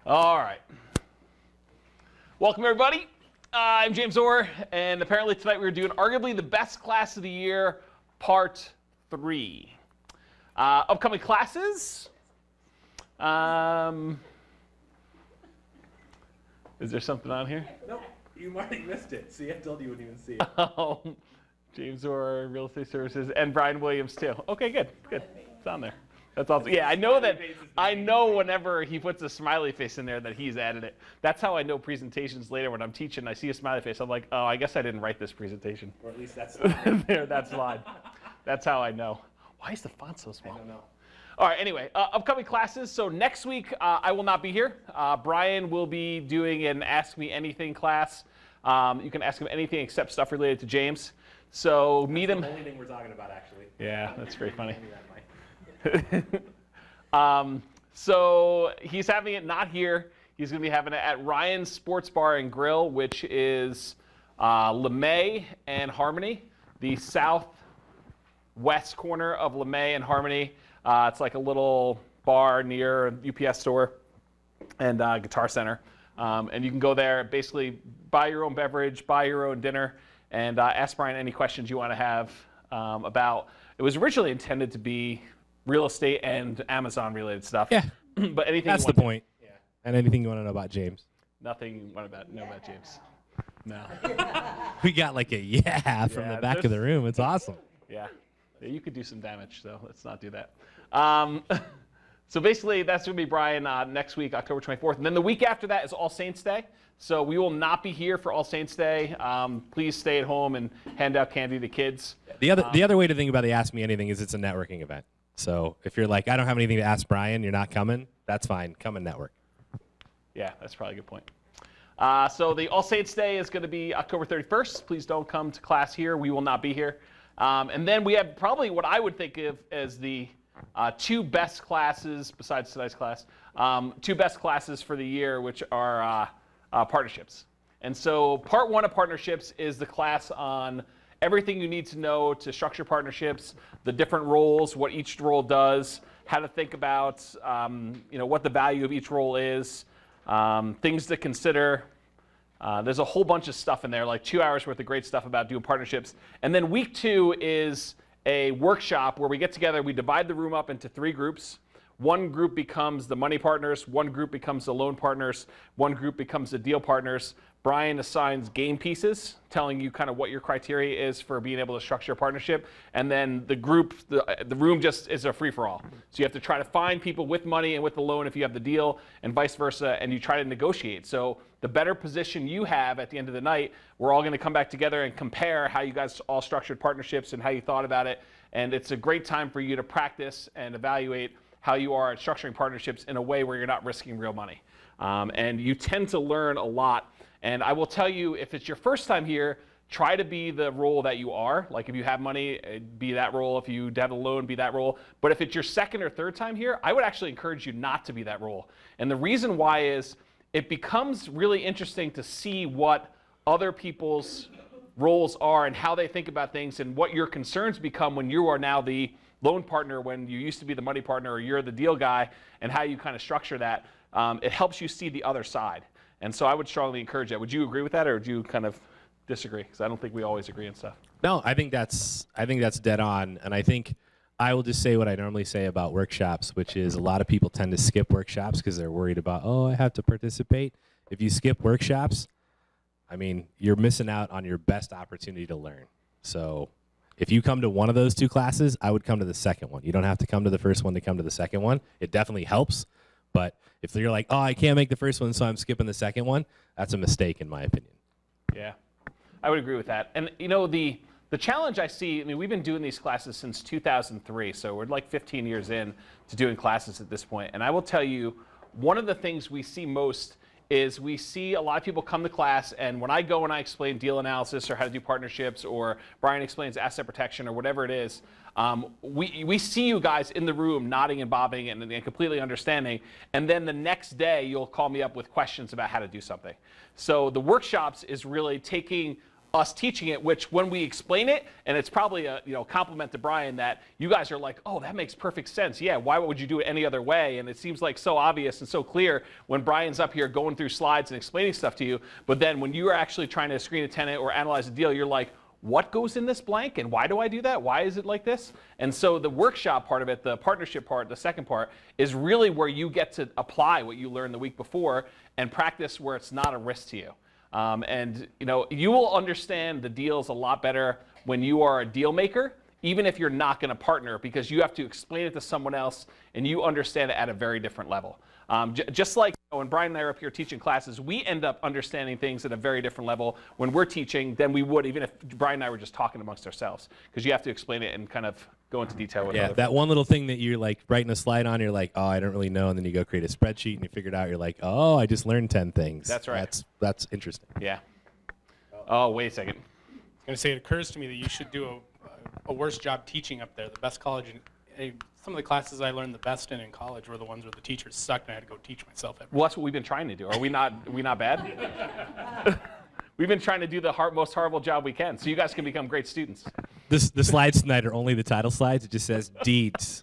All right. Welcome, everybody. I'm James Orr, and apparently tonight we're doing arguably the best class of the year, part 3. Upcoming classes. Is there something on here? Nope, you already missed it. See, I told you wouldn't even see it. Oh, James Orr, Real Estate Services, and Brian Williams too. Okay, good. It's on there. That's awesome. Yeah, I know whenever he puts a smiley face in there that he's added it. That's how I know presentations later when I'm teaching. I see a smiley face. I'm like, oh, I guess I didn't write this presentation. Or at least that's there, that slide. That's how I know. Why is the font so small? I don't know. All right, anyway, upcoming classes. So next week, I will not be here. Brian will be doing an Ask Me Anything class. You can ask him anything except stuff related to James. So meet him. That's the only thing we're talking about, actually. Yeah, that's very funny. Maybe that might. So he's having it not here. He's going to be having it at Ryan's Sports Bar and Grill, which is LeMay and Harmony, the southwest corner of LeMay and Harmony. It's like a little bar near a UPS store and Guitar Center. And you can go there, basically buy your own beverage, buy your own dinner, and ask Brian any questions you want to have about. It was originally intended to be real estate and Amazon related stuff. Yeah. But anything That's you the want point. Yeah. And anything you want to know about James. Nothing you want to know about James. No. We got like a yeah from the back of the room. It's awesome. Yeah. You could do some damage, so let's not do that. So basically, that's going to be Brian next week, October 24th. And then the week after that is All Saints Day. So we will not be here for All Saints Day. Please stay at home and hand out candy to kids. The other way to think about the Ask Me Anything is it's a networking event. So if you're like, I don't have anything to ask Brian, you're not coming, that's fine. Come and network. Yeah, that's probably a good point. So the All Saints Day is going to be October 31st. Please don't come to class here. We will not be here. And then we have probably what I would think of as the two best classes, besides tonight's class, two best classes for the year, which are partnerships. And so part 1 of partnerships is the class on everything you need to know to structure partnerships, the different roles, what each role does, how to think about what the value of each role is, things to consider. There's a whole bunch of stuff in there, like 2 hours worth of great stuff about doing partnerships. And then week 2 is a workshop where we get together, we divide the room up into 3 groups. One group becomes the money partners, one group becomes the loan partners, one group becomes the deal partners. Brian assigns game pieces, telling you kind of what your criteria is for being able to structure a partnership. And then the group, the room just is a free-for-all. So you have to try to find people with money and with the loan if you have the deal, and vice versa, and you try to negotiate. So the better position you have at the end of the night, we're all going to come back together and compare how you guys all structured partnerships and how you thought about it. And it's a great time for you to practice and evaluate how you are at structuring partnerships in a way where you're not risking real money. And you tend to learn a lot. And I will tell you, if it's your first time here, try to be the role that you are. Like if you have money, be that role. If you have a loan, be that role. But if it's your second or third time here, I would actually encourage you not to be that role. And the reason why is it becomes really interesting to see what other people's roles are and how they think about things and what your concerns become when you are now the loan partner, when you used to be the money partner, or you're the deal guy, and how you kind of structure that. It helps you see the other side. And so I would strongly encourage that. Would you agree with that, or would you kind of disagree? Because I don't think we always agree on stuff. No, I think that's dead on. And I think I will just say what I normally say about workshops, which is a lot of people tend to skip workshops because they're worried about, oh, I have to participate. If you skip workshops, I mean, you're missing out on your best opportunity to learn. So if you come to one of those 2 classes, I would come to the second one. You don't have to come to the first one to come to the second one. It definitely helps. But if you're like, oh, I can't make the first one, so I'm skipping the second one, that's a mistake in my opinion. Yeah, I would agree with that. And you know, the challenge I see, I mean, we've been doing these classes since 2003, so we're like 15 years in to doing classes at this point. And I will tell you, one of the things we see most is we see a lot of people come to class, and when I go and I explain deal analysis or how to do partnerships, or Brian explains asset protection or whatever it is, we see you guys in the room nodding and bobbing and completely understanding, and then the next day you'll call me up with questions about how to do something. So the workshops is really taking us teaching it, which when we explain it, and it's probably a compliment to Brian that you guys are like, oh, that makes perfect sense. Yeah, why would you do it any other way? And it seems like so obvious and so clear when Brian's up here going through slides and explaining stuff to you. But then when you are actually trying to screen a tenant or analyze a deal, you're like, what goes in this blank and why do I do that? Why is it like this? And so the workshop part of it, the partnership part, the second part, is really where you get to apply what you learned the week before and practice where it's not a risk to you. And you will understand the deals a lot better when you are a deal maker, even if you're not going to partner, because you have to explain it to someone else and you understand it at a very different level. Just like when Brian and I are up here teaching classes, we end up understanding things at a very different level when we're teaching than we would even if Brian and I were just talking amongst ourselves, because you have to explain it and kind of go into detail with Yeah, that one little thing that you're like writing a slide on, you're like, oh, I don't really know, and then you go create a spreadsheet and you figure it out. You're like, oh, I just learned 10 things. That's right. That's interesting. Yeah. Oh, wait a second. I was going to say, it occurs to me that you should do a worse job teaching up there. The best college, some of the classes I learned the best in college were the ones where the teachers sucked and I had to go teach myself everything. Well, that's what we've been trying to do. Are we not bad? We've been trying to do the most horrible job we can, so you guys can become great students. The slides tonight are only the title slides. It just says deeds.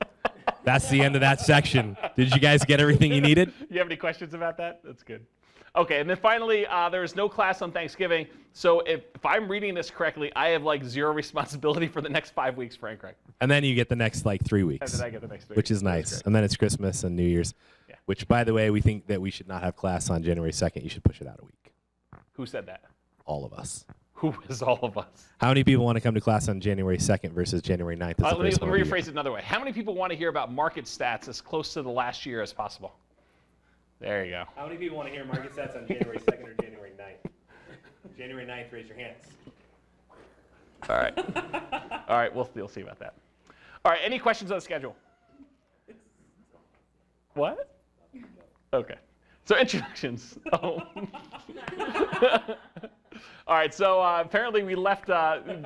That's the end of that section. Did you guys get everything you needed? You have any questions about that? That's good. Okay, and then finally, there is no class on Thanksgiving. So if I'm reading this correctly, I have like zero responsibility for the next 5 weeks, Frank, right? And then you get the next like 3 weeks. And then I get the next 3 which weeks. is nice. And then it's Christmas and New Year's, Yeah. which, by the way, we think that we should not have class on January 2nd. You should push it out a week. Who said that? All of us. Who is all of us? How many people want to come to class on January 2nd versus January 9th? Let me rephrase it another way. How many people want to hear about market stats as close to the last year as possible? There you go. How many people want to hear market stats on January 2nd or January 9th? January 9th, raise your hands. All right. All right, we'll see about that. All right, any questions on the schedule? What? Okay. So introductions. Oh. All right, so apparently we left,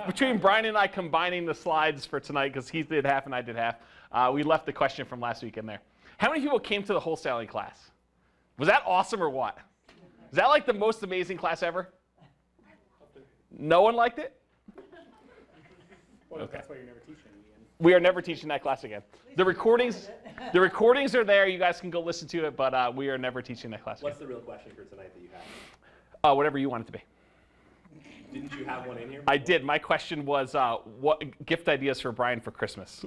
between Brian and I combining the slides for tonight, because he did half and I did half, we left the question from last week in there. How many people came to the wholesaling class? Was that awesome or what? Is that like the most amazing class ever? No one liked it? Well, Okay. that's why you're never teaching again. We are never teaching that class again. The recordings are there. You guys can go listen to it, but we are never teaching that class again. What's the real question for tonight that you have? Whatever you want it to be. Didn't you have one in here? I did. My question was, what gift ideas for Brian for Christmas?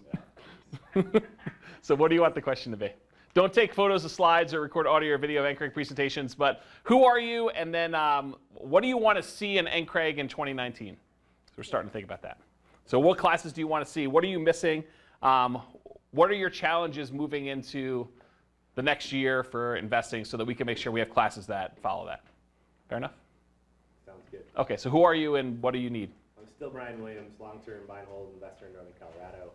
So what do you want the question to be? Don't take photos of slides or record audio or video of NCRAG presentations, but who are you, and then what do you want to see in NCRAG in 2019? So we're starting to think about that. So what classes do you want to see? What are you missing? What are your challenges moving into the next year for investing so that we can make sure we have classes that follow that? Fair enough? Sounds good. Okay, so who are you and what do you need? I'm still Brian Williams, long-term buy and hold investor in Northern Colorado,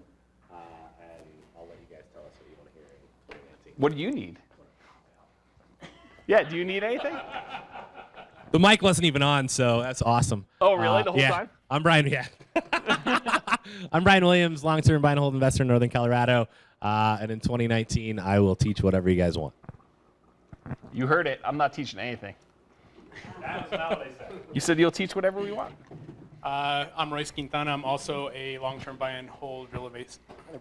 and I'll let you guys tell us what you want to hear in 2019. What do you need? Yeah, do you need anything? The mic wasn't even on, so that's awesome. Oh, really? The whole yeah. time? I'm Brian. Yeah. I'm Brian Williams, long-term buy and hold investor in Northern Colorado, and in 2019, I will teach whatever you guys want. You heard it. I'm not teaching anything. That's not what I said. You said you'll teach whatever we want. I'm Royce Quintana. I'm also a long-term buy and hold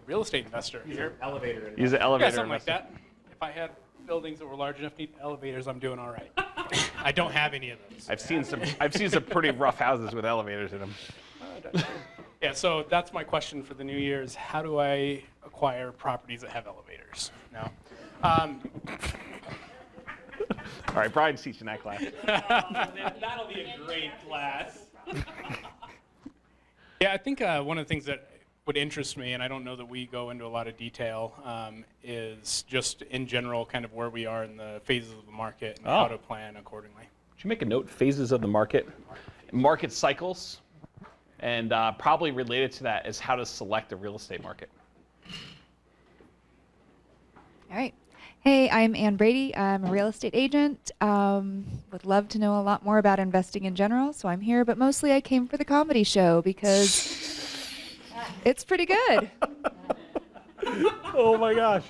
real estate investor. He's an elevator Use an Yeah, elevator. something like investor. that. If I had buildings that were large enough to need elevators, I'm doing all right. I don't have any of those. I've seen some pretty rough houses with elevators in them. Yeah, so that's my question for the new year is how do I acquire properties that have elevators? No. All right, Brian's teaching that class. That'll be a great class. Yeah, I think one of the things that would interest me, and I don't know that we go into a lot of detail, is just in general kind of where we are in the phases of the market and how to plan accordingly. Should you make a note? Phases of the market, market cycles, and probably related to that is how to select a real estate market. All right. Hey, I'm Ann Brady. I'm a real estate agent. Would love to know a lot more about investing in general, so I'm here. But mostly I came for the comedy show because it's pretty good. Oh my gosh!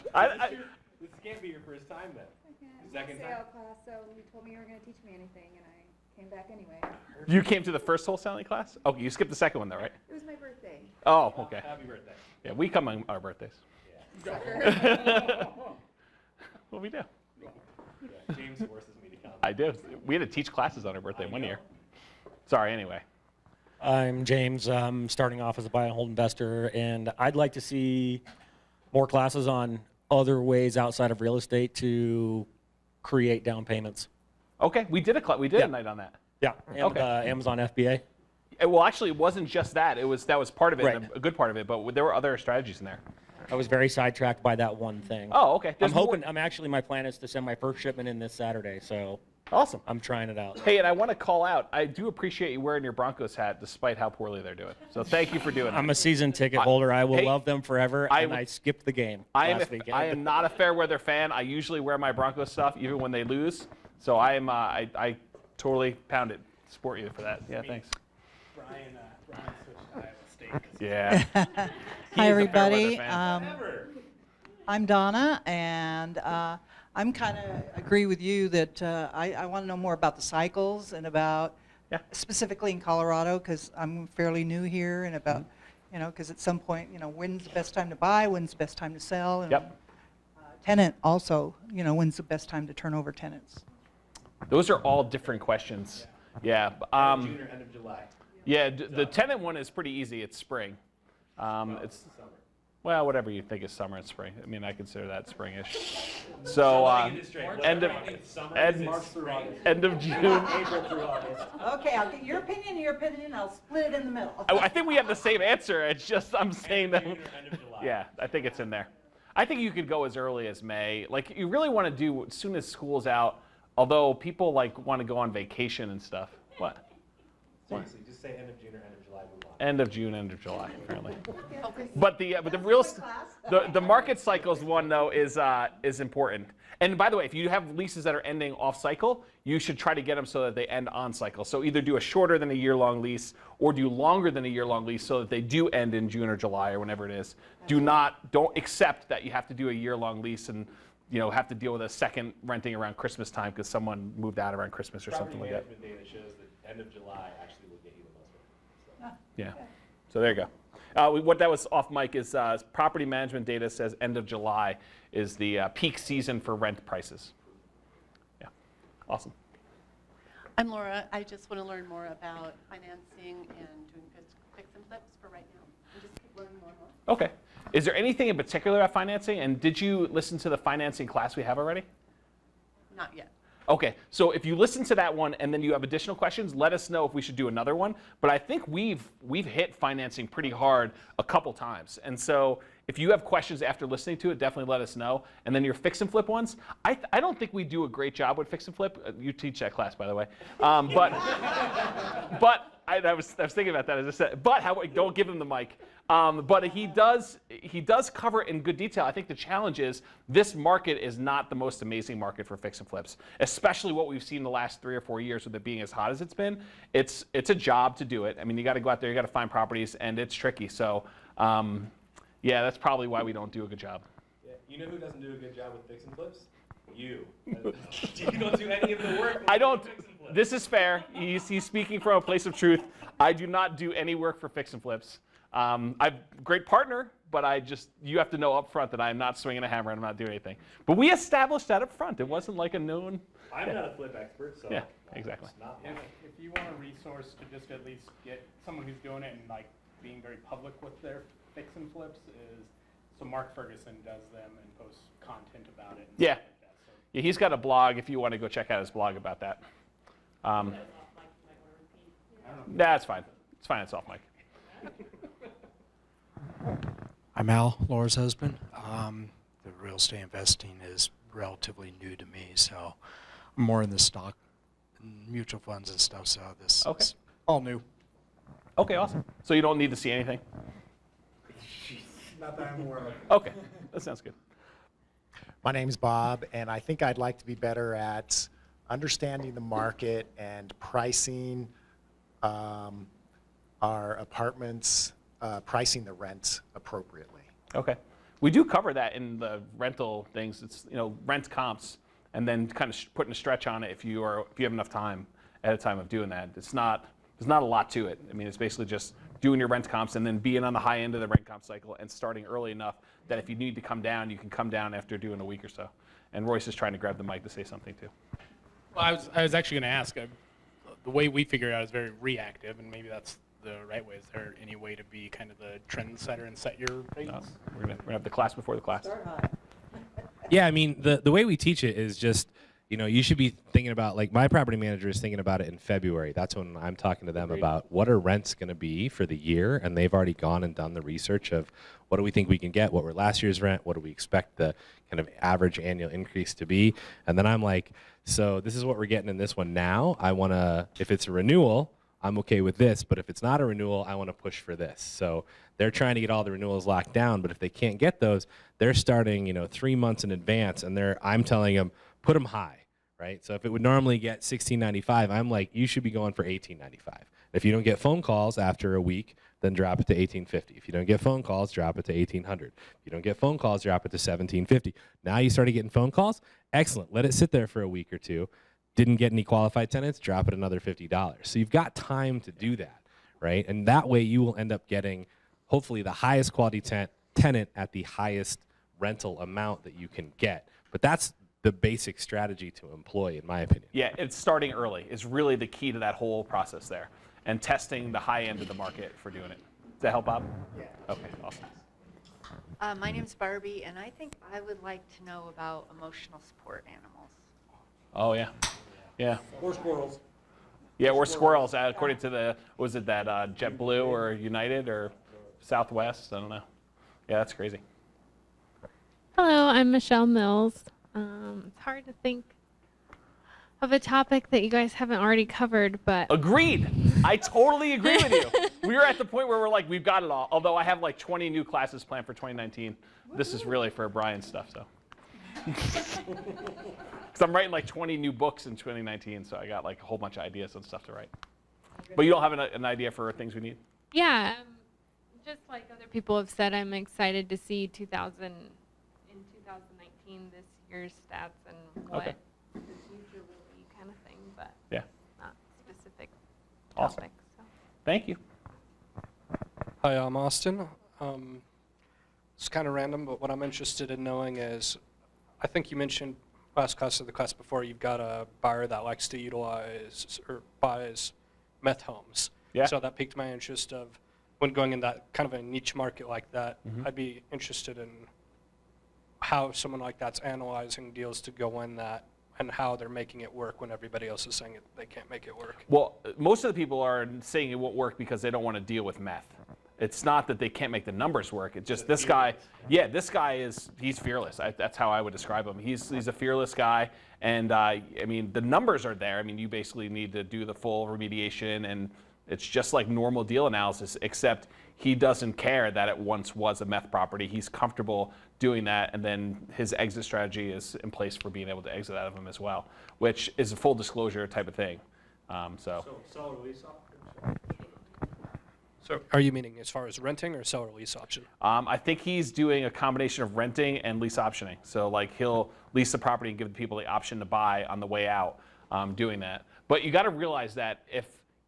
This can't be your first time then. Second time? class, so you told me you were going to teach me anything, and I came back anyway. You came to the first wholesaling class? Oh, you skipped the second one though, right? It was my birthday. Oh, okay. Happy birthday. Yeah, we come on our birthdays. What we do? James forces me to come. I do. We had to teach classes on our birthday one year. Sorry, anyway. I'm James. I'm starting off as a buy and hold investor, and I'd like to see more classes on other ways outside of real estate to create down payments. Okay, we did a Yeah. night on that. Yeah, Okay. Amazon FBA. Well, actually, it wasn't just that. That was part of it, Right. and a good part of it. But there were other strategies in there. I was very sidetracked by that one thing. Oh, okay. There's I'm hoping. My plan is to send my first shipment in this Saturday, so Awesome. I'm trying it out. Hey, and I want to call out. I do appreciate you wearing your Broncos hat, despite how poorly they're doing. So thank you for doing that. I'm a season ticket holder. I will Hey, love them forever, I and w- I skipped the game I last weekend. am not a fair weather fan. I usually wear my Broncos stuff even when they lose. So I totally pound it. Support you for that. Yeah, thanks. Brian switched to Iowa State. Yeah. He's Hi, a fair weather everybody. fan. I'm Donna, and I'm kind of agree with you that I want to know more about the cycles and about Yeah. specifically in Colorado, because I'm fairly new here, and about, Mm-hmm. because at some point, when's the best time to buy, when's the best time to sell, and Yep. tenant also, when's the best time to turn over tenants. Those are all different questions. Yeah. June or end of July. Yeah. The tenant one is pretty easy. It's spring. It's Summer. well, whatever you think is summer and spring. I mean, I consider that springish. So end of end of June. April through August. Okay, I'll get your opinion, I'll split it in the middle. I think we have the same answer. It's just I'm saying that. June or end of July. Yeah, I think it's in there. I think you could go as early as May. Like you really want to do as soon as school's out. Although people want to go on vacation and stuff. What? Seriously, just say end of June or end of July. Move on. End of June, end of July, apparently. But the real the market cycles one though is important. And by the way, if you have leases that are ending off cycle, you should try to get them so that they end on cycle. So either do a shorter than a year-long lease or do longer than a year-long lease so that they do end in June or July or whenever it is. Don't accept that you have to do a year-long lease and have to deal with a second renting around Christmas time because someone moved out around Christmas or something like that. Property management data shows that end of July actually will get you the most revenue. Yeah. So there you go. What that was off mic is property management data says end of July is the peak season for rent prices. Yeah. Awesome. I'm Laura. I just want to learn more about financing and doing fix and flips for right now. I'm just learning more and more. Okay. Is there anything in particular about financing? And did you listen to the financing class we have already? Not yet. Okay, so if you listen to that one and then you have additional questions, let us know if we should do another one. But I think we've hit financing pretty hard a couple times. And so if you have questions after listening to it, definitely let us know. And then your fix and flip ones, I don't think we do a great job with fix and flip. You teach that class, by the way. But I was thinking about that as I said. But don't give him the mic. But he does cover it in good detail. I think the challenge is this market is not the most amazing market for fix and flips, especially what we've seen the last 3 or 4 years with it being as hot as it's been. It's a job to do it. I mean, you got to go out there, you got to find properties, and it's tricky. So, yeah, that's probably why we don't do a good job. Yeah, you know who doesn't do a good job with fix and flips? You. You don't do any of the work. I don't. Fix and flips. This is fair. He's speaking from a place of truth. I do not do any work for fix and flips. I'm a great partner, but you have to know up front that I'm not swinging a hammer and I'm not doing anything. But we established that up front. It wasn't like a known. I'm not a flip expert, so. Yeah, exactly. It's not If you want a resource to just at least get someone who's doing it and being very public with their fix and flips so Mark Ferguson does them and posts content about it. And Yeah. stuff like that. So Yeah, he's got a blog if you want to go check out his blog about that. That's fine. It's fine. It's off mic. I'm Al, Laura's husband. The real estate investing is relatively new to me, so I'm more in the stock and mutual funds and stuff, so this Okay. is all new. Okay, awesome. So you don't need to see anything? Not that I'm aware of. Okay, that sounds good. My name's Bob, and I think I'd like to be better at understanding the market and pricing our apartments, pricing the rent appropriately. Okay. We do cover that in the rental things. It's rent comps, and then kind of putting a stretch on it if you have enough time. ahead of time of doing that. There's not a lot to it. I mean, it's basically just doing your rent comps and then being on the high end of the rent comp cycle and starting early enough that if you need to come down, you can come down after doing a week or so. And Royce is trying to grab the mic to say something too. Well, I was actually going to ask, the way we figure it out is very reactive, and maybe that's the right way. Is there any way to be kind of the trend setter and set your rates? We're gonna have the class before the class. Yeah, I mean, the way we teach it is just, you should be thinking about, like, my property manager is thinking about it in February. That's when I'm talking to them about what are rents going to be for the year, and they've already gone and done the research of what do we think we can get, what were last year's rent, what do we expect the kind of average annual increase to be, and then I'm like, so this is what we're getting in this one now. I want to, if it's a renewal, I'm okay with this, but if it's not a renewal, I want to push for this. So they're trying to get all the renewals locked down, but if they can't get those, they're starting, 3 months in advance, and I'm telling them, put them high, right? So if it would normally get $16.95, I'm like, you should be going for $18.95. If you don't get phone calls after a week, then drop it to $18.50. If you don't get phone calls, drop it to $18.00. If you don't get phone calls, drop it to $17.50. Now you started getting phone calls? Excellent. Let it sit there for a week or two. Didn't get any qualified tenants, drop it another $50. So you've got time to do that, right? And that way you will end up getting, hopefully, the highest quality tenant at the highest rental amount that you can get. But that's the basic strategy to employ, in my opinion. Yeah, it's starting early is really the key to that whole process there, and testing the high end of the market for doing it. Does that help, Bob? Yeah. Okay, awesome. My name's Barbie, and I think I would like to know about emotional support animals. Oh, yeah. Yeah. Or squirrels. Yeah, or squirrels, according to the, was it that JetBlue or United or Southwest? I don't know. Yeah, that's crazy. Hello, I'm Michelle Mills. It's hard to think of a topic that you guys haven't already covered, but... Agreed. I totally agree with you. We were at the point where we're like, we've got it all. Although I have like 20 new classes planned for 2019. This is really for Brian's stuff, so. Because I'm writing like 20 new books in 2019, so I got like a whole bunch of ideas and stuff to write. But you don't have an idea for things we need? Yeah, just like other people have said, I'm excited to see 2019, this year's stats and what the future will be, kind of thing, but yeah, not specific awesome. topics. So. Thank you. Hi, I'm Austin. It's kind of random, but what I'm interested in knowing is, I think you mentioned last class or the class before, you've got a buyer that likes to utilize or buys meth homes. Yeah. So that piqued my interest of when going in that kind of a niche market like that, I'd be interested in how someone like that's analyzing deals to go in that and how they're making it work when everybody else is saying they can't make it work. Well, most of the people are saying it won't work because they don't want to deal with meth. It's not that they can't make the numbers work. It's just this guy, yeah, this guy he's fearless. That's how I would describe him. He's a fearless guy. And I mean, the numbers are there. I mean, you basically need to do the full remediation, and it's just like normal deal analysis, except he doesn't care that it once was a meth property. He's comfortable doing that, and then his exit strategy is in place for being able to exit out of them as well, which is a full disclosure type of thing. So sell or lease option? So are you meaning as far as renting or sell or lease option? I think he's doing a combination of renting and lease optioning. So like he'll lease the property and give the people the option to buy on the way out, doing that. But you got to realize that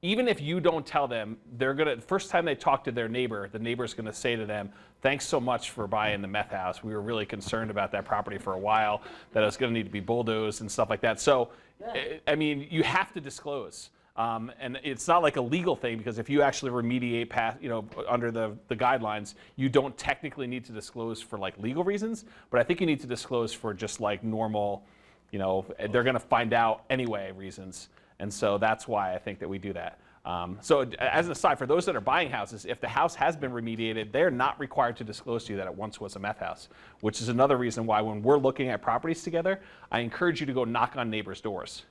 even if you don't tell them, the first time they talk to their neighbor, the neighbor's gonna say to them, thanks so much for buying the meth house. We were really concerned about that property for a while, that it was gonna need to be bulldozed and stuff like that. So, I mean, you have to disclose. And it's not like a legal thing, because if you actually remediate under the guidelines, you don't technically need to disclose for like legal reasons, but I think you need to disclose for just like normal, they're gonna find out anyway reasons. And so that's why I think that we do that. So as an aside, for those that are buying houses, if the house has been remediated, they're not required to disclose to you that it once was a meth house, which is another reason why when we're looking at properties together, I encourage you to go knock on neighbors' doors.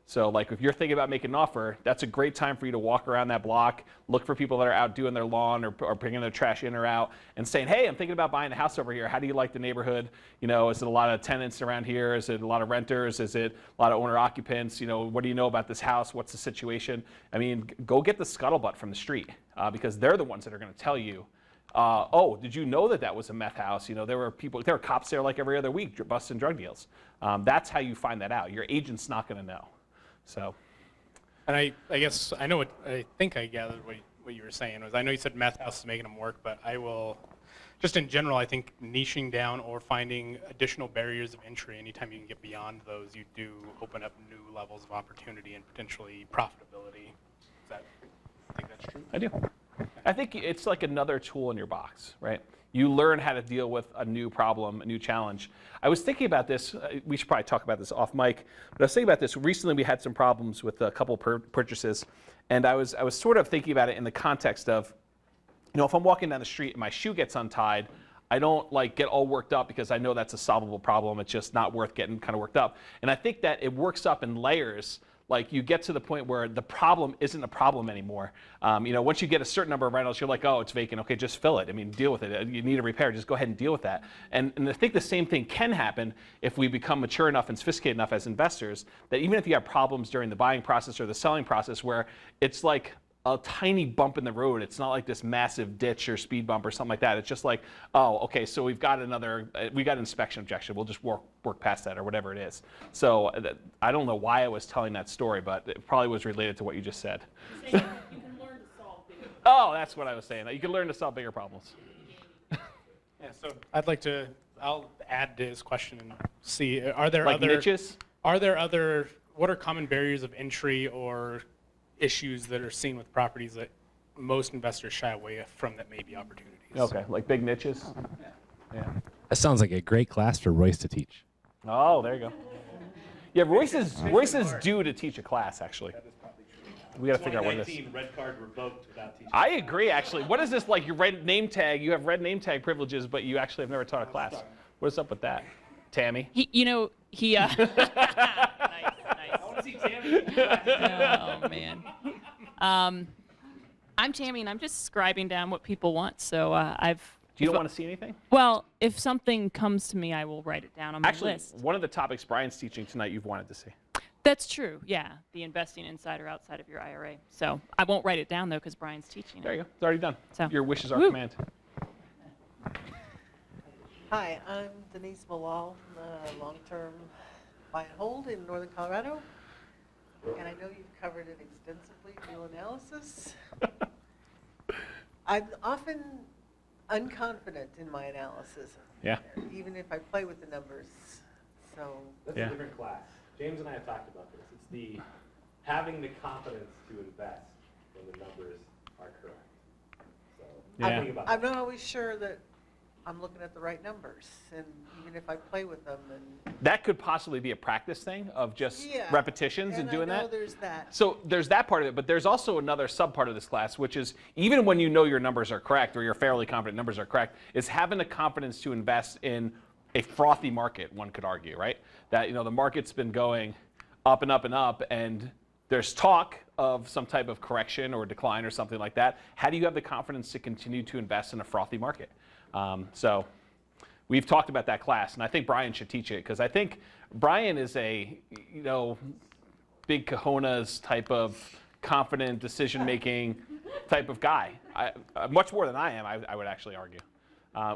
So like if you're thinking about making an offer, that's a great time for you to walk around that block, look for people that are out doing their lawn or bringing their trash in or out, and saying, hey, I'm thinking about buying a house over here. How do you like the neighborhood? Is it a lot of tenants around here? Is it a lot of renters? Is it a lot of owner occupants? What do you know about this house? What's the situation? I mean, go get the scuttlebutt from the street, because they're the ones that are going to tell you, oh, did you know that was a meth house? There were cops there like every other week busting drug deals. That's how you find that out. Your agent's not going to know. So And I guess I know what I think I gathered what you were saying was I know you said meth house is making them work, but I will just in general I think niching down or finding additional barriers of entry anytime you can get beyond those, you do open up new levels of opportunity and potentially profitability. I think that's true. I do. I think it's like another tool in your box, right? You learn how to deal with a new problem, a new challenge. I was thinking about this. We should probably talk about this off mic. But I was thinking about this. Recently, we had some problems with a couple purchases, and I was sort of thinking about it in the context of, you know, if I'm walking down the street and my shoe gets untied, I don't like get all worked up because I know that's a solvable problem. It's just not worth getting kind of worked up. And I think that it works up in layers. Like you get to the point where the problem isn't a problem anymore. You know, once you get a certain number of rentals, you're like, oh, it's vacant. Okay, just fill it. I mean, deal with it. You need a repair. Just go ahead and deal with that. And I think the same thing can happen if we become mature enough and sophisticated enough as investors that even if you have problems during the buying process or the selling process where it's like a tiny bump in the road. It's not like this massive ditch or speed bump or something like that. It's just like, oh, okay, so we got an inspection objection. We'll just work past that or whatever it is. So I don't know why I was telling that story, but it probably was related to what you just said. You can learn to solve bigger problems. Oh, that's what I was saying. You can learn to solve bigger problems. Yeah, so I'll add to his question and see, are there Like other niches? What are common barriers of entry or issues that are seen with properties that most investors shy away from that may be opportunities? Okay, like big niches? Yeah. That sounds like a great class for Royce to teach. Oh, there you go. Yeah, Royce is due to teach a class, actually. We got to figure out what it is. 2019 red card revoked without teaching. I agree, actually. What is this like? Your red name tag, you have red name tag privileges, but you actually have never taught a class. What is up with that? Tammy? He nice. I want to see Tammy. Oh, man. I'm Tammy, and I'm just scribing down what people want. So You don't want to see anything? Well, if something comes to me, I will write it down on my Actually, list. one of the topics Brian's teaching tonight you've wanted to see. That's true, yeah. The investing inside or outside of your IRA. So I won't write it down, though, because Brian's teaching There it. you go. It's already done. So. Your wish is our Woo. command. Hi, I'm Denise Malal, long-term buy and hold in Northern Colorado. And I know you've covered it extensively, deal analysis. I'm often unconfident in my analysis. Yeah. Even if I play with the numbers. So That's Yeah. a different class. James and I have talked about this. It's the having the confidence to invest when the numbers are correct. So Yeah. think about I'm not always sure that I'm looking at the right numbers, and even if I play with them, and That could possibly be a practice thing of just yeah, repetitions and doing I know that. there's that. So there's that part of it, but there's also another sub part of this class, which is even when you know your numbers are correct or you're fairly confident numbers are correct, is having the confidence to invest in a frothy market, one could argue, right? That, you know, the market's been going up and up and up, and there's talk of some type of correction or decline or something like that. How do you have the confidence to continue to invest in a frothy market? So we've talked about that class, and I think Brian should teach it because I think Brian is a, you know, big cojones type of confident decision-making type of guy. Much more than I am, I would actually argue.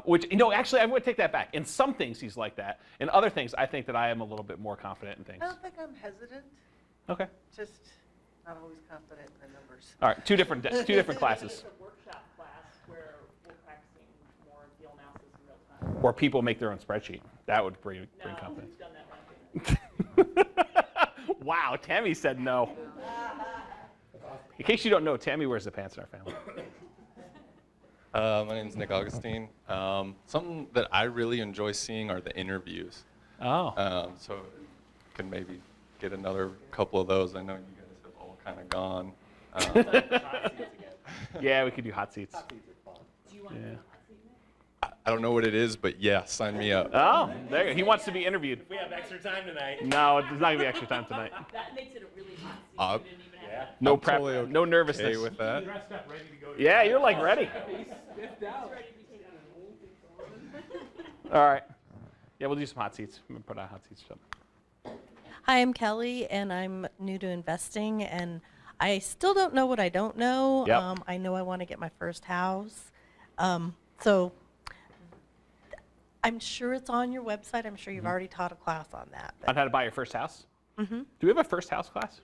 Which, you know, actually, I would take that back. In some things, he's like that. In other things, I think that I am a little bit more confident in things. I don't think I'm hesitant, Okay. just not always confident in the numbers. All right, two different classes. It's a workshop class where we're practicing more deal analysis in real time. Or people make their own spreadsheet. That would bring confidence. We've done that one. Wow, Tammy said no. In case you don't know, Tammy wears the pants in our family. My name is Nick Augustine. Something that I really enjoy seeing are the interviews. Oh. So can maybe get another couple of those. I know you guys have all kind of gone. Yeah, we could do hot seats. Do you want Yeah. I don't know what it is, but yeah, sign me up. Oh, there you go. He wants to be interviewed. We have extra time tonight. No, there's not going to be extra time tonight. That makes it a really hot seat. You didn't even have No I'm prep, totally no nervousness. okay with that. Dressed up, ready to go. Yeah, you're like ready. All right. Yeah, we'll do some hot seats. I'm going to put out hot seats. Hi, I'm Kelly, and I'm new to investing, and I still don't know what I don't know. Yep. I know I want to get my first house. So I'm sure it's on your website. I'm sure you've already taught a class on that. On how to buy your first house? Mm-hmm. Do we have a first house class?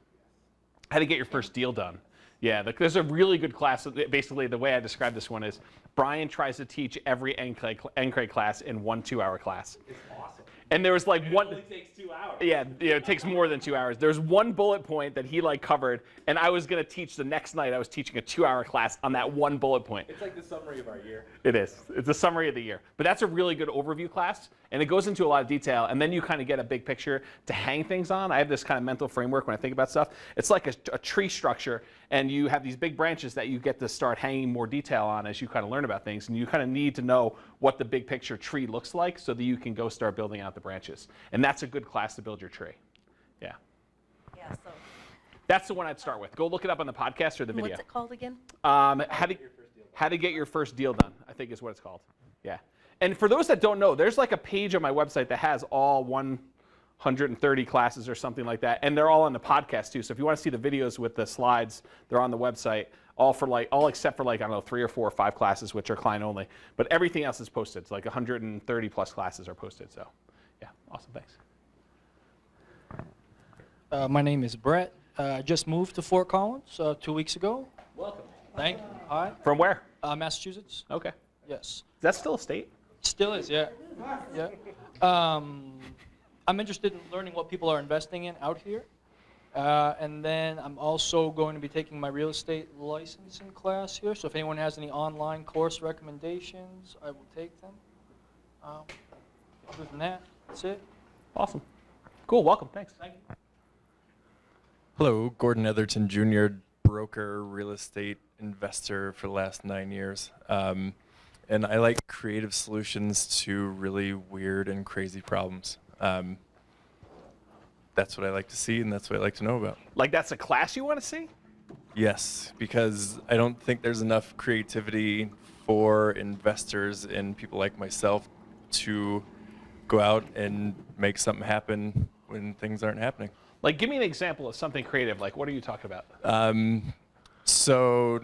How to get your first deal done. Yeah, there's a really good class. Basically, the way I describe this one is Brian tries to teach every NCREG class in 1 2-hour class. It's awesome. And there was like It one. only takes 2 hours. Yeah, it takes more than 2 hours. There's one bullet point that he like covered, and I was gonna teach the next night. I was teaching a 2-hour class on that one bullet point. It's like the summary of our year. It is. It's a summary of the year. But that's a really good overview class, and it goes into a lot of detail, and then you kind of get a big picture to hang things on. I have this kind of mental framework when I think about stuff. It's like a tree structure, and you have these big branches that you get to start hanging more detail on as you kind of learn about things, and you kind of need to know what the big picture tree looks like so that you can go start building out the branches. And that's a good class to build your tree. Yeah. Yeah, so That's the one I'd start with. Go look it up on the podcast or the video. what's it called again? How to get your first deal done, I think is what it's called. Yeah. And for those that don't know, there's like a page on my website that has all 130 classes or something like that, and they're all on the podcast too. So if you want to see the videos with the slides, they're on the website. All except for like, I don't know, 3 or 4 or 5 classes, which are client only. But everything else is posted. It's like 130 plus classes are posted. So yeah, awesome, thanks. My name is Brett. I just moved to Fort Collins 2 weeks ago. Welcome. Thank you. Hi. From where? Massachusetts. Okay. Yes. Is that still a state? Still is, yeah. Yeah. I'm interested in learning what people are investing in out here. And then I'm also going to be taking my real estate licensing class here. So if anyone has any online course recommendations, I will take them. Other than that, that's it. Awesome. Cool. Welcome. Thanks. Thank you. Hello, Gordon Etherton Jr., broker, real estate investor for the last 9 years. And I like creative solutions to really weird and crazy problems. That's what I like to see, and that's what I like to know about. Like that's a class you want to see? Yes, because I don't think there's enough creativity for investors and people like myself to go out and make something happen when things aren't happening. Like, give me an example of something creative. Like, what are you talking about? So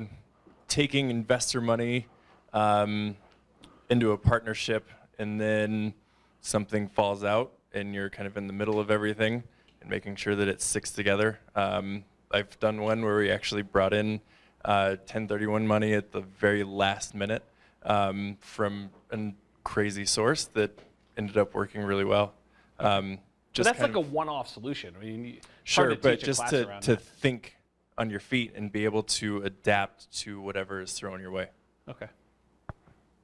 taking investor money into a partnership, and then something falls out and you're kind of in the middle of everything and making sure that it sticks together. I've done one where we actually brought in 1031 money at the very last minute from a crazy source that ended up working really well. But that's like a one-off solution. I mean, it's hard sure, to but teach a just class to around that. think on your feet and be able to adapt to whatever is thrown your way. Okay.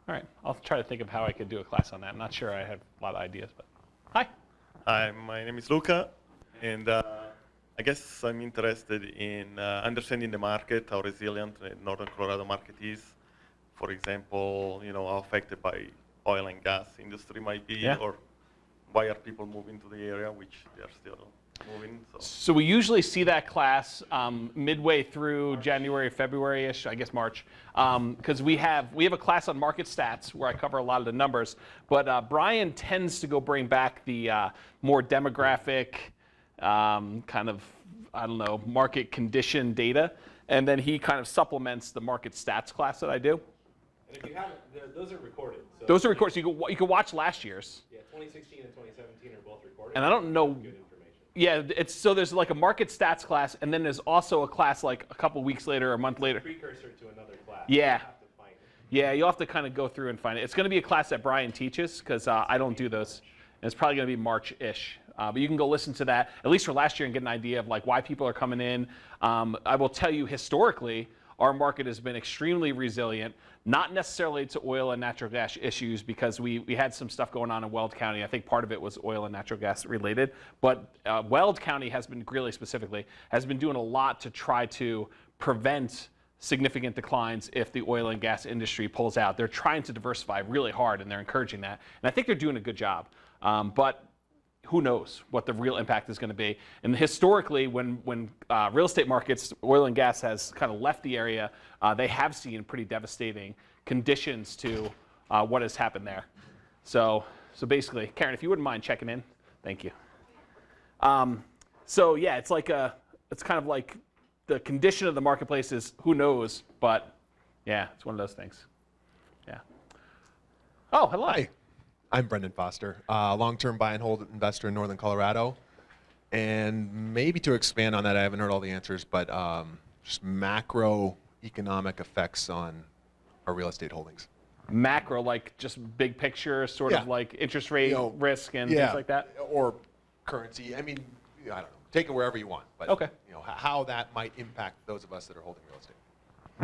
All right. I'll try to think of how I could do a class on that. I'm not sure I have a lot of ideas, but hi. Hi, my name is Luca, and I guess I'm interested in understanding the market, how resilient the Northern Colorado market is. For example, how affected by oil and gas industry might be, Yeah. or why are people moving to the area, which they are still moving. So we usually see that class midway through January, February-ish, I guess March, because we have a class on market stats where I cover a lot of the numbers. But Brian tends to go bring back the more demographic kind of, I don't know, market condition data, and then he kind of supplements the market stats class that I do. And if you haven't, those are recorded. So Those are recorded, so you can watch last year's. Yeah, 2016 and 2017 are both recorded. And I don't know. Good information. Yeah, so there's like a market stats class, and then there's also a class like a couple weeks later or a month later. Precursor to another class. Yeah. You have to find it. Yeah, you'll have to kind of go through and find it. It's going to be a class that Brian teaches because I don't do those. And it's probably going to be March-ish. But you can go listen to that, at least for last year, and get an idea of like why people are coming in. I will tell you, historically, our market has been extremely resilient, not necessarily to oil and natural gas issues because we had some stuff going on in Weld County. I think part of it was oil and natural gas related. But Weld County has been, really specifically, has been doing a lot to try to prevent significant declines if the oil and gas industry pulls out. They're trying to diversify really hard, and they're encouraging that. And I think they're doing a good job. But who knows what the real impact is going to be. And historically, when real estate markets, oil and gas has kind of left the area, they have seen pretty devastating conditions to what has happened there. So basically, Karen, if you wouldn't mind checking in, thank you. So yeah, it's kind of like the condition of the marketplace is who knows, but yeah, it's one of those things. Yeah. Oh, hello. Hi. I'm Brendan Foster, long-term buy and hold investor in Northern Colorado. And maybe to expand on that, I haven't heard all the answers, but just macroeconomic effects on our real estate holdings. Macro, like just big picture, sort of like interest rate risk and things like that? Or currency. I mean, I don't know. Take it wherever you want. But how that might impact those of us that are holding real estate.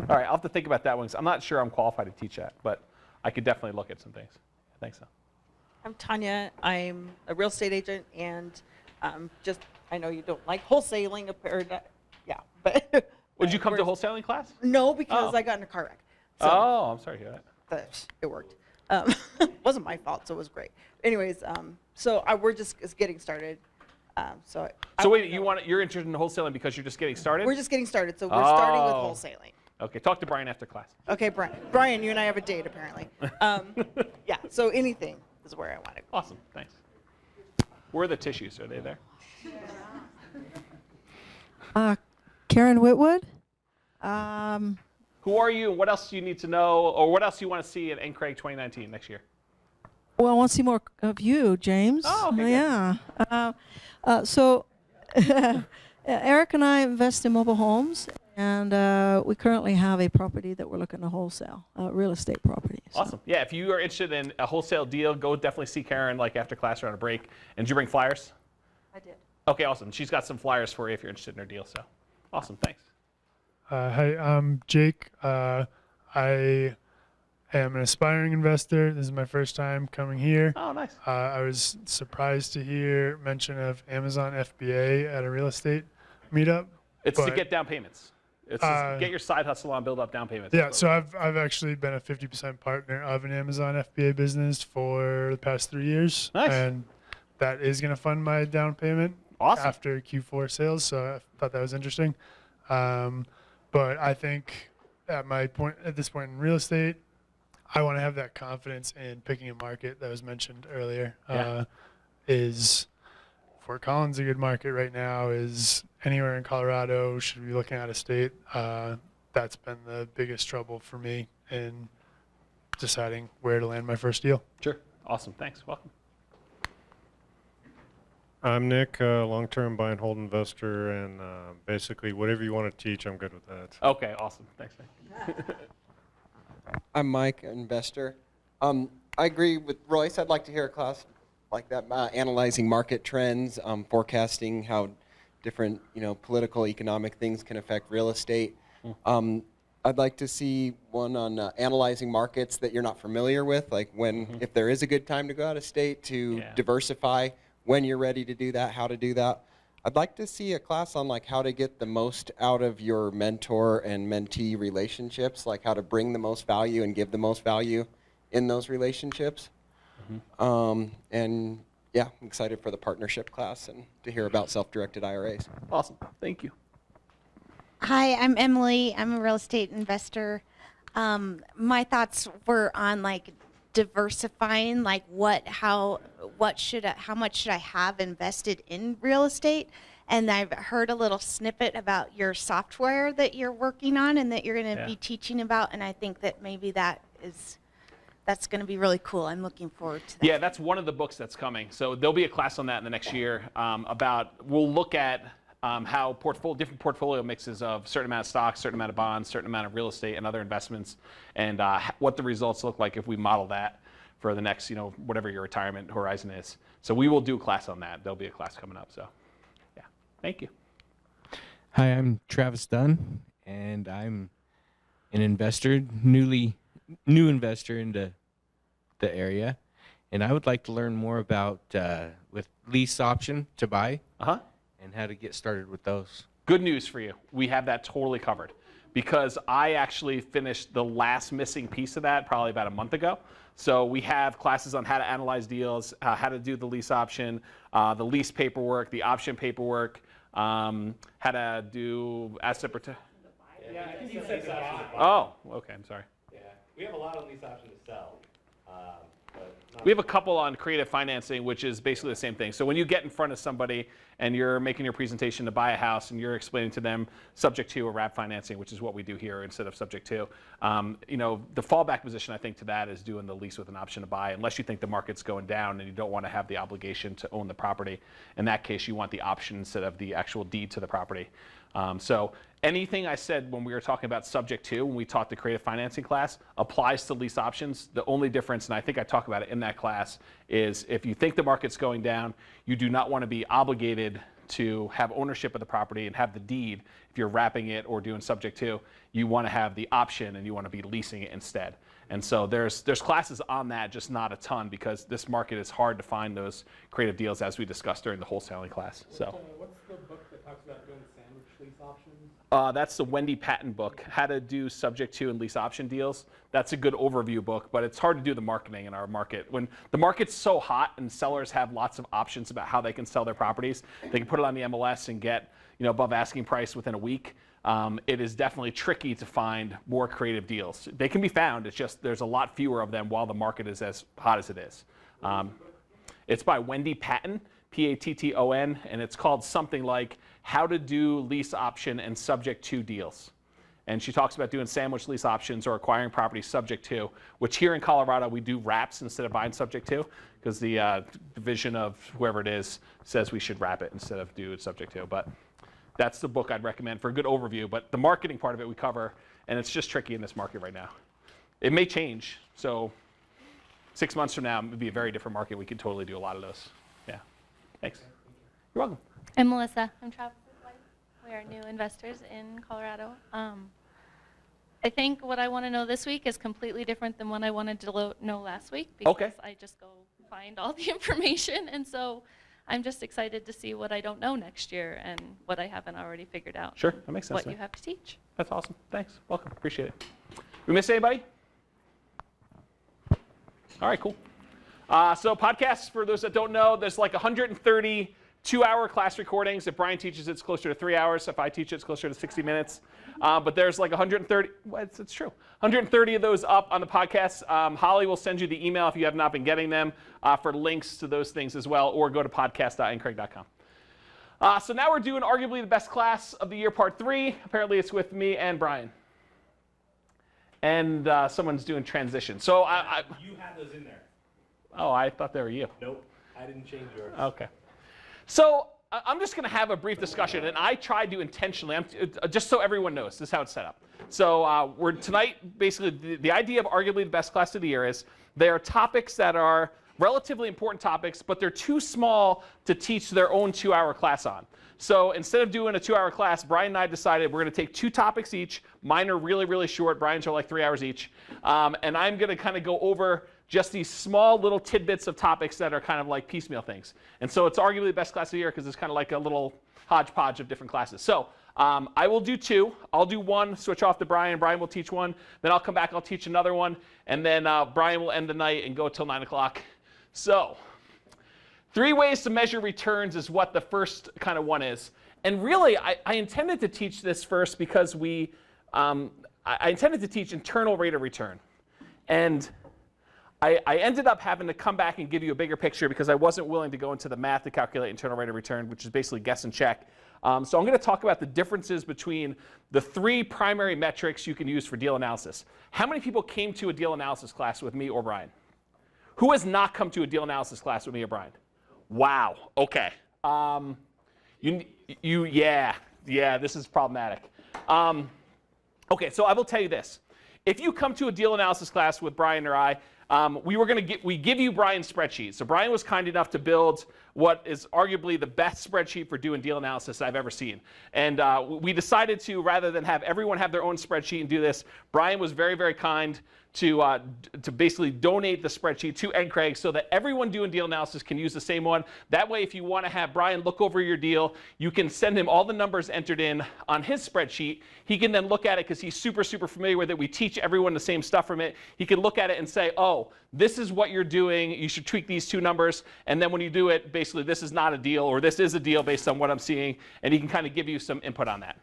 All right, I'll have to think about that one. 'Cause I'm not sure I'm qualified to teach that, but I could definitely look at some things. I think so. I'm Tanya. I'm a real estate agent, and I know you don't like wholesaling, but Would you come to wholesaling class? No, because I got in a car wreck. So I'm sorry to hear that. It worked. It wasn't my fault, so it was great. Anyways, we're just getting started. So wait, you're interested in wholesaling because you're just getting started? We're just getting started, so we're starting with wholesaling. Okay, talk to Brian after class. Okay, Brian, you and I have a date apparently. So anything is where I want to go. Awesome, thanks. Where are the tissues? Are they there? Karen Whitwood. Who are you? What else do you need to know, or what else do you want to see at NCRAG 2019 next year? Well, I want to see more of you, James. Oh, okay, yeah. So Eric and I invest in mobile homes, and we currently have a property that we're looking to wholesale, real estate property. So. Awesome. Yeah, if you are interested in a wholesale deal, go definitely see Karen like after class or on a break. And did you bring flyers? I did. Okay, awesome. She's got some flyers for you if you're interested in her deal. So, awesome. Thanks. Hi, I'm Jake. I am an aspiring investor. This is my first time coming here. Oh, nice. I was surprised to hear mention of Amazon FBA at a real estate meetup. It's to get down payments. It's just get your side hustle on, build up down payments. Yeah, so I've actually been a 50% partner of an Amazon FBA business for the past 3 years. Nice. And that is going to fund my down payment after Q4 sales, so I thought that was interesting. But I think at this point in real estate, I want to have that confidence in picking a market that was mentioned earlier. Yeah. Is Fort Collins a good market right now? Is anywhere in Colorado? Should we be looking out of state? That's been the biggest trouble for me in deciding where to land my first deal. Sure. Awesome. Thanks. Welcome. I'm Nick, long-term buy and hold investor, and basically whatever you want to teach, I'm good with that. Okay, awesome. Thanks, Nick. I'm Mike, investor. I agree with Royce. I'd like to hear a class like that, analyzing market trends, forecasting how different, political, economic things can affect real estate. I'd like to see one on analyzing markets that you're not familiar with, like if there is a good time to go out of state to diversify, when you're ready to do that, how to do that. I'd like to see a class on how to get the most out of your mentor and mentee relationships, like how to bring the most value and give the most value in those relationships. And yeah, I'm excited for the partnership class and to hear about self-directed IRAs. Awesome. Thank you. Hi, I'm Emily. I'm a real estate investor. My thoughts were on diversifying, how much should I have invested in real estate? And I've heard a little snippet about your software that you're working on and that you're going to be teaching about, and I think that maybe that's going to be really cool. I'm looking forward to that. Yeah, that's one of the books that's coming. So there'll be a class on that in the next year we'll look at how different portfolio mixes of certain amount of stocks, certain amount of bonds, certain amount of real estate and other investments, and what the results look like if we model that for the next, whatever your retirement horizon is. So we will do a class on that. There'll be a class coming up. So, yeah, thank you. Hi, I'm Travis Dunn, and I'm an investor, new investor into the area, and I would like to learn more about with lease option to buy. And how to get started with those. Good news for you. We have that totally covered because I actually finished the last missing piece of that probably about a month ago. So we have classes on how to analyze deals, how to do the lease option, the lease paperwork, the option paperwork, how to do asset protection. Yeah, I think he said option to buy. Oh, okay, I'm sorry. Yeah, we have a lot of lease options to sell. We have a couple on creative financing, which is basically the same thing. So when you get in front of somebody and you're making your presentation to buy a house, and you're explaining to them subject to or wrap financing, which is what we do here instead of subject to. The fallback position, I think, to that is doing the lease with an option to buy, unless you think the market's going down and you don't want to have the obligation to own the property. In that case, you want the option instead of the actual deed to the property. So anything I said when we were talking about subject to, when we taught the creative financing class, applies to lease options. The only difference, and I think I talk about it in that class, is if you think the market's going down, you do not want to be obligated to have ownership of the property and have the deed if you're wrapping it or doing subject to. You want to have the option and you want to be leasing it instead. And so there's classes on that, just not a ton, because this market is hard to find those creative deals, as we discussed during the wholesaling class. So. What's the book that talks about doing sandwich lease options? That's the Wendy Patton book, How to Do Subject To and Lease Option Deals. That's a good overview book, but it's hard to do the marketing in our market. When the market's so hot and sellers have lots of options about how they can sell their properties, they can put it on the MLS and get above asking price within a week. It is definitely tricky to find more creative deals. They can be found, it's just there's a lot fewer of them while the market is as hot as it is. It's by Wendy Patton, Patton, and it's called something like How to Do Lease Option and Subject To Deals. And she talks about doing sandwich lease options or acquiring properties subject to, which here in Colorado we do wraps instead of buying subject to, because the division of whoever it is says we should wrap it instead of do it subject to. But that's the book I'd recommend for a good overview. But the marketing part of it we cover, and it's just tricky in this market right now. It may change. So 6 months from now, it would be a very different market. We could totally do a lot of those. Yeah. Thanks. You're welcome. I'm Melissa. I'm Travis's wife. We are new investors in Colorado. I think what I want to know this week is completely different than what I wanted to know last week, because I just go find all the information. And so I'm just excited to see what I don't know next year and what I haven't already figured out. Sure, that makes sense. What you have to teach. That's awesome. Thanks. Welcome. Appreciate it. We miss anybody? All right, cool. So podcasts, for those that don't know, there's like 130 2-hour class recordings. If Brian teaches, it's closer to 3 hours. If I teach, it's closer to 60 minutes. But there's like 130, well, it's true, 130 of those up on the podcast. Holly will send you the email if you have not been getting them for links to those things as well, or go to podcast.ncraig.com. So now we're doing arguably the best class of the year, part 3. Apparently it's with me and Brian. And someone's doing transition. So You had those in there. Oh, I thought they were you. Nope, I didn't change yours. Okay. So I'm just going to have a brief discussion, and I tried to intentionally, just so everyone knows, this is how it's set up. So we're tonight, basically, the idea of arguably the best class of the year is they are topics that are relatively important topics, but they're too small to teach their own 2-hour class on. So instead of doing a 2-hour class, Brian and I decided we're going to take 2 topics each. Mine are really, really short. Brian's are like 3 hours each. And I'm going to kind of go over just these small little tidbits of topics that are kind of like piecemeal things. And so it's arguably the best class of the year because it's kind of like a little hodgepodge of different classes. So I will do 2. I'll do 1, switch off to Brian. Brian will teach 1. Then I'll come back, I'll teach another one. And then Brian will end the night and go till 9 o'clock. So 3 ways to measure returns is what the first kind of one is. And really, I intended to teach this first because I intended to teach internal rate of return. And I ended up having to come back and give you a bigger picture because I wasn't willing to go into the math to calculate internal rate of return, which is basically guess and check. So I'm going to talk about the differences between the 3 primary metrics you can use for deal analysis. How many people came to a deal analysis class with me or Brian? Who has not come to a deal analysis class with me or Brian? Wow. Okay. Yeah, this is problematic. Okay, so I will tell you this. If you come to a deal analysis class with Brian or I, we give you Brian's spreadsheet. So Brian was kind enough to build what is arguably the best spreadsheet for doing deal analysis I've ever seen. And we decided to, rather than have everyone have their own spreadsheet and do this, Brian was very, very kind to basically donate the spreadsheet to NCraig so that everyone doing deal analysis can use the same one. That way, if you want to have Brian look over your deal, you can send him all the numbers entered in on his spreadsheet. He can then look at it because he's super, super familiar with it. We teach everyone the same stuff from it. He can look at it and say, oh, this is what you're doing. You should tweak these 2 numbers. And then when you do it, basically, this is not a deal or this is a deal based on what I'm seeing. And he can kind of give you some input on that.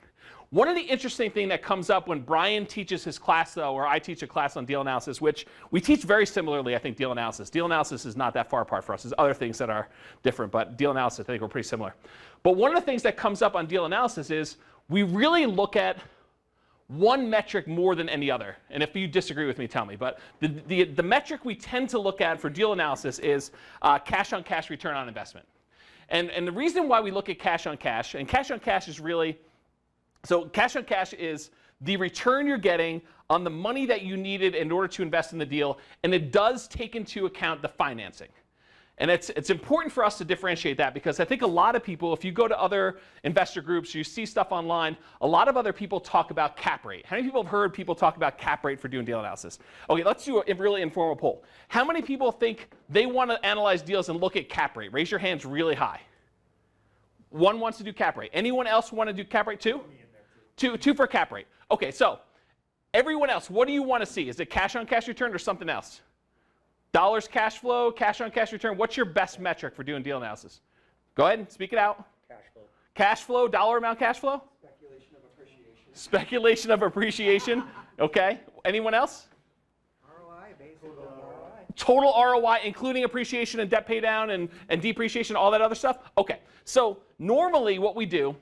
One of the interesting things that comes up when Brian teaches his class, though, or I teach a class on deal analysis, which we teach very similarly, I think, deal analysis. Deal analysis is not that far apart for us. There's other things that are different, but deal analysis, I think we're pretty similar. But one of the things that comes up on deal analysis is we really look at one metric more than any other. And if you disagree with me, tell me. But the metric we tend to look at for deal analysis is cash-on-cash return on investment. And the reason why we look at cash-on-cash, and cash-on-cash is really, so cash-on-cash is the return you're getting on the money that you needed in order to invest in the deal, and it does take into account the financing. And it's important for us to differentiate that, because I think a lot of people, if you go to other investor groups, you see stuff online, a lot of other people talk about cap rate. How many people have heard people talk about cap rate for doing deal analysis? Okay, let's do a really informal poll. How many people think they want to analyze deals and look at cap rate? Raise your hands really high. One wants to do cap rate. Anyone else want to do cap rate too? Two for cap rate. Okay, so everyone else, what do you want to see? Is it cash-on-cash return or something else? Dollars cash flow, cash-on-cash return. What's your best metric for doing deal analysis? Go ahead and speak it out. Cash flow. Cash flow, dollar amount cash flow? Speculation of appreciation. Speculation of appreciation. Okay. Anyone else? ROI, basically. ROI. Total ROI, including appreciation and debt pay down and depreciation, all that other stuff? Okay. So normally what we do,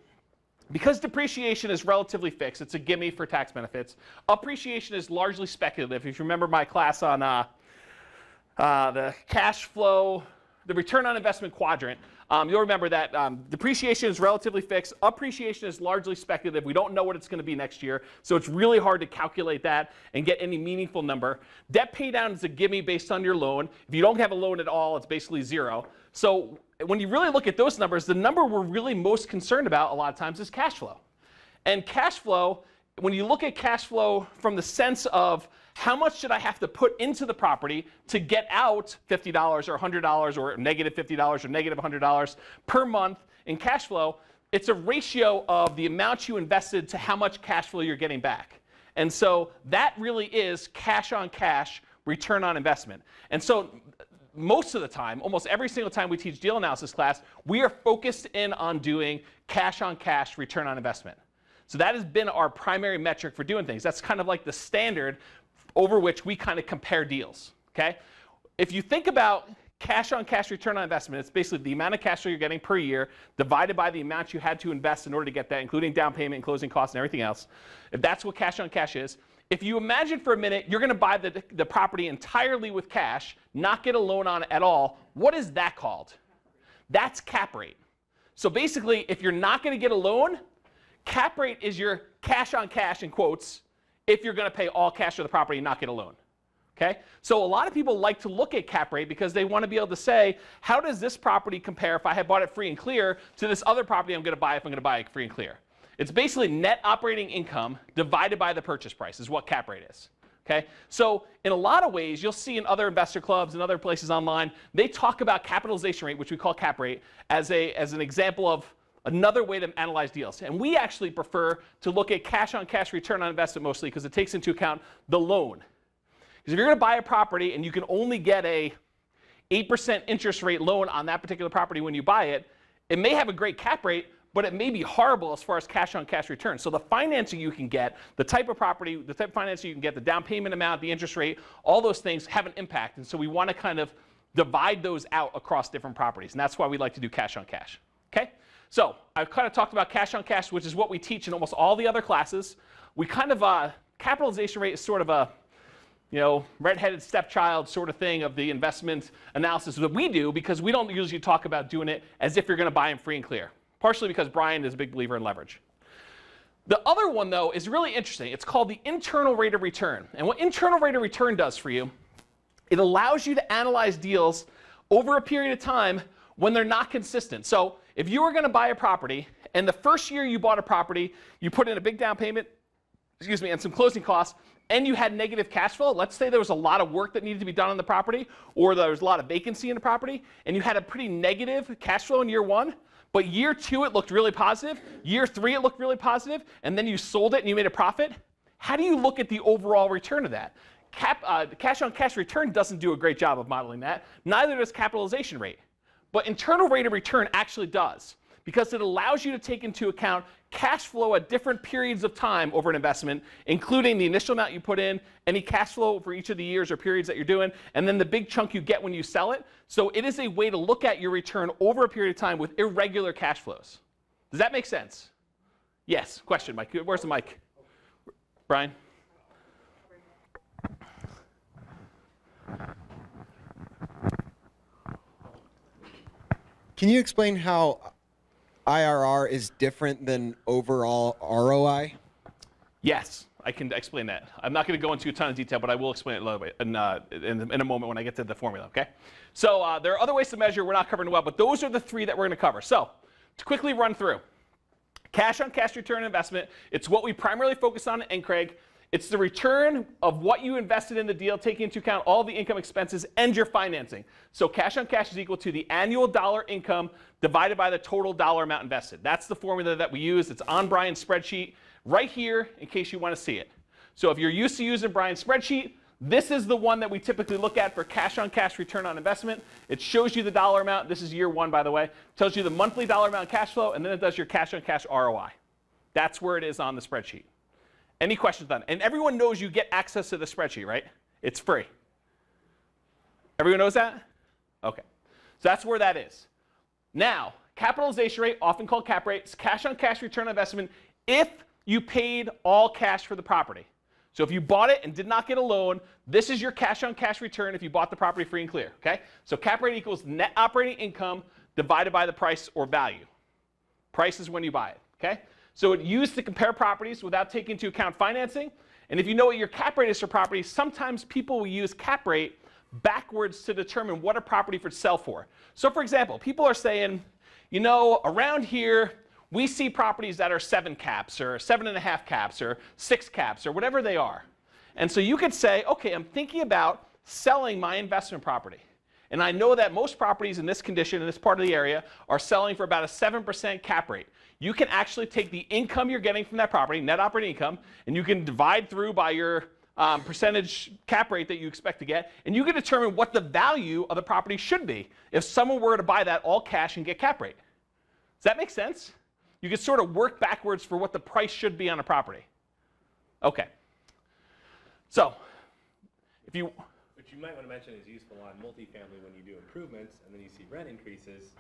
because depreciation is relatively fixed, it's a gimme for tax benefits. Appreciation is largely speculative. If you remember my class on the cash flow, the return on investment quadrant, you'll remember that depreciation is relatively fixed. Appreciation is largely speculative. We don't know what it's going to be next year, so it's really hard to calculate that and get any meaningful number. Debt pay down is a gimme based on your loan. If you don't have a loan at all, it's basically zero. So when you really look at those numbers, the number we're really most concerned about a lot of times is cash flow. And cash flow, when you look at cash flow from the sense of how much should I have to put into the property to get out $50 or $100 or negative $50 or negative $100 per month in cash flow, it's a ratio of the amount you invested to how much cash flow you're getting back. And so that really is cash-on-cash return on investment. And so most of the time, almost every single time we teach deal analysis class, we are focused in on doing cash-on-cash return on investment. So that has been our primary metric for doing things. That's kind of like the standard over which we kind of compare deals, okay? If you think about cash-on-cash return on investment, it's basically the amount of cash flow you're getting per year divided by the amount you had to invest in order to get that, including down payment and closing costs and everything else. If that's what cash-on-cash is, if you imagine for a minute you're going to buy the property entirely with cash, not get a loan on it at all, what is that called? That's cap rate. So basically, if you're not going to get a loan, cap rate is your cash-on-cash, in quotes, if you're going to pay all cash for the property and not get a loan. Okay? So a lot of people like to look at cap rate because they want to be able to say, how does this property compare if I had bought it free and clear to this other property I'm going to buy if I'm going to buy it free and clear? It's basically net operating income divided by the purchase price is what cap rate is. Okay? So in a lot of ways, you'll see in other investor clubs and other places online, they talk about capitalization rate, which we call cap rate, as an example of another way to analyze deals. And we actually prefer to look at cash-on-cash return on investment mostly because it takes into account the loan. Because if you're going to buy a property and you can only get a 8% interest rate loan on that particular property when you buy it, it may have a great cap rate, but it may be horrible as far as cash-on-cash return. So the financing you can get, the type of property, the type of financing you can get, the down payment amount, the interest rate, all those things have an impact. And so we want to kind of divide those out across different properties. And that's why we like to do cash-on-cash. Okay? So I've kind of talked about cash-on-cash, which is what we teach in almost all the other classes. We kind of, capitalization rate is sort of a, red-headed stepchild sort of thing of the investment analysis that we do because we don't usually talk about doing it as if you're going to buy them free and clear. Partially because Brian is a big believer in leverage. The other one, though, is really interesting. It's called the internal rate of return. And what internal rate of return does for you, it allows you to analyze deals over a period of time when they're not consistent. So if you were going to buy a property and the first year you bought a property, you put in a big down payment, and some closing costs, and you had negative cash flow, let's say there was a lot of work that needed to be done on the property, or there was a lot of vacancy in the property, and you had a pretty negative cash flow in year one, but year two it looked really positive, year three it looked really positive, and then you sold it and you made a profit, how do you look at the overall return of that? Cash-on-cash return doesn't do a great job of modeling that. Neither does capitalization rate. But internal rate of return actually does, because it allows you to take into account cash flow at different periods of time over an investment, including the initial amount you put in, any cash flow for each of the years or periods that you're doing, and then the big chunk you get when you sell it. So it is a way to look at your return over a period of time with irregular cash flows. Does that make sense? Yes. Question, Mike. Where's the mic? Brian? Can you explain how IRR is different than overall ROI? Yes, I can explain that. I'm not going to go into a ton of detail, but I will explain it a little bit in a moment when I get to the formula, okay? So there are other ways to measure. We're not covering well, but those are the three that we're going to cover. So to quickly run through. Cash on cash return investment. It's what we primarily focus on at NCRAG. It's the return of what you invested in the deal, taking into account all the income expenses and your financing. So cash on cash is equal to the annual dollar income divided by the total dollar amount invested. That's the formula that we use. It's on Brian's spreadsheet right here in case you want to see it. So if you're used to using Brian's spreadsheet, this is the one that we typically look at for cash on cash return on investment. It shows you the dollar amount. This is year one, by the way. It tells you the monthly dollar amount cash flow, and then it does your cash on cash ROI. That's where it is on the spreadsheet. Any questions on it? And everyone knows you get access to the spreadsheet, right? It's free. Everyone knows that? Okay. So that's where that is. Now, capitalization rate, often called cap rate, is cash on cash return on investment if you paid all cash for the property. So if you bought it and did not get a loan, this is your cash on cash return if you bought the property free and clear, okay? So cap rate equals net operating income divided by the price or value. Price is when you buy it, okay? So it's used to compare properties without taking into account financing. And if you know what your cap rate is for properties, sometimes people will use cap rate backwards to determine what a property would sell for. So for example, people are saying, you know, around here, we see properties that are 7 caps or 7.5 caps or 6 caps or whatever they are. And so you could say, okay, I'm thinking about selling my investment property. And I know that most properties in this condition, in this part of the area, are selling for about a 7% cap rate. You can actually take the income you're getting from that property, net operating income, and you can divide through by your percentage cap rate that you expect to get, and you can determine what the value of the property should be if someone were to buy that all cash and get cap rate. Does that make sense? You can sort of work backwards for what the price should be on a property. Okay. So, if you... Which you might want to mention is useful on multifamily when you do improvements and then you see rent increases.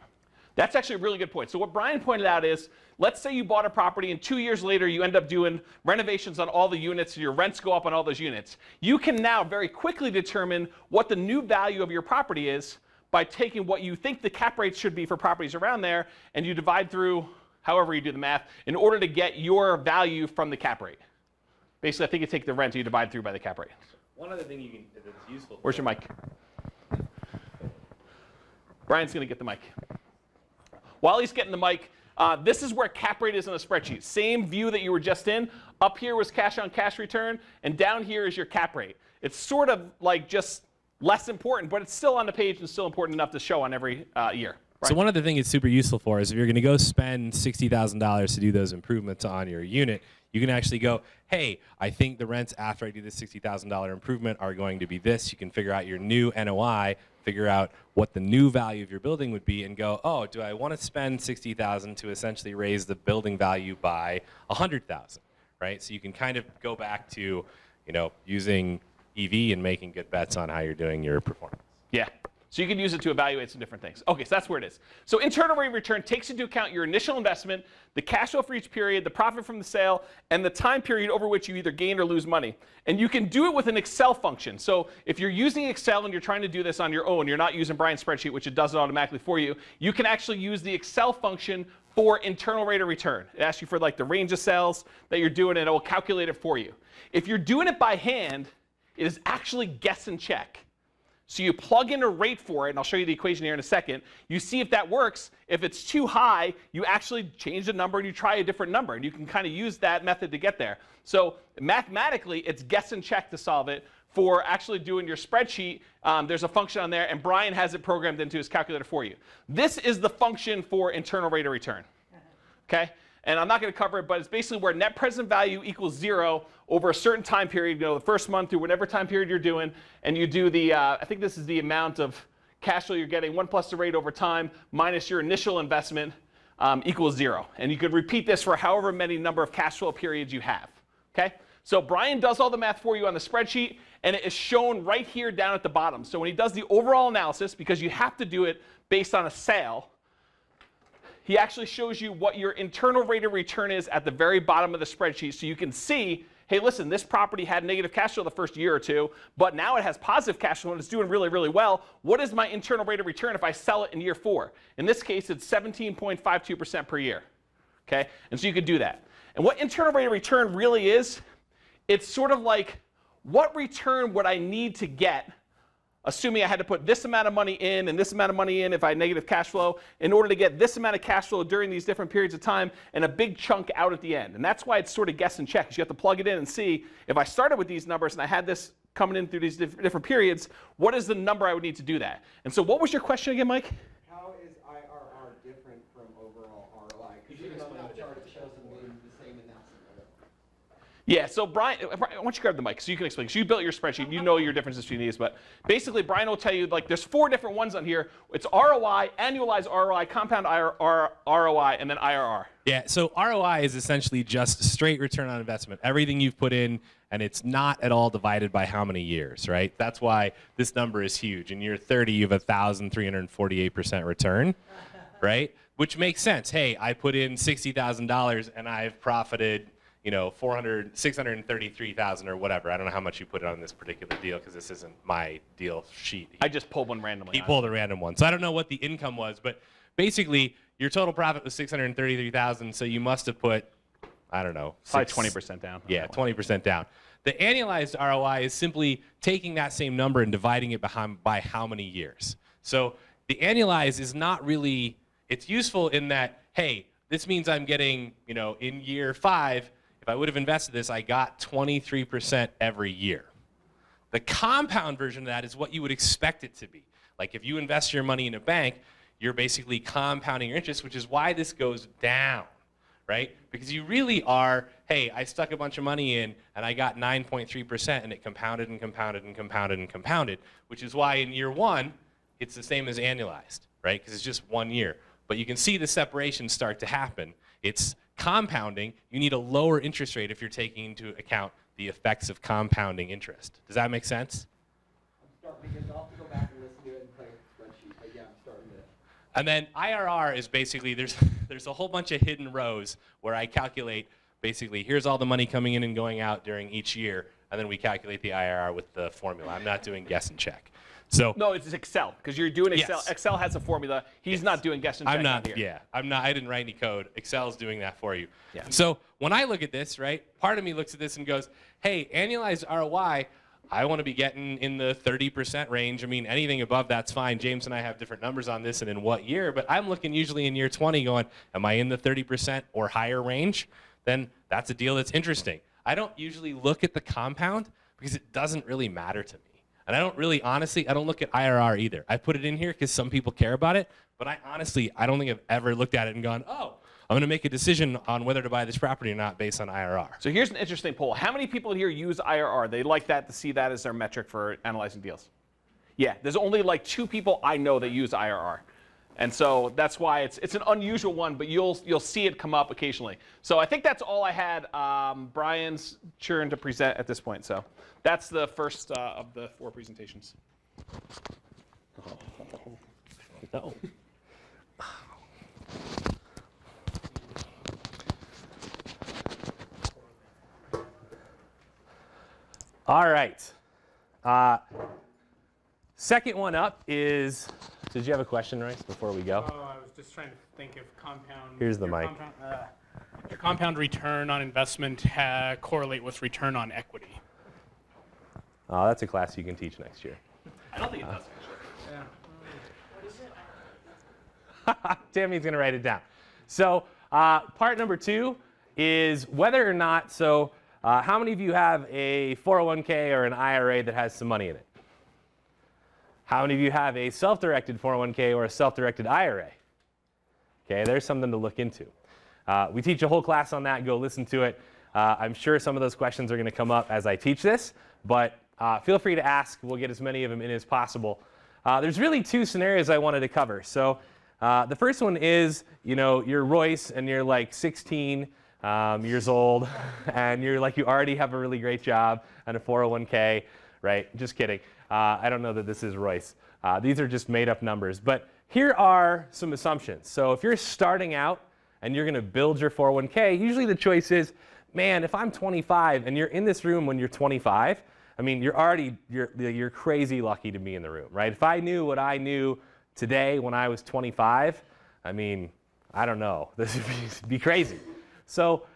That's actually a really good point. So what Brian pointed out is, let's say you bought a property and 2 years later you end up doing renovations on all the units and your rents go up on all those units. You can now very quickly determine what the new value of your property is by taking what you think the cap rates should be for properties around there, and you divide through however you do the math in order to get your value from the cap rate. Basically, I think you take the rent and you divide through by the cap rate. One other thing you can, that's useful. Where's your mic? Brian's going to get the mic. While he's getting the mic, this is where cap rate is on the spreadsheet. Same view that you were just in. Up here was cash on cash return, and down here is your cap rate. It's sort of like just less important, but it's still on the page and still important enough to show on every year. Right? So one other thing it's super useful for is if you're going to go spend $60,000 to do those improvements on your unit, you can actually go, hey, I think the rents after I do this $60,000 improvement are going to be this. You can figure out your new NOI, figure out what the new value of your building would be, and go, oh, do I want to spend $60,000 to essentially raise the building value by $100,000, right? So you can kind of go back to, you know, using EV and making good bets on how you're doing your performance. Yeah. So you can use it to evaluate some different things. Okay, so that's where it is. So internal rate of return takes into account your initial investment, the cash flow for each period, the profit from the sale, and the time period over which you either gain or lose money. And you can do it with an Excel function. So if you're using Excel and you're trying to do this on your own, you're not using Brian's spreadsheet, which it does it automatically for you, you can actually use the Excel function for internal rate of return. It asks you for like the range of sales that you're doing, and it will calculate it for you. If you're doing it by hand, it is actually guess and check. So you plug in a rate for it, and I'll show you the equation here in a second. You see if that works. If it's too high, you actually change the number and you try a different number, and you can kind of use that method to get there. So mathematically, it's guess and check to solve it. For actually doing your spreadsheet, there's a function on there, and Brian has it programmed into his calculator for you. This is the function for internal rate of return. Okay? And I'm not going to cover it, but it's basically where net present value equals 0 over a certain time period, you know, the first month through whatever time period you're doing, and you do the, I think this is the amount of cash flow you're getting, 1 plus the rate over time minus your initial investment, equals 0. And you could repeat this for however many number of cash flow periods you have. Okay? So Brian does all the math for you on the spreadsheet, and it is shown right here down at the bottom. So when he does the overall analysis, because you have to do it based on a sale, he actually shows you what your internal rate of return is at the very bottom of the spreadsheet, so you can see, hey, listen, this property had negative cash flow the first year or two, but now it has positive cash flow and it's doing really, really well. What is my internal rate of return if I sell it in year 4? In this case, it's 17.52% per year. Okay? And so you could do that. And what internal rate of return really is, it's sort of like, what return would I need to get, assuming I had to put this amount of money in and this amount of money in if I had negative cash flow, in order to get this amount of cash flow during these different periods of time and a big chunk out at the end. And that's why it's sort of guess and check, because you have to plug it in and see, if I started with these numbers and I had this coming in through these different periods, what is the number I would need to do that? And so what was your question again, Mike? How is IRR different from overall ROI? Because you know that chart it shows them being the same in that scenario. Yeah, so Brian, why don't you grab the mic so you can explain. So you built your spreadsheet, you know your differences between these, but basically Brian will tell you, like, there's 4 different ones on here. It's ROI, annualized ROI, compound ROI, and then IRR. Yeah, so ROI is essentially just straight return on investment. Everything you've put in, and it's not at all divided by how many years, right? That's why this number is huge. In year 30, you have 1,348% return, right? Which makes sense. Hey, I put in $60,000 and I've profited, you know, 633,000 or whatever. I don't know how much you put on this particular deal because this isn't my deal sheet. I just pulled one randomly. He pulled a random one. So I don't know what the income was, but basically your total profit was 633,000, so you must have put, I don't know, probably 20% down. Yeah, 20% down. The annualized ROI is simply taking that same number and dividing it by how many years. So the annualized is not really, it's useful in that, hey, this means I'm getting, you know, in year 5, if I would have invested this, I got 23% every year. The compound version of that is what you would expect it to be. Like if you invest your money in a bank, you're basically compounding your interest, which is why this goes down, right? Because you really are, hey, I stuck a bunch of money in and I got 9.3% and it compounded and compounded and compounded and compounded, which is why in year 1, it's the same as annualized, right? Because it's just 1 year. But you can see the separation start to happen. It's compounding. You need a lower interest rate if you're taking into account the effects of compounding interest. Does that make sense? I'm starting because I'll have to go back and listen to it and play a spreadsheet, but yeah, I'm starting to. And then IRR is basically, there's a whole bunch of hidden rows where I calculate basically, here's all the money coming in and going out during each year, and then we calculate the IRR with the formula. I'm not doing guess and check. So no, it's Excel, because you're doing Excel. Yes. Excel has a formula. He's not doing guess and check. I'm not here. Yeah, I'm not. I didn't write any code. Excel's doing that for you. Yeah. So when I look at this, right, part of me looks at this and goes, hey, annualized ROI, I want to be getting in the 30% range. I mean, anything above that's fine. James and I have different numbers on this and in what year, but I'm looking usually in year 20 going, am I in the 30% or higher range? Then that's a deal that's interesting. I don't usually look at the compound because it doesn't really matter to me. And I don't really, honestly, I don't look at IRR either. I put it in here because some people care about it, but I don't think I've ever looked at it and gone, oh, I'm going to make a decision on whether to buy this property or not based on IRR. So here's an interesting poll. How many people here use IRR? They like that, to see that as their metric for analyzing deals. Yeah, there's only like 2 people I know that use IRR. And so that's why it's an unusual one, but you'll see it come up occasionally. So I think that's all I had. Brian's turn to present at this point. So that's the first of the 4 presentations. Oh, no. All right. Second one up is, did you have a question, Royce, before we go? Oh, I was just trying to think if compound. Here's the mic. Your compound return on investment correlate with return on equity. Oh, that's a class you can teach next year. I don't think it does. Yeah. Tammy's going to write it down. So part number 2 is whether or not, how many of you have a 401k or an IRA that has some money in it? How many of you have a self-directed 401k or a self-directed IRA? Okay, there's something to look into. We teach a whole class on that. Go listen to it. I'm sure some of those questions are going to come up as I teach this, but feel free to ask. We'll get as many of them in as possible. There's really 2 scenarios I wanted to cover. So The first one is, you're Royce and you're like 16 years old and you're like, you already have a really great job and a 401k, right? Just kidding. I don't know that this is Royce. These are just made up numbers. But here are some assumptions. So if you're starting out and you're going to build your 401k, usually the choice is, man, if I'm 25 and you're in this room when you're 25, I mean, you're crazy lucky to be in the room, right? If I knew what I knew today when I was 25, I mean, I don't know. This would be crazy. So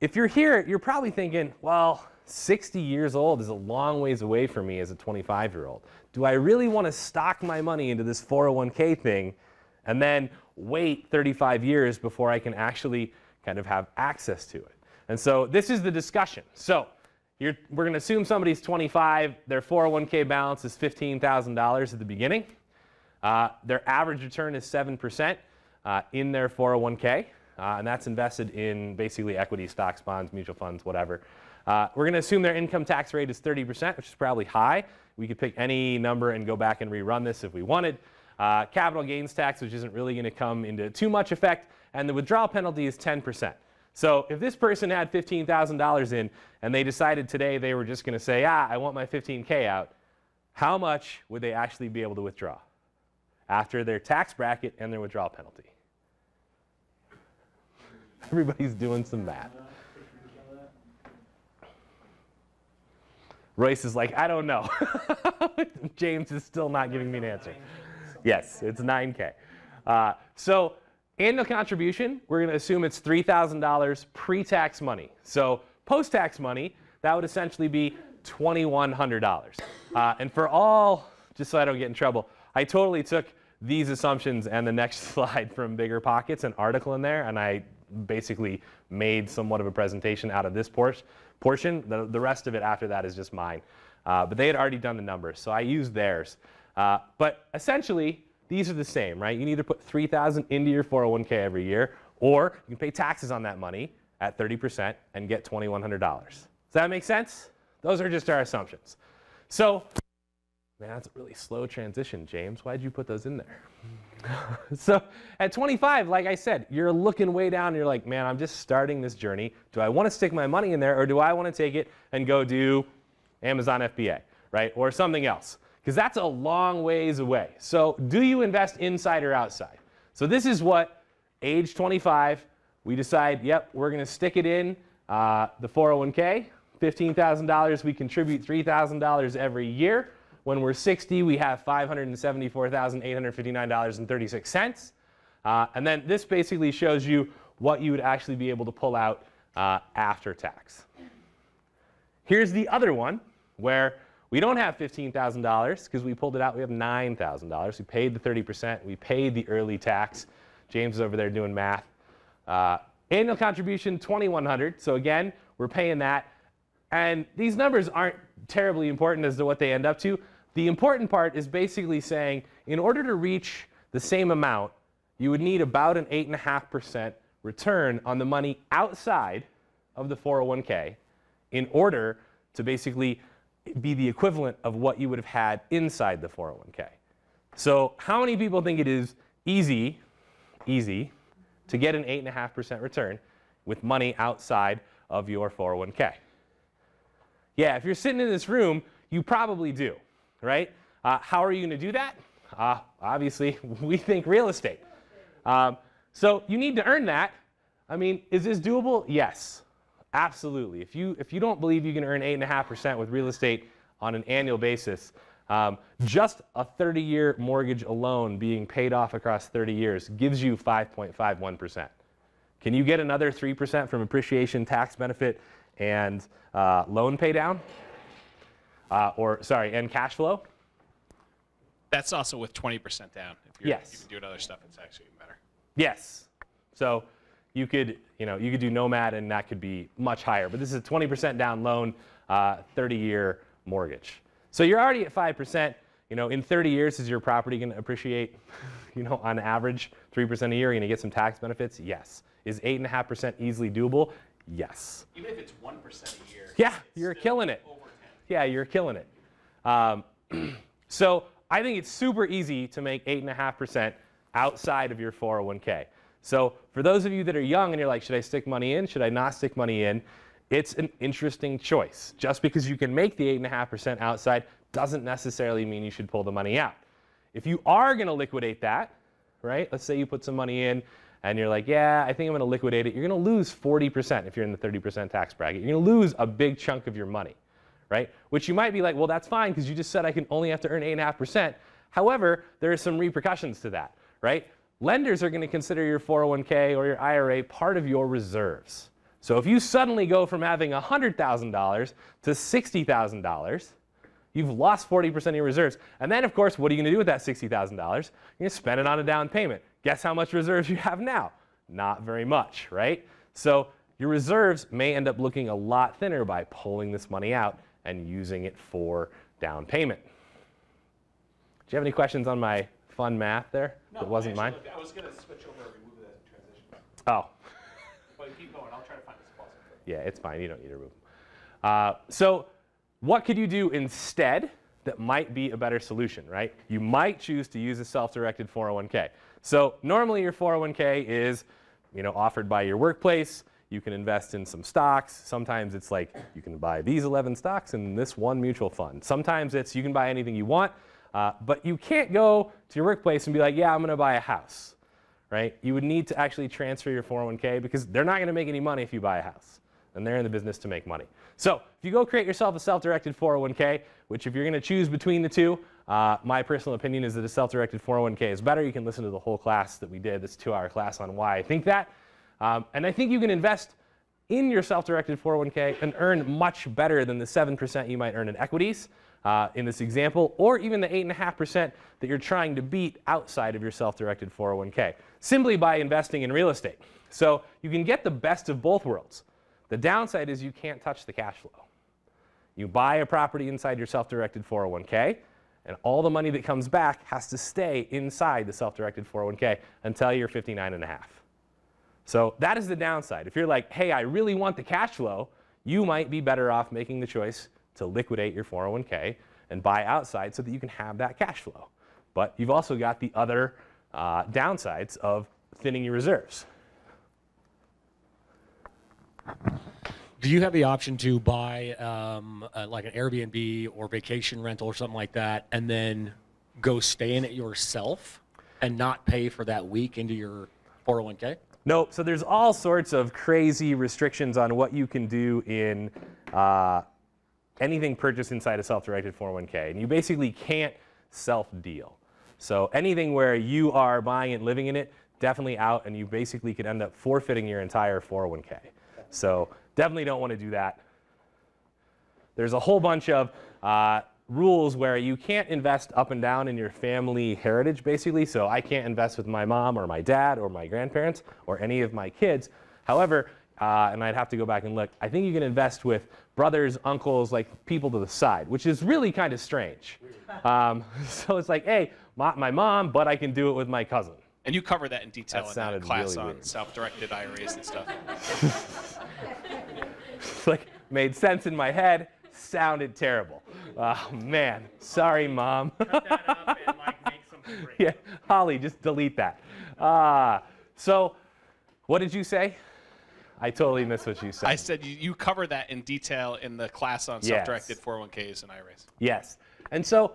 if you're here, you're probably thinking, well, 60 years old is a long ways away from me as a 25-year-old. Do I really want to stock my money into this 401k thing and then wait 35 years before I can actually kind of have access to it? And so this is the discussion. So we're going to assume somebody's 25, their 401k balance is $15,000 at the beginning. Their average return is 7% in their 401k, and that's invested in basically equity, stocks, bonds, mutual funds, whatever. We're going to assume their income tax rate is 30%, which is probably high. We could pick any number and go back and rerun this if we wanted. Capital gains tax, which isn't really going to come into too much effect, and the withdrawal penalty is 10%. So if this person had $15,000 in and they decided today they were just going to say, I want my 15K out, how much would they actually be able to withdraw after their tax bracket and their withdrawal penalty? Everybody's doing some math. Royce is like, I don't know. James is still not giving me an answer. Yes, it's 9K. So annual contribution, we're going to assume it's $3,000 pre-tax money. So post-tax money, that would essentially be $2,100. And for all, just so I don't get in trouble, I totally took these assumptions and the next slide from Bigger Pockets, an article in there, and I basically made somewhat of a presentation out of this portion. The rest of it after that is just mine. But they had already done the numbers, so I used theirs. But essentially, these are the same, right? You need to put $3,000 into your 401k every year, or you can pay taxes on that money at 30% and get $2,100. Does that make sense? Those are just our assumptions. So, man, that's a really slow transition, James. Why'd you put those in there? So at 25, like I said, you're looking way down and you're like, man, I'm just starting this journey. Do I want to stick my money in there, or do I want to take it and go do Amazon FBA, right? Or something else? Because that's a long ways away. So do you invest inside or outside? So this is what, age 25, we decide, yep, we're going to stick it in the 401k, $15,000, we contribute $3,000 every year. When we're 60, we have $574,859.36. And then this basically shows you what you would actually be able to pull out after tax. Here's the other one where we don't have $15,000 because we pulled it out. We have $9,000. We paid the 30%. We paid the early tax. James is over there doing math. Annual contribution, $2,100. So again, we're paying that. And these numbers aren't terribly important as to what they end up to. The important part is basically saying, in order to reach the same amount, you would need about an 8.5% return on the money outside of the 401k in order to basically be the equivalent of what you would have had inside the 401k. So how many people think it is easy to get an 8.5% return with money outside of your 401k? Yeah, if you're sitting in this room, you probably do, right? How are you going to do that? Obviously, we think real estate. So you need to earn that. I mean, is this doable? Yes, absolutely. If you don't believe you can earn 8.5% with real estate on an annual basis, just a 30-year mortgage alone being paid off across 30 years gives you 5.51%. Can you get another 3% from appreciation tax benefit and loan pay down? And cash flow? That's also with 20% down. If you can do other stuff, it's actually even better. Yes. So you could do Nomad and that could be much higher. But this is a 20% down loan, 30-year mortgage. So you're already at 5%. In 30 years, is your property going to appreciate, on average 3% a year? Are you going to get some tax benefits? Yes. Is 8.5% easily doable? Yes. Even if it's 1% a year. Yeah, you're killing it. Yeah, you're killing it. So I think it's super easy to make 8.5% outside of your 401k. So for those of you that are young and you're like, should I stick money in? Should I not stick money in? It's an interesting choice. Just because you can make the 8.5% outside doesn't necessarily mean you should pull the money out. If you are going to liquidate that, right? Let's say you put some money in and you're like, yeah, I think I'm going to liquidate it. You're going to lose 40% if you're in the 30% tax bracket. You're going to lose a big chunk of your money, right? Which you might be like, well, that's fine because you just said I can only have to earn 8.5%. However, there are some repercussions to that, right? Lenders are going to consider your 401k or your IRA part of your reserves. So if you suddenly go from having $100,000 to $60,000, you've lost 40% of your reserves. And then, of course, what are you going to do with that $60,000? You're going to spend it on a down payment. Guess how much reserves you have now? Not very much, right? So your reserves may end up looking a lot thinner by pulling this money out and using it for down payment. Do you have any questions on my fun math there? No, that wasn't mine? I was going to switch over and remove it as a transition. Oh. But keep going. I'll try to find this spot. Yeah, it's fine. You don't need to remove them. So what could you do instead that might be a better solution, right? You might choose to use a self-directed 401k. So normally your 401k is, offered by your workplace. You can invest in some stocks. Sometimes it's like you can buy these 11 stocks and this one mutual fund. Sometimes it's you can buy anything you want, but you can't go to your workplace and be like, yeah, I'm going to buy a house, right? You would need to actually transfer your 401k because they're not going to make any money if you buy a house. And they're in the business to make money. So if you go create yourself a self-directed 401k, which if you're going to choose between the two, my personal opinion is that a self-directed 401k is better. You can listen to the whole class that we did, this 2-hour class on why I think that. And I think you can invest in your self-directed 401k and earn much better than the 7% you might earn in equities in this example, or even the 8.5% that you're trying to beat outside of your self-directed 401k, simply by investing in real estate. So you can get the best of both worlds. The downside is you can't touch the cash flow. You buy a property inside your self-directed 401k, and all the money that comes back has to stay inside the self-directed 401k until you're 59.5. So that is the downside. If you're like, hey, I really want the cash flow, you might be better off making the choice to liquidate your 401k and buy outside so that you can have that cash flow. But you've also got the other downsides of thinning your reserves. Do you have the option to buy like an Airbnb or vacation rental or something like that and then go stay in it yourself and not pay for that week into your 401k? Nope. So there's all sorts of crazy restrictions on what you can do in anything purchased inside a self-directed 401k. And you basically can't self-deal. So anything where you are buying it, living in it, definitely out, and you basically could end up forfeiting your entire 401k. So definitely don't want to do that. There's a whole bunch of rules where you can't invest up and down in your family heritage, basically. So I can't invest with my mom or my dad or my grandparents or any of my kids. However, and I'd have to go back and look, I think you can invest with brothers, uncles, like people to the side, which is really kind of strange. So it's like, hey, my mom, but I can do it with my cousin. And you cover that in detail in that class really on weird. self-directed IRAs and stuff. Like, made sense in my head, sounded terrible. Oh, man. Sorry, Mom. Cut that up and make something great. Yeah, Holly, just delete that. So what did you say? I totally missed what you said. I said you cover that in detail in the class on self-directed 401ks and IRAs. Yes. And so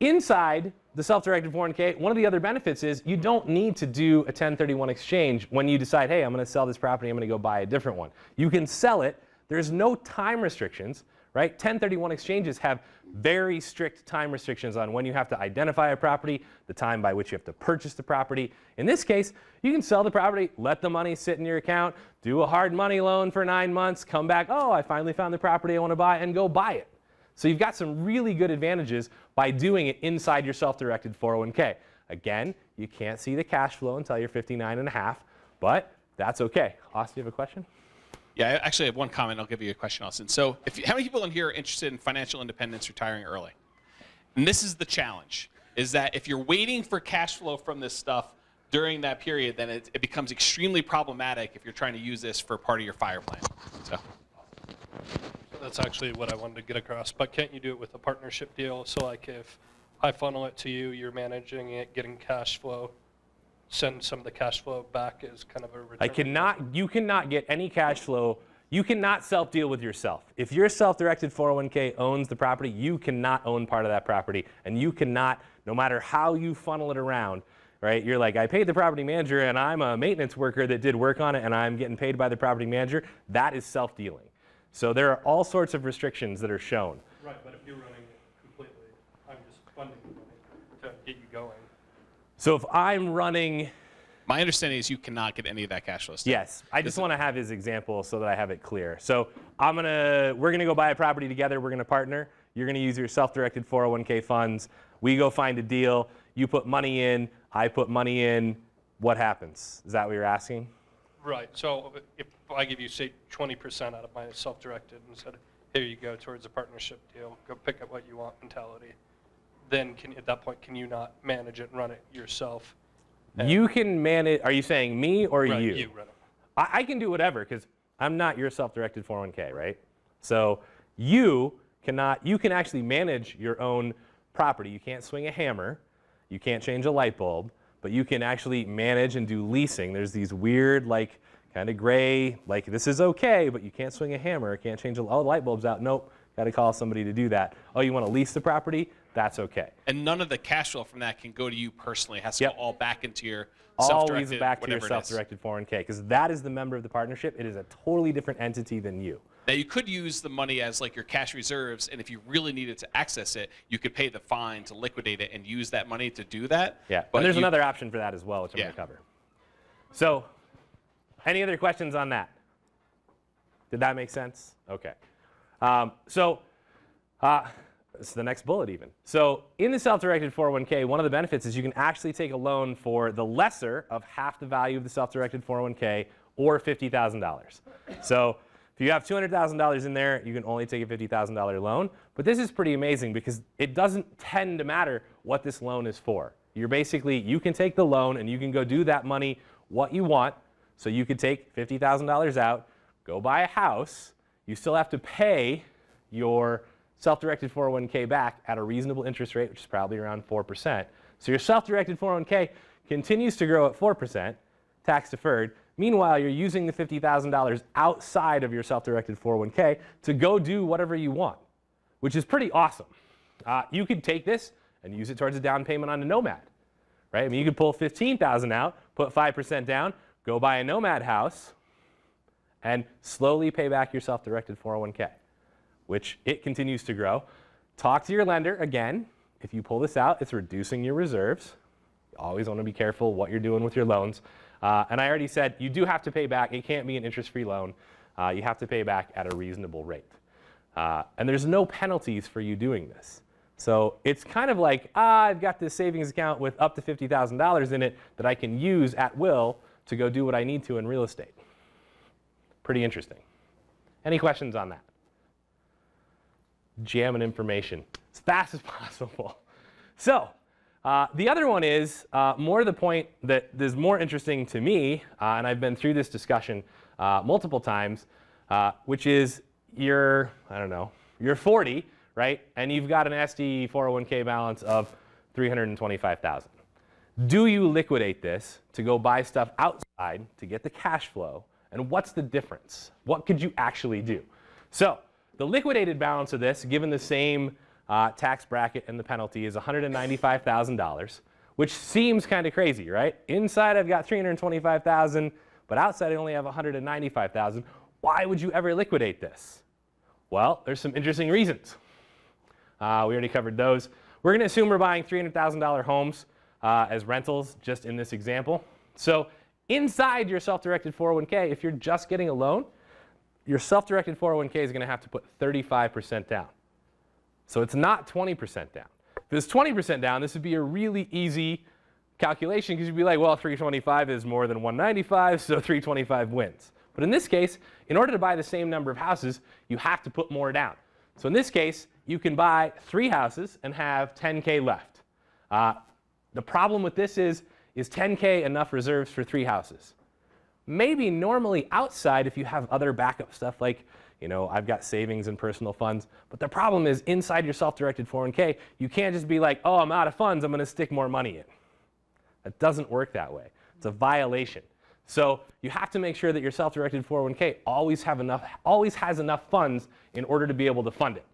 inside the self-directed 401k, one of the other benefits is you don't need to do a 1031 exchange when you decide, hey, I'm going to sell this property, I'm going to go buy a different one. You can sell it. There's no time restrictions, right? 1031 exchanges have very strict time restrictions on when you have to identify a property, the time by which you have to purchase the property. In this case, you can sell the property, let the money sit in your account, do a hard money loan for 9 months, come back, oh, I finally found the property I want to buy, and go buy it. So you've got some really good advantages by doing it inside your self-directed 401k. Again, you can't see the cash flow until you're 59.5, but that's okay. Austin, do you have a question? Yeah, I actually have one comment. I'll give you a question, Austin. So how many people in here are interested in financial independence, retiring early? And this is the challenge, is that if you're waiting for cash flow from this stuff during that period, then it becomes extremely problematic if you're trying to use this for part of your fire plan. So That's actually what I wanted to get across. But can't you do it with a partnership deal? So like if I funnel it to you, you're managing it, getting cash flow, send some of the cash flow back as kind of a return? You cannot get any cash flow. You cannot self-deal with yourself. If your self-directed 401k owns the property, you cannot own part of that property. And you cannot, no matter how you funnel it around, right? You're like, I paid the property manager and I'm a maintenance worker that did work on it and I'm getting paid by the property manager. That is self-dealing. So there are all sorts of restrictions that are shown. Right, but if you're running it completely, I'm just funding the money to get you going. So if I'm running... My understanding is you cannot get any of that cash flow stuff. Yes, I just want to have his example so that I have it clear. So we're gonna go buy a property together. We're gonna partner. You're gonna use your self-directed 401k funds. We go find a deal. You put money in. I put money in. What happens? Is that what you're asking? Right. So if I give you, say, 20% out of my self-directed and said, here you go towards a partnership deal, go pick up what you want mentality, then at that point, can you not manage it and run it yourself? You can manage. Are you saying me or Right, you? you run it. I can do whatever because I'm not your self-directed 401k, right? So you can actually manage your own property. You can't swing a hammer. You can't change a light bulb, but you can actually manage and do leasing. There's these weird, like, kind of gray, like, this is okay, but you can't swing a hammer, can't change the light bulbs out. Nope, got to call somebody to do that. Oh, you want to lease the property? That's okay. And none of the cash flow from that can go to you personally. It has to go all back into your Always self-directed, back to your whatever it is. self-directed 401k because that is the member of the partnership. It is a totally different entity than you. Now, you could use the money as like your cash reserves, and if you really needed to access it, you could pay the fine to liquidate it and use that money to do that. Yeah, But and there's you- another option for that as well, which I'm going to cover. So, any other questions on that? Did that make sense? Okay. This is the next bullet even. So in the self-directed 401k, one of the benefits is you can actually take a loan for the lesser of half the value of the self-directed 401k or $50,000. So if you have $200,000 in there, you can only take a $50,000 loan. But this is pretty amazing because it doesn't tend to matter what this loan is for. You can take the loan and you can go do that money what you want. So you could take $50,000 out, go buy a house. You still have to pay your self-directed 401k back at a reasonable interest rate, which is probably around 4%. So your self-directed 401k continues to grow at 4%, tax deferred. Meanwhile, you're using the $50,000 outside of your self-directed 401k to go do whatever you want, which is pretty awesome. You could take this and use it towards a down payment on a Nomad, right? I mean, you could pull $15,000 out, put 5% down, go buy a Nomad house, and slowly pay back your self-directed 401k, which it continues to grow. Talk to your lender again. If you pull this out, it's reducing your reserves. You always want to be careful what you're doing with your loans. And I already said you do have to pay back. It can't be an interest-free loan. You have to pay back at a reasonable rate. And there's no penalties for you doing this. So it's kind of like, I've got this savings account with up to $50,000 in it that I can use at will to go do what I need to in real estate. Pretty interesting. Any questions on that? Jamming information as fast as possible. So the other one is more the point that is more interesting to me, and I've been through this discussion multiple times, which is you're 40, right? And you've got an SD 401k balance of $325,000. Do you liquidate this to go buy stuff outside to get the cash flow? And what's the difference? What could you actually do? So the liquidated balance of this, given the same tax bracket and the penalty, is $195,000, which seems kind of crazy, right? Inside I've got $325,000, but outside I only have $195,000. Why would you ever liquidate this? Well, there's some interesting reasons. We already covered those. We're going to assume we're buying $300,000 homes as rentals, just in this example. So inside your self-directed 401k, if you're just getting a loan, your self-directed 401k is going to have to put 35% down. So it's not 20% down. If it's 20% down, this would be a really easy calculation because you'd be like, well, 325 is more than 195, so 325 wins. But in this case, in order to buy the same number of houses, you have to put more down. So in this case, you can buy 3 houses and have 10K left. The problem with this is 10K enough reserves for 3 houses? Maybe normally outside if you have other backup stuff like, I've got savings and personal funds. But the problem is inside your self-directed 401k, you can't just be like, oh, I'm out of funds, I'm going to stick more money in. That doesn't work that way. It's a violation. So you have to make sure that your self-directed 401k always has enough funds in order to be able to fund it.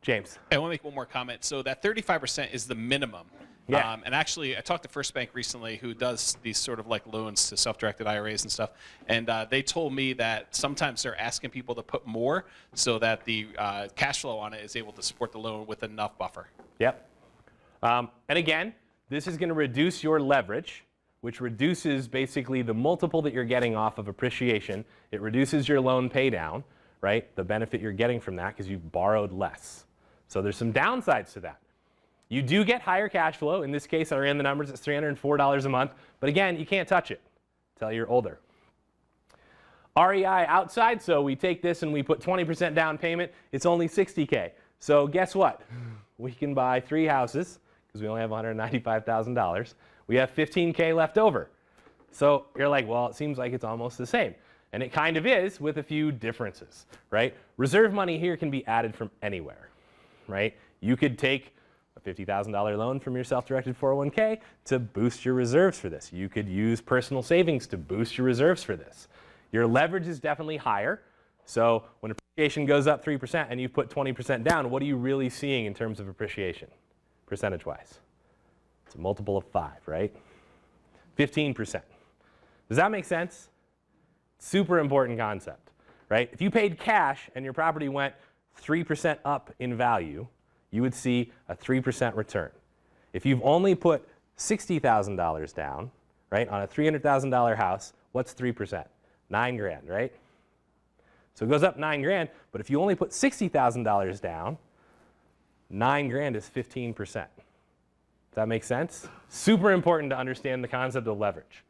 James. I want to make one more comment. So that 35% is the minimum. Yeah. And actually, I talked to First Bank recently, who does these sort of like loans to self-directed IRAs and stuff. And they told me that sometimes they're asking people to put more so that the cash flow on it is able to support the loan with enough buffer. Yep. And again, this is going to reduce your leverage, which reduces basically the multiple that you're getting off of appreciation. It reduces your loan pay down, right? The benefit you're getting from that because you've borrowed less. So there's some downsides to that. You do get higher cash flow. In this case, I ran the numbers. It's $304 a month. But again, you can't touch it until you're older. REI outside, so we take this and we put 20% down payment. It's only $60K. So guess what? We can buy 3 houses because we only have $195,000. We have $15K left over. So you're like, well, it seems like it's almost the same. And it kind of is with a few differences, right? Reserve money here can be added from anywhere, right? You could take a $50,000 loan from your self-directed 401k to boost your reserves for this. You could use personal savings to boost your reserves for this. Your leverage is definitely higher. So when appreciation goes up 3% and you put 20% down, what are you really seeing in terms of appreciation, percentage-wise? It's a multiple of 5, right? 15%. Does that make sense? Super important concept, right? If you paid cash and your property went 3% up in value, you would see a 3% return. If you've only put $60,000 down, right, on a $300,000 house, what's 3%? 9 grand, right? So it goes up 9 grand, but if you only put $60,000 down, 9 grand is 15%. Does that make sense? Super important to understand the concept of leverage.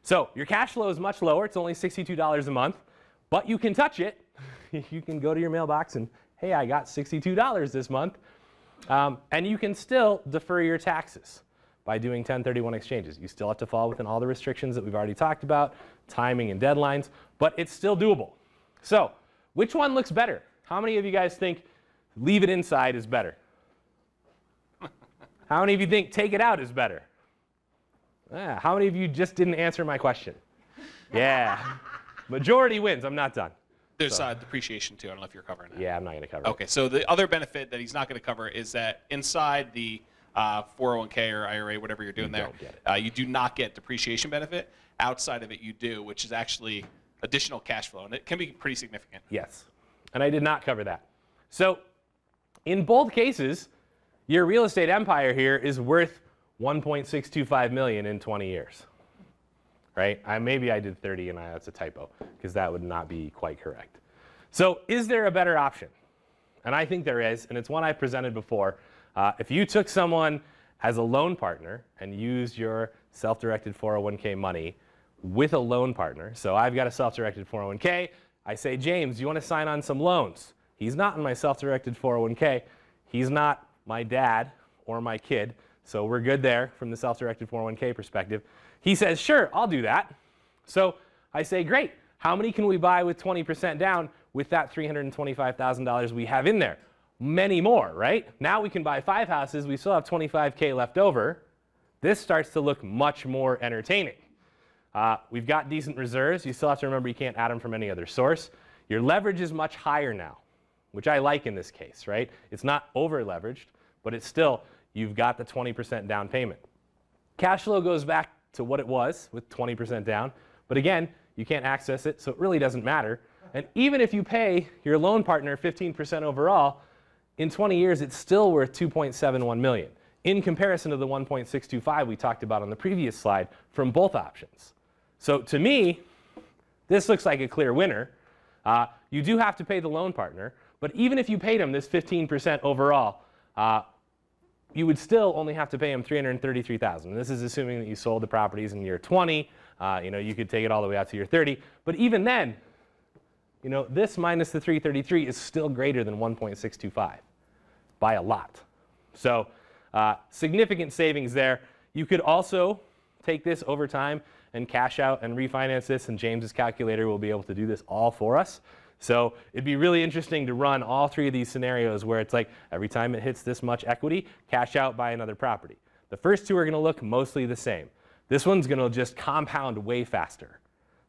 So your cash flow is much lower. It's only $62 a month, but you can touch it. You can go to your mailbox and, hey, I got $62 this month. And you can still defer your taxes by doing 1031 exchanges. You still have to fall within all the restrictions that we've already talked about, timing and deadlines, but it's still doable. So which one looks better? How many of you guys think leave it inside is better? How many of you think take it out is better? How many of you just didn't answer my question? Yeah. Majority wins. I'm not done. There's depreciation too. I don't know if you're covering that. Yeah, I'm not going to cover it. Okay, so the other benefit that he's not going to cover is that inside the 401k or IRA, whatever you're doing there, you do not get depreciation benefit. Outside of it, you do, which is actually additional cash flow, and it can be pretty significant. Yes, and I did not cover that. So in both cases, your real estate empire here is worth $1.625 million in 20 years, right? Maybe I did 30 and that's a typo because that would not be quite correct. So is there a better option? And I think there is, and it's one I presented before. If you took someone as a loan partner and used your self-directed 401k money with a loan partner, so I've got a self-directed 401k, I say, James, do you want to sign on some loans? He's not in my self-directed 401k. He's not my dad or my kid. So we're good there from the self-directed 401k perspective. He says, sure, I'll do that. So I say, great. How many can we buy with 20% down with that $325,000 we have in there? Many more, right? Now we can buy 5 houses. We still have $25K left over. This starts to look much more entertaining. We've got decent reserves. You still have to remember you can't add them from any other source. Your leverage is much higher now, which I like in this case, right? It's not over-leveraged, but it's still, you've got the 20% down payment. Cash flow goes back to what it was with 20% down, but again, you can't access it, so it really doesn't matter. And even if you pay your loan partner 15% overall, in 20 years, it's still worth $2.71 million in comparison to the $1.625 we talked about on the previous slide from both options. So to me, this looks like a clear winner. You do have to pay the loan partner, but even if you paid him this 15% overall, you would still only have to pay him $333,000. And this is assuming that you sold the properties in year 20. You could take it all the way out to year 30. But even then, this minus the 333 is still greater than 1.625 by a lot. So significant savings there. You could also take this over time and cash out and refinance this, and James's calculator will be able to do this all for us. So it'd be really interesting to run all 3 of these scenarios where it's like every time it hits this much equity, cash out, buy another property. The first 2 are going to look mostly the same. This one's going to just compound way faster.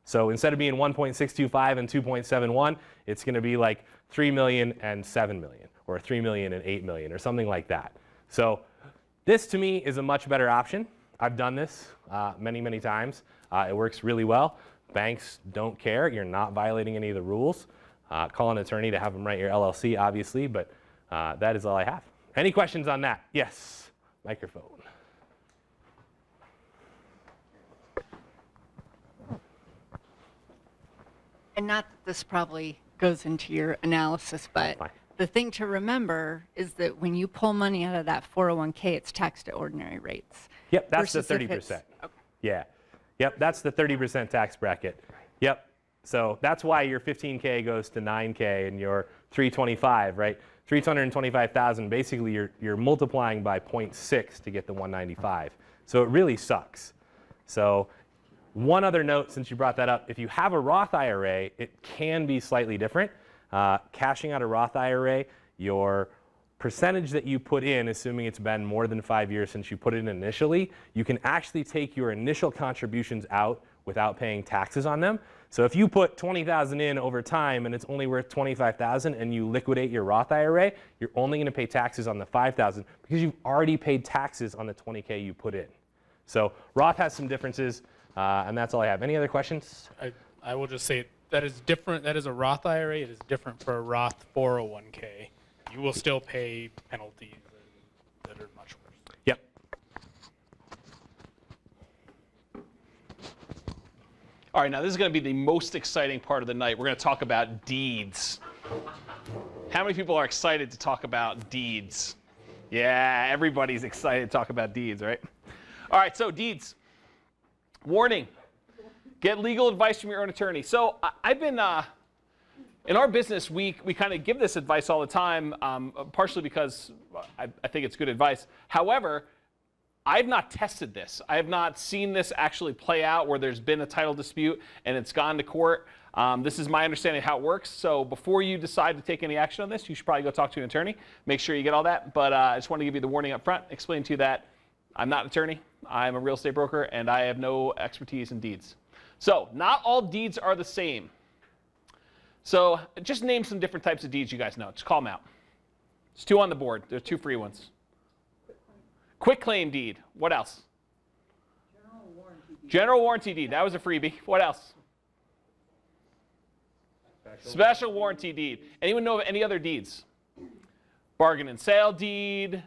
So instead of being 1.625 and 2.71, it's going to be like 3 million and 7 million, or 3 million and 8 million, or something like that. So this, to me, is a much better option. I've done this many, many times. It works really well. Banks don't care. You're not violating any of the rules. Call an attorney to have them write your LLC, obviously, but that is all I have. Any questions on that? Yes, microphone. And not that this probably goes into your analysis, but the thing to remember is that when you pull money out of that 401k, it's taxed at ordinary rates. Yep, that's the versus if it's- 30%. Yeah. Yep, that's the 30% tax bracket. Yep. So that's why your 15K goes to 9K and your 325, right? 325,000, basically you're multiplying by 0.6 to get the 195. So it really sucks. So one other note, since you brought that up, if you have a Roth IRA, it can be slightly different. Cashing out a Roth IRA, your percentage that you put in, assuming it's been more than 5 years since you put it in initially, you can actually take your initial contributions out without paying taxes on them. So if you put 20,000 in over time and it's only worth 25,000 and you liquidate your Roth IRA, you're only going to pay taxes on the 5,000 because you've already paid taxes on the 20K you put in. So Roth has some differences, and that's all I have. Any other questions? I will just say that is different. That is a Roth IRA. It is different for a Roth 401k. You will still pay penalties that are much worse. Yep. All right, now this is going to be the most exciting part of the night. We're going to talk about deeds. How many people are excited to talk about deeds? Yeah, everybody's excited to talk about deeds, right? All right, so deeds. Warning. Get legal advice from your own attorney. So I've been, in our business, we kind of give this advice all the time, partially because I think it's good advice. However, I've not tested this. I have not seen this actually play out where there's been a title dispute and it's gone to court. This is my understanding of how it works. So before you decide to take any action on this, you should probably go talk to an attorney. Make sure you get all that. But I just want to give you the warning up front, explain to you that I'm not an attorney. I'm a real estate broker, and I have no expertise in deeds. So not all deeds are the same. So just name some different types of deeds you guys know. Just call them out. There's 2 on the board. There's 2 free ones. Quitclaim deed. What else? General warranty deed. That was a freebie. What else? Special warranty deed. Anyone know of any other deeds? Bargain and sale deed.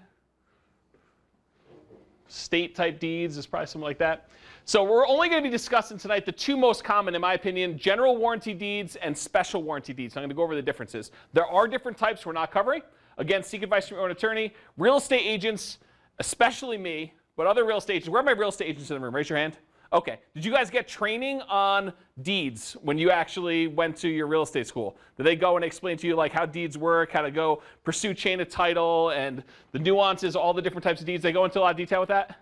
State type deeds is probably something like that. So we're only going to be discussing tonight the 2 most common, in my opinion, general warranty deeds and special warranty deeds. So I'm going to go over the differences. There are different types we're not covering. Again, seek advice from your own attorney. Real estate agents, especially me, but other real estate agents. Where are my real estate agents in the room? Raise your hand. Okay. Did you guys get training on deeds when you actually went to your real estate school? Did they go and explain to you like how deeds work, how to go pursue chain of title and the nuances, all the different types of deeds? They go into a lot of detail with that?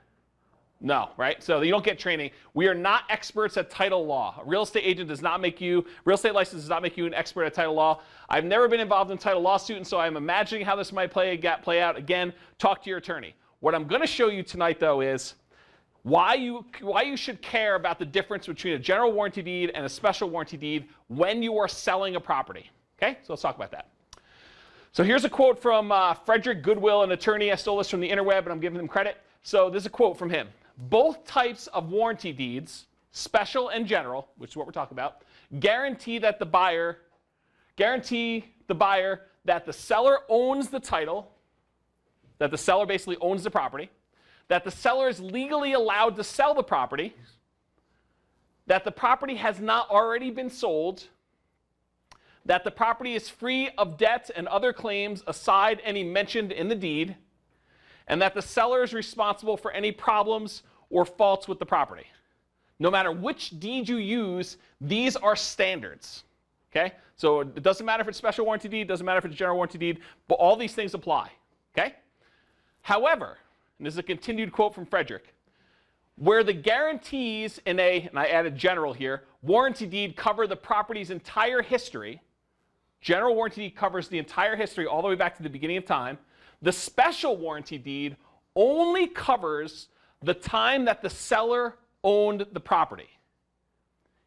No, right? So you don't get training. We are not experts at title law. A real estate agent does not make you, real estate license does not make you an expert at title law. I've never been involved in title lawsuit, and so I'm imagining how this might play out. Again, talk to your attorney. What I'm going to show you tonight, though, is why you should care about the difference between a general warranty deed and a special warranty deed when you are selling a property. Okay, so let's talk about that. So here's a quote from Frederick Goodwill, an attorney. I stole this from the interweb, and I'm giving him credit. So this is a quote from him. Both types of warranty deeds, special and general, which is what we're talking about, guarantee the buyer that the seller owns the title, that the seller basically owns the property, that the seller is legally allowed to sell the property, that the property has not already been sold, that the property is free of debt and other claims aside any mentioned in the deed, and that the seller is responsible for any problems or faults with the property. No matter which deed you use, these are standards. Okay? So it doesn't matter if it's special warranty deed, doesn't matter if it's general warranty deed, but all these things apply. Okay? However, and this is a continued quote from Frederick, where the guarantees in and I added general here, warranty deed cover the property's entire history. General warranty deed covers the entire history all the way back to the beginning of time. The special warranty deed only covers the time that the seller owned the property.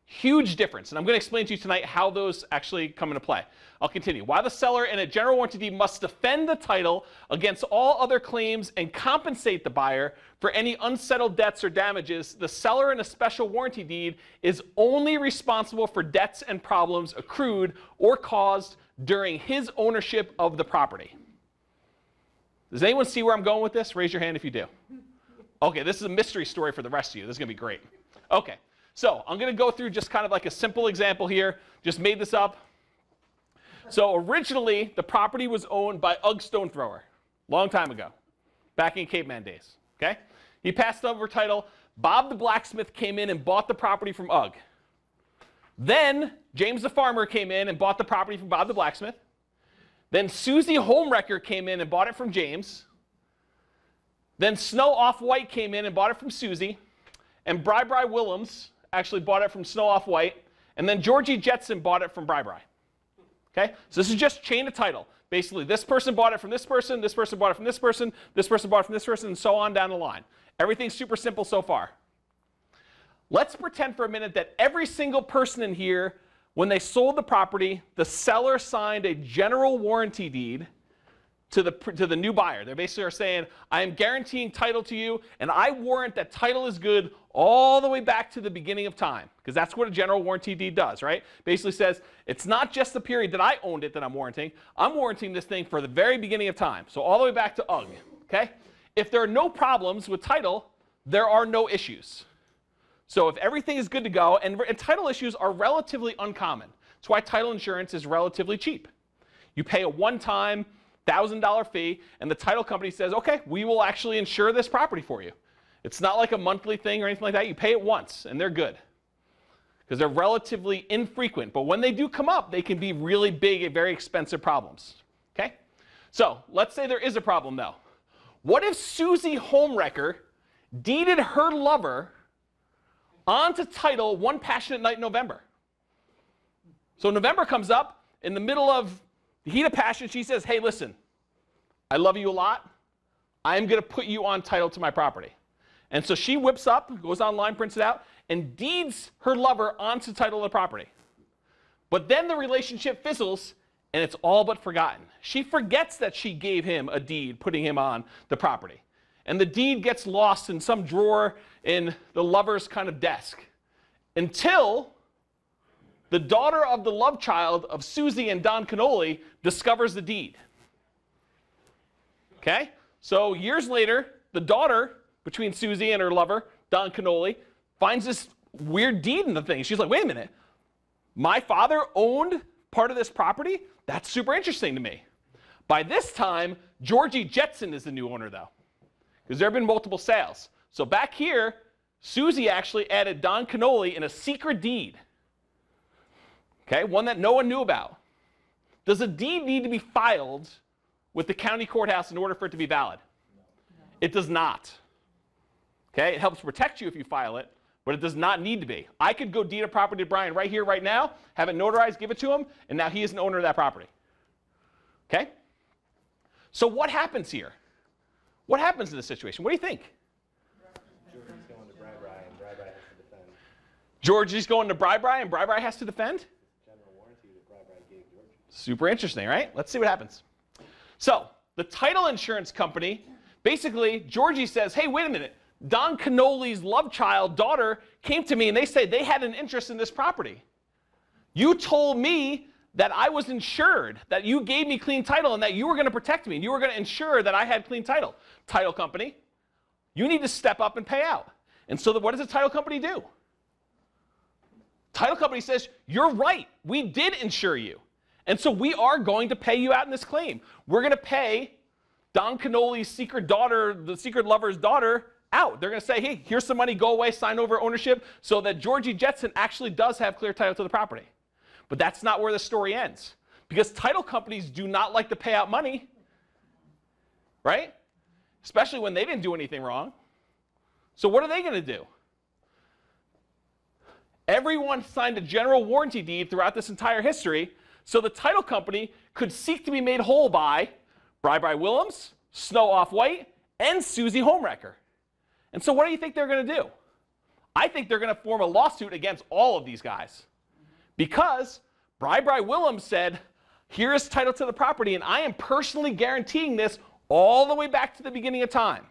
Huge difference, and I'm going to explain to you tonight how those actually come into play. I'll continue. While the seller in a general warranty deed must defend the title against all other claims and compensate the buyer for any unsettled debts or damages, the seller in a special warranty deed is only responsible for debts and problems accrued or caused during his ownership of the property. Does anyone see where I'm going with this? Raise your hand if you do. Okay, this is a mystery story for the rest of you. This is going to be great. Okay. So I'm going to go through just kind of like a simple example here. Just made this up. So originally, the property was owned by Ugg Stone Thrower, long time ago, back in caveman days. Okay? He passed over title. Bob the blacksmith came in and bought the property from Ugg. Then James the farmer came in and bought the property from Bob the blacksmith. Then Susie Homewrecker came in and bought it from James. Then Snow Off-White came in and bought it from Susie. And Bri Willems actually bought it from Snow Off-White, and then Georgie Jetson bought it from Bri. Okay? So this is just chain of title. Basically, this person bought it from this person bought it from this person bought it from this person, and so on down the line. Everything's super simple so far. Let's pretend for a minute that every single person in here, when they sold the property, the seller signed a general warranty deed to the new buyer. They basically are saying, I am guaranteeing title to you, and I warrant that title is good all the way back to the beginning of time, because that's what a general warranty deed does, right? Basically says, it's not just the period that I owned it that I'm warranting this thing for the very beginning of time, so all the way back to Ugg, okay? If there are no problems with title, there are no issues. So if everything is good to go, and title issues are relatively uncommon. That's why title insurance is relatively cheap. You pay a one-time $1,000 fee, and the title company says, okay, we will actually insure this property for you. It's not like a monthly thing or anything like that. You pay it once, and they're good. Because they're relatively infrequent. But when they do come up, they can be really big and very expensive problems. Okay? So let's say there is a problem, though. What if Susie Homewrecker deeded her lover onto title one passionate night in November? So November comes up, in the middle of the heat of passion, she says, hey, listen, I love you a lot. I'm going to put you on title to my property. And so she whips up, goes online, prints it out, and deeds her lover onto title of the property. But then the relationship fizzles, and it's all but forgotten. She forgets that she gave him a deed putting him on the property. And the deed gets lost in some drawer in the lover's kind of desk until the daughter of the love child of Susie and Don Cannoli discovers the deed. Okay? So years later, the daughter between Susie and her lover, Don Cannoli, finds this weird deed in the thing. She's like, wait a minute. My father owned part of this property? That's super interesting to me. By this time, Georgie Jetson is the new owner, though, because there have been multiple sales. So back here, Susie actually added Don Cannoli in a secret deed. Okay, one that no one knew about. Does a deed need to be filed with the county courthouse in order for it to be valid? It does not. Okay, it helps protect you if you file it, but it does not need to be. I could go deed a property to Brian right here, right now, have it notarized, give it to him, and now he is an owner of that property. Okay? So what happens here? What happens in this situation? What do you think? Georgie's going to Bri, and Bri has to defend. Georgie's going to Bri, and Bri has to defend? General warranty that Bri gave Georgie. Super interesting, right? Let's see what happens. So the title insurance company, basically, Georgie says, hey, wait a minute. Don Cannoli's love child daughter came to me and they said they had an interest in this property. You told me that I was insured, that you gave me clean title and that you were going to protect me and you were going to ensure that I had clean title. Title company, you need to step up and pay out. And so what does the title company do? Title company says, you're right, we did insure you. And so we are going to pay you out in this claim. We're going to pay Don Cannoli's secret daughter, the secret lover's daughter, out. They're going to say, hey, here's some money, go away, sign over ownership, so that Georgie Jetson actually does have clear title to the property. But that's not where the story ends. Because title companies do not like to pay out money, right? Especially when they didn't do anything wrong. So what are they going to do? Everyone signed a general warranty deed throughout this entire history, so the title company could seek to be made whole by Bri Willems, Snow Off-White, and Susie Homewrecker. And so what do you think they're going to do? I think they're going to form a lawsuit against all of these guys because Bri Willems said, here is title to the property, and I am personally guaranteeing this all the way back to the beginning of time.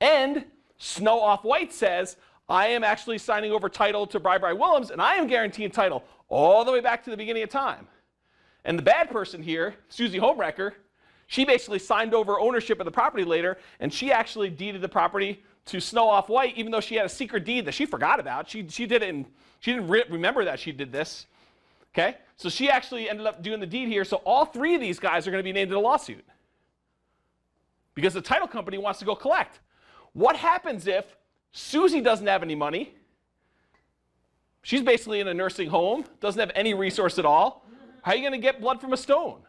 And Snow Off-White says, I am actually signing over title to Bri Willems, and I am guaranteeing title all the way back to the beginning of time. And the bad person here, Susie Homewrecker, she basically signed over ownership of the property later, and she actually deeded the property to Snow Off-White, even though she had a secret deed that she forgot about. She did it, and she didn't remember that she did this. Okay? So she actually ended up doing the deed here. So all three of these guys are going to be named in a lawsuit because the title company wants to go collect. What happens if Susie doesn't have any money? She's basically in a nursing home, doesn't have any resource at all. How are you going to get blood from a stone?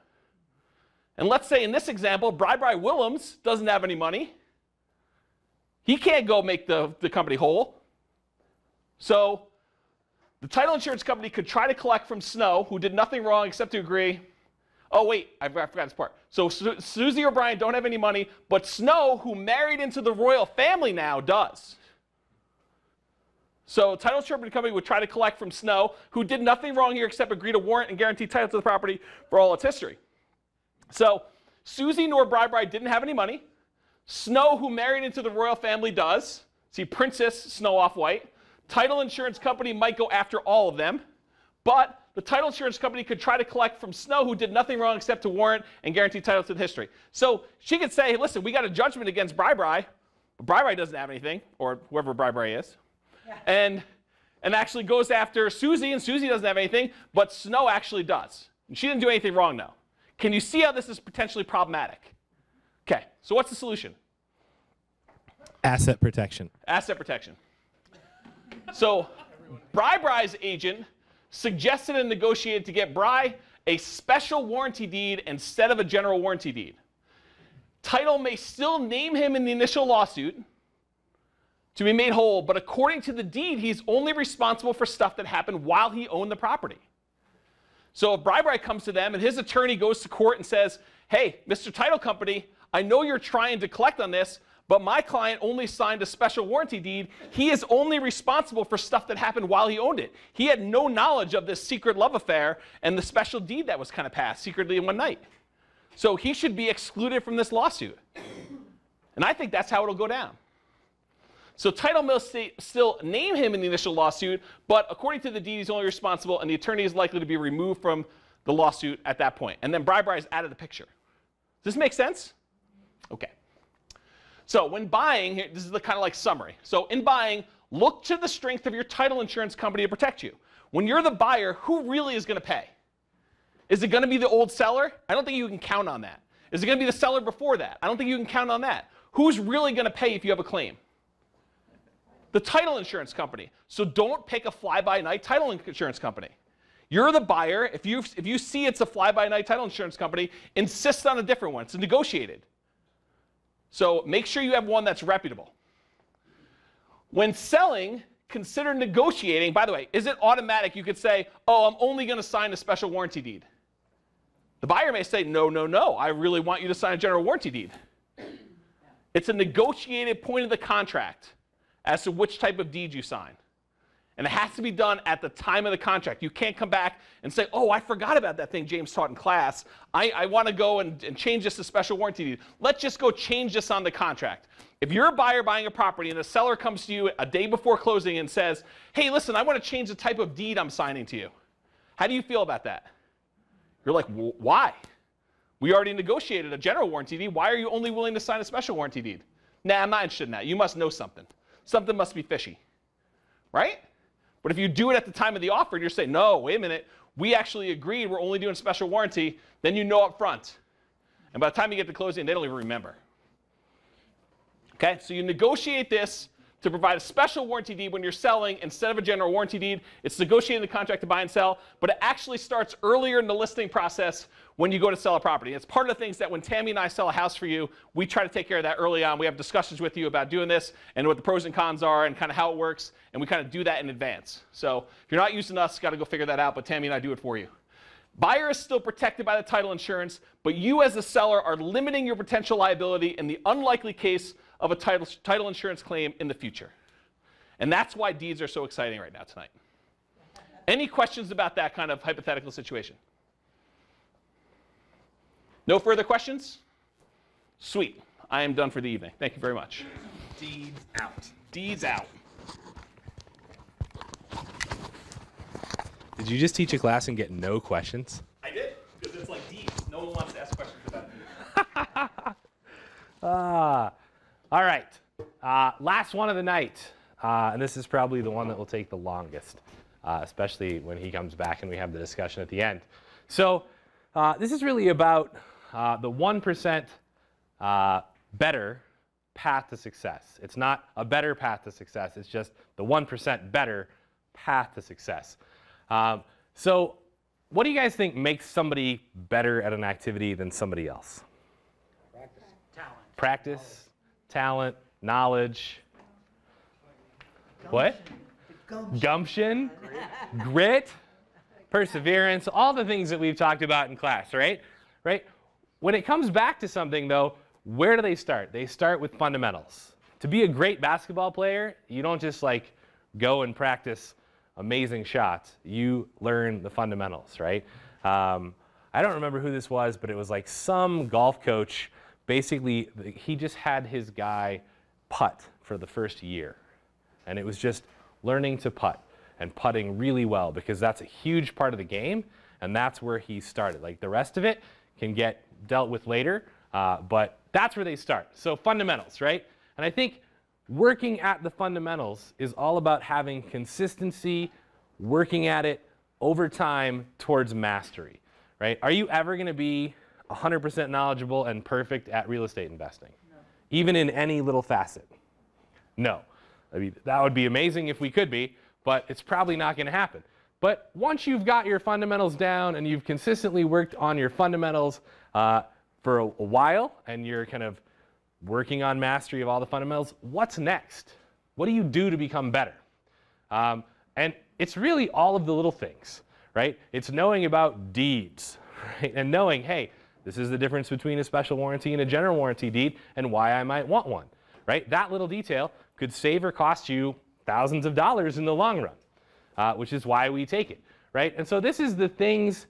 And let's say in this example, Bri Willems doesn't have any money. He can't go make the company whole. So the title insurance company could try to collect from Snow, who did nothing wrong except to agree. Oh, wait, I forgot this part. So Susie or Brian don't have any money, but Snow, who married into the royal family now, does. So title insurance company would try to collect from Snow, who did nothing wrong here except agree to warrant and guarantee title to the property for all its history. So Susie nor Bri didn't have any money. Snow, who married into the royal family, does. See, Princess Snow Off-White. Title insurance company might go after all of them, but the title insurance company could try to collect from Snow, who did nothing wrong except to warrant and guarantee title to the history. So she could say, hey, listen, we got a judgment against Bri, but Bri doesn't have anything, or whoever Bri is, and actually goes after Susie, and Susie doesn't have anything, but Snow actually does. And she didn't do anything wrong, though. Can you see how this is potentially problematic? Okay, so what's the solution? Asset protection. Asset protection. So Bri's agent suggested and negotiated to get Bri a special warranty deed instead of a general warranty deed. Title may still name him in the initial lawsuit to be made whole, but according to the deed, he's only responsible for stuff that happened while he owned the property. So if Bri comes to them and his attorney goes to court and says, hey, Mr. Title Company, I know you're trying to collect on this, but my client only signed a special warranty deed. He is only responsible for stuff that happened while he owned it. He had no knowledge of this secret love affair and the special deed that was kind of passed secretly in one night. So he should be excluded from this lawsuit. And I think that's how it'll go down. So title may still name him in the initial lawsuit, but according to the deed, he's only responsible, and the attorney is likely to be removed from the lawsuit at that point. And then Bri is out of the picture. Does this make sense? Okay. So when buying, here, this is the kind of like summary. So in buying, look to the strength of your title insurance company to protect you. When you're the buyer, who really is going to pay? Is it going to be the old seller? I don't think you can count on that. Is it going to be the seller before that? I don't think you can count on that. Who's really going to pay if you have a claim? The title insurance company. So don't pick a fly-by-night title insurance company. You're the buyer. If you see it's a fly-by-night title insurance company, insist on a different one. It's negotiated. So make sure you have one that's reputable. When selling, consider negotiating. By the way, is it automatic? You could say, oh, I'm only going to sign a special warranty deed. The buyer may say, no, no, no, I really want you to sign a general warranty deed. It's a negotiated point of the contract as to which type of deed you sign. And it has to be done at the time of the contract. You can't come back and say, oh, I forgot about that thing James taught in class. I want to go and change this to special warranty deed. Let's just go change this on the contract. If you're a buyer buying a property and a seller comes to you a day before closing and says, hey, listen, I want to change the type of deed I'm signing to you. How do you feel about that? You're like, why? We already negotiated a general warranty deed. Why are you only willing to sign a special warranty deed? Nah, I'm not interested in that. You must know something. Something must be fishy, right? But if you do it at the time of the offer and you're saying, no, wait a minute, we actually agreed we're only doing special warranty, then you know up front. And by the time you get to closing, they don't even remember. Okay, so you negotiate this to provide a special warranty deed when you're selling instead of a general warranty deed. It's negotiating the contract to buy and sell, but it actually starts earlier in the listing process when you go to sell a property. It's part of the things that when Tammy and I sell a house for you, we try to take care of that early on. We have discussions with you about doing this and what the pros and cons are and kind of how it works, and we kind of do that in advance. So if you're not using us, got to go figure that out, but Tammy and I do it for you. Buyer is still protected by the title insurance, but you as a seller are limiting your potential liability in the unlikely case of a title insurance claim in the future. And that's why deeds are so exciting right now tonight. Any questions about that kind of hypothetical situation? No further questions? Sweet. I am done for the evening. Thank you very much. Deeds out. Deeds out. Did you just teach a class and get no questions? I did, because it's like deeds. No one wants to ask questions about deeds. All right. Last one of the night. And this is probably the one that will take the longest, especially when he comes back and we have the discussion at the end. So this is really about the 1% better path to success. It's not a better path to success. It's just the 1% better path to success. So what do you guys think makes somebody better at an activity than somebody else? Practice, talent, knowledge. What? Gumption, grit, perseverance, all the things that we've talked about in class, right? When it comes back to something, though, where do they start? They start with fundamentals. To be a great basketball player, you don't just like go and practice amazing shots. You learn the fundamentals, right? I don't remember who this was, but it was like some golf coach. Basically, he just had his guy putt for the first year. And it was just learning to putt and putting really well, because that's a huge part of the game, and that's where he started. Like the rest of it can get dealt with later, but that's where they start. So fundamentals, right? And I think working at the fundamentals is all about having consistency, working at it over time towards mastery, right? Are you ever going to be 100% knowledgeable and perfect at real estate investing? No. Even in any little facet? No. I mean, that would be amazing if we could be, but it's probably not going to happen. But once you've got your fundamentals down and you've consistently worked on your fundamentals for a while, and you're kind of working on mastery of all the fundamentals, what's next? What do you do to become better? And it's really all of the little things, right? It's knowing about deeds, right? And knowing, hey, this is the difference between a special warranty and a general warranty deed and why I might want one, right? That little detail could save or cost you thousands of dollars in the long run, which is why we take it, right? And so this is the things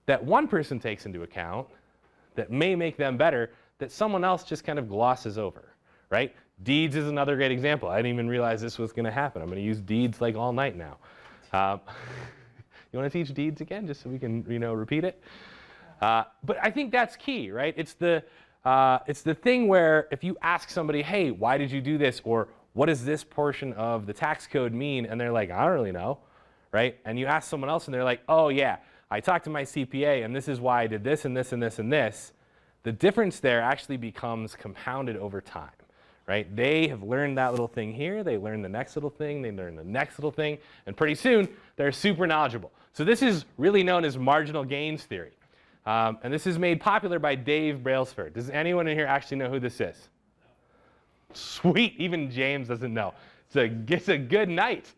that one person takes into account that may make them better that someone else just kind of glosses over, right? Deeds is another great example. I didn't even realize this was going to happen. I'm going to use deeds like all night now. You want to teach deeds again, just so we can, repeat it? But I think that's key, right? It's the thing where if you ask somebody, hey, why did you do this? Or what does this portion of the tax code mean? And they're like, I don't really know, right? And you ask someone else and they're like, oh yeah, I talked to my CPA and this is why I did this and this and this and this. The difference there actually becomes compounded over time, right? They have learned that little thing here, they learn the next little thing, they learn the next little thing, and pretty soon they're super knowledgeable. So this is really known as marginal gains theory. And this is made popular by Dave Brailsford. Does anyone in here actually know who this is? Sweet, even James doesn't know. It's a good night.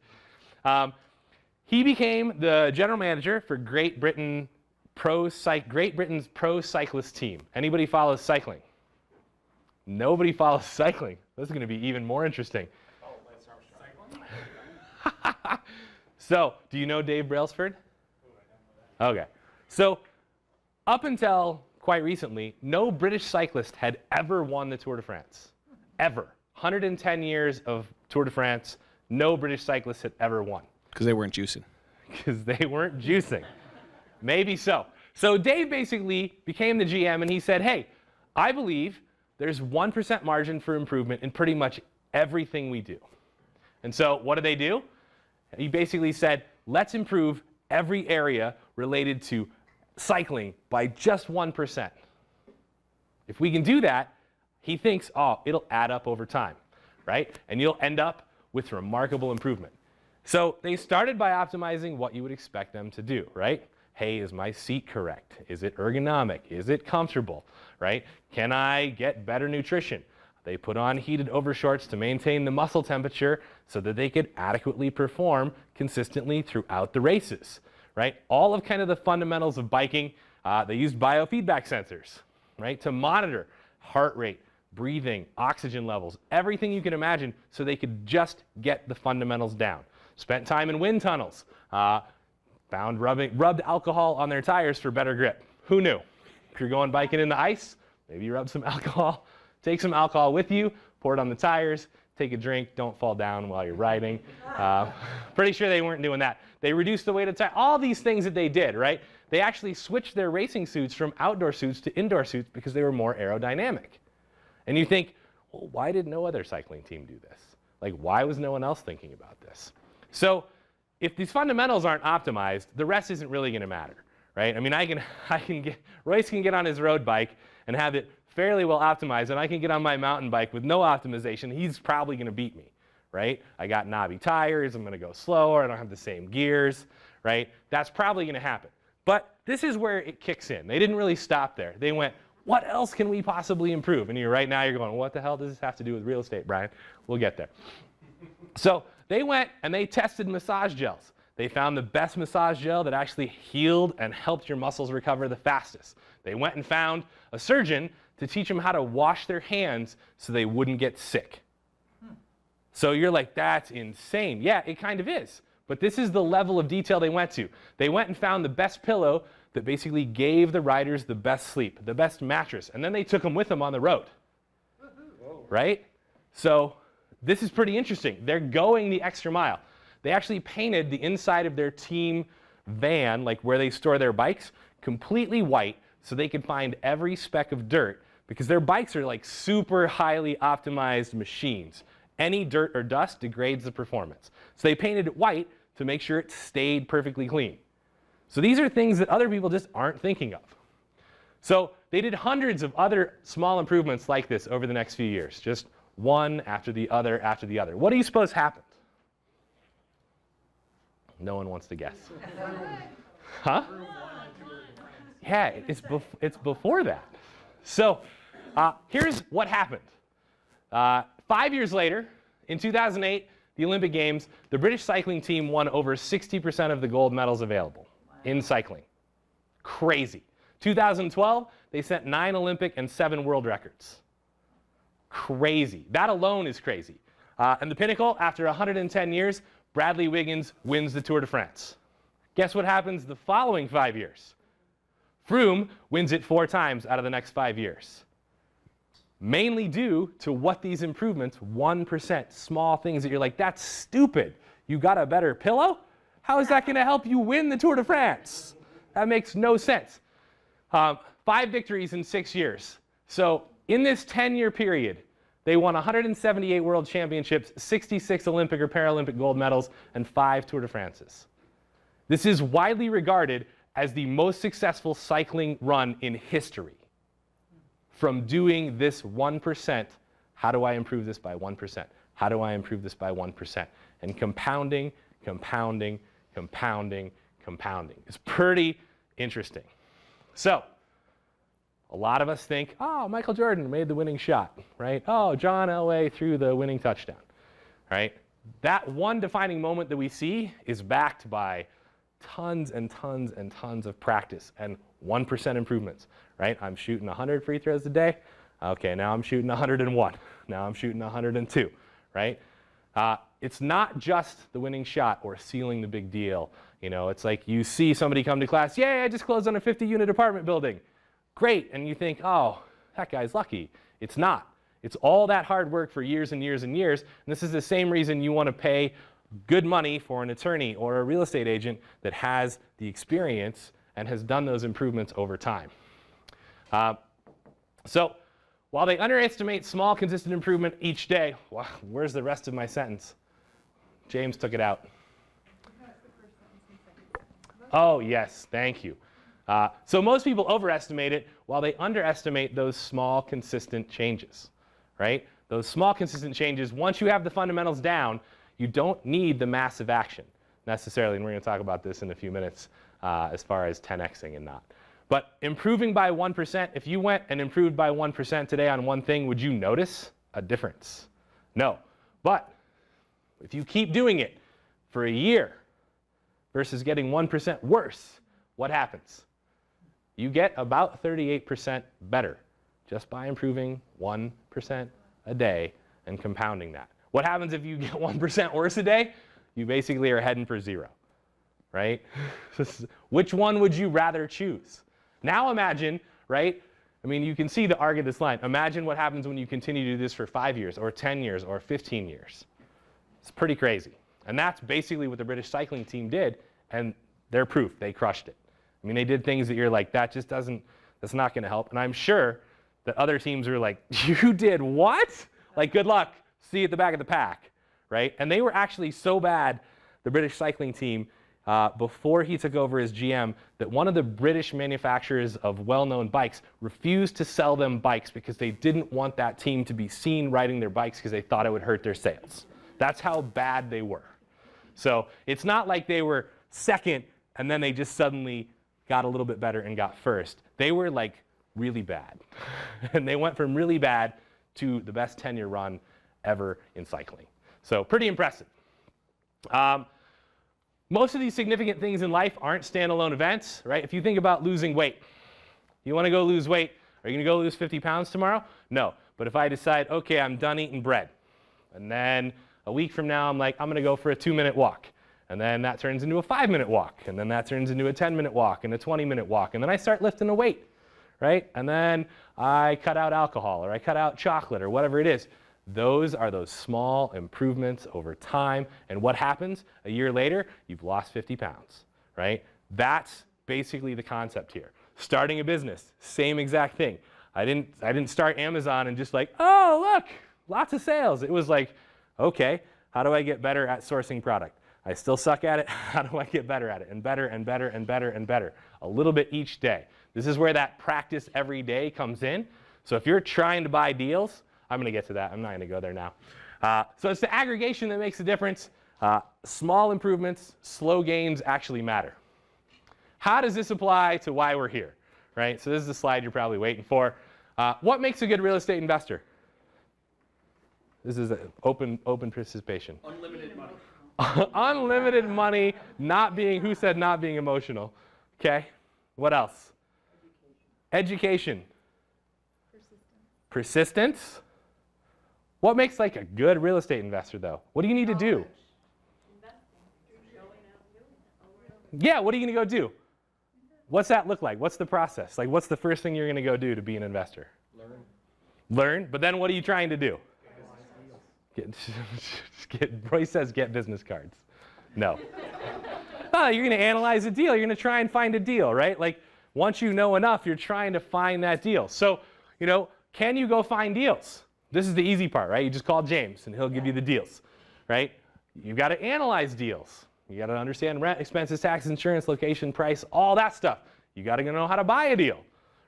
He became the general manager for Great Britain's pro cyclist team. Anybody follows cycling? Nobody follows cycling. This is going to be even more interesting. So, do you know Dave Brailsford? Okay. So, up until quite recently, no British cyclist had ever won the Tour de France. Ever. 110 years of Tour de France, no British cyclist had ever won. Because they weren't juicing. Because they weren't juicing. Maybe so. So Dave basically became the GM and he said, hey, I believe there's 1% margin for improvement in pretty much everything we do. And so what did they do? He basically said, let's improve every area related to cycling by just 1%. If we can do that, he thinks, oh, it'll add up over time, right? And you'll end up with remarkable improvement. So they started by optimizing what you would expect them to do, right? Hey, is my seat correct? Is it ergonomic? Is it comfortable, right? Can I get better nutrition? They put on heated overshorts to maintain the muscle temperature so that they could adequately perform consistently throughout the races, right? All of kind of the fundamentals of biking. They used biofeedback sensors, right, to monitor heart rate, breathing, oxygen levels, everything you can imagine so they could just get the fundamentals down. Spent time in wind tunnels, rubbed alcohol on their tires for better grip. Who knew? If you're going biking in the ice, maybe you rub some alcohol, take some alcohol with you, pour it on the tires, take a drink, don't fall down while you're riding. Pretty sure they weren't doing that. They reduced the weight of the tire, all these things that they did, right? They actually switched their racing suits from outdoor suits to indoor suits because they were more aerodynamic. And you think, well, why did no other cycling team do this? Like, why was no one else thinking about this? So if these fundamentals aren't optimized, the rest isn't really going to matter, right? I mean, Royce can get on his road bike and have it fairly well optimized, and I can get on my mountain bike with no optimization. He's probably going to beat me, right? I got knobby tires. I'm going to go slower. I don't have the same gears, right? That's probably going to happen. But this is where it kicks in. They didn't really stop there. They went, what else can we possibly improve? And right now you're going, what the hell does this have to do with real estate, Brian? We'll get there. So they went and they tested massage gels. They found the best massage gel that actually healed and helped your muscles recover the fastest. They went and found a surgeon to teach them how to wash their hands so they wouldn't get sick. So you're like, that's insane. Yeah, it kind of is. But this is the level of detail they went to. They went and found the best pillow that basically gave the riders the best sleep, the best mattress, and then they took them with them on the road. Right? So this is pretty interesting. They're going the extra mile. They actually painted the inside of their team van, like where they store their bikes, completely white so they could find every speck of dirt because their bikes are like super highly optimized machines. Any dirt or dust degrades the performance. So they painted it white to make sure it stayed perfectly clean. So these are things that other people just aren't thinking of. So they did hundreds of other small improvements like this over the next few years, just one after the other after the other. What do you suppose happened? No one wants to guess. Huh? Yeah, it's before that. So here's what happened. 5 years later, in 2008, the Olympic Games, the British cycling team won over 60% of the gold medals available in cycling. Crazy. 2012, they set 9 Olympic and 7 world records. Crazy. That alone is crazy. And the pinnacle, after 110 years, Bradley Wiggins wins the Tour de France. Guess what happens the following 5 years? Froome wins it 4 times out of the next 5 years. Mainly due to what these improvements, 1%, small things that you're like, that's stupid. You got a better pillow? How is that going to help you win the Tour de France? That makes no sense. 5 victories in 6 years. So in this 10-year period, they won 178 world championships, 66 Olympic or Paralympic gold medals, and 5 Tour de France's. This is widely regarded as the most successful cycling run in history. From doing this 1%, how do I improve this by 1%? How do I improve this by 1%? And compounding, compounding, compounding, compounding. It's pretty interesting. So a lot of us think, oh, Michael Jordan made the winning shot, right? Oh, John Elway threw the winning touchdown, right? That one defining moment that we see is backed by tons and tons and tons of practice and 1% improvements, right? I'm shooting 100 free throws a day. Okay, now I'm shooting 101. Now I'm shooting 102, right? It's not just the winning shot or sealing the big deal. You know, it's like you see somebody come to class, yay, I just closed on a 50-unit apartment building. Great, and you think, oh, that guy's lucky. It's not. It's all that hard work for years and years and years, and this is the same reason you want to pay good money for an attorney or a real estate agent that has the experience and has done those improvements over time. So while they underestimate small, consistent improvement each day, wow, where's the rest of my sentence? James took it out. Oh, yes, thank you. So most people overestimate it while they underestimate those small, consistent changes, right? Those small, consistent changes, once you have the fundamentals down, you don't need the massive action necessarily, and we're going to talk about this in a few minutes as far as 10xing and not. But improving by 1%, if you went and improved by 1% today on one thing, would you notice a difference? No. But if you keep doing it for a year versus getting 1% worse, what happens? You get about 38% better just by improving 1% a day and compounding that. What happens if you get 1% worse a day? You basically are heading for 0, right? Which one would you rather choose? Now imagine, right? I mean, you can see the arc of this line. Imagine what happens when you continue to do this for 5 years or 10 years or 15 years. It's pretty crazy. And that's basically what the British cycling team did, and they're proof. They crushed it. I mean, they did things that you're like, that's not going to help. And I'm sure that other teams were like, you did what? Like, good luck. See you at the back of the pack, right? And they were actually so bad, the British cycling team, before he took over as GM, that one of the British manufacturers of well-known bikes refused to sell them bikes because they didn't want that team to be seen riding their bikes because they thought it would hurt their sales. That's how bad they were. So it's not like they were second and then they just suddenly got a little bit better and got first. They were like really bad. And they went from really bad to the best 10-year run ever in cycling. So pretty impressive. Most of these significant things in life aren't standalone events, right? If you think about losing weight, you want to go lose weight, are you going to go lose 50 pounds tomorrow? No. But if I decide, okay, I'm done eating bread, and then a week from now, I'm like, I'm going to go for a 2-minute walk. And then that turns into a 5-minute walk. And then that turns into a 10-minute walk and a 20-minute walk. And then I start lifting a weight, right? And then I cut out alcohol or I cut out chocolate or whatever it is. Those are those small improvements over time. And what happens? A year later, you've lost 50 pounds, right? That's basically the concept here. Starting a business, same exact thing. I didn't start Amazon and just like, oh, look, lots of sales. It was like, okay, how do I get better at sourcing product? I still suck at it. How do I get better at it? And better and better and better and better. A little bit each day. This is where that practice every day comes in. So if you're trying to buy deals, I'm going to get to that. I'm not going to go there now. So it's the aggregation that makes the difference. Small improvements, slow gains actually matter. How does this apply to why we're here? Right? So this is the slide you're probably waiting for. What makes a good real estate investor? This is open participation. Unlimited money. Unlimited money, who said not being emotional? Okay. What else? Education. Persistence. What makes like a good real estate investor though? What do you need to do? Yeah, what are you going to go do? What's that look like? What's the process? Like, what's the first thing you're going to go do to be an investor? Learn, but then what are you trying to do? Royce says get business cards. No. You're going to analyze a deal. You're going to try and find a deal, right? Like, once you know enough, you're trying to find that deal. So, can you go find deals? This is the easy part, right? You just call James, and he'll give you the deals, right? You've got to analyze deals. You got to understand rent, expenses, taxes, insurance, location, price, all that stuff. You got to know how to buy a deal,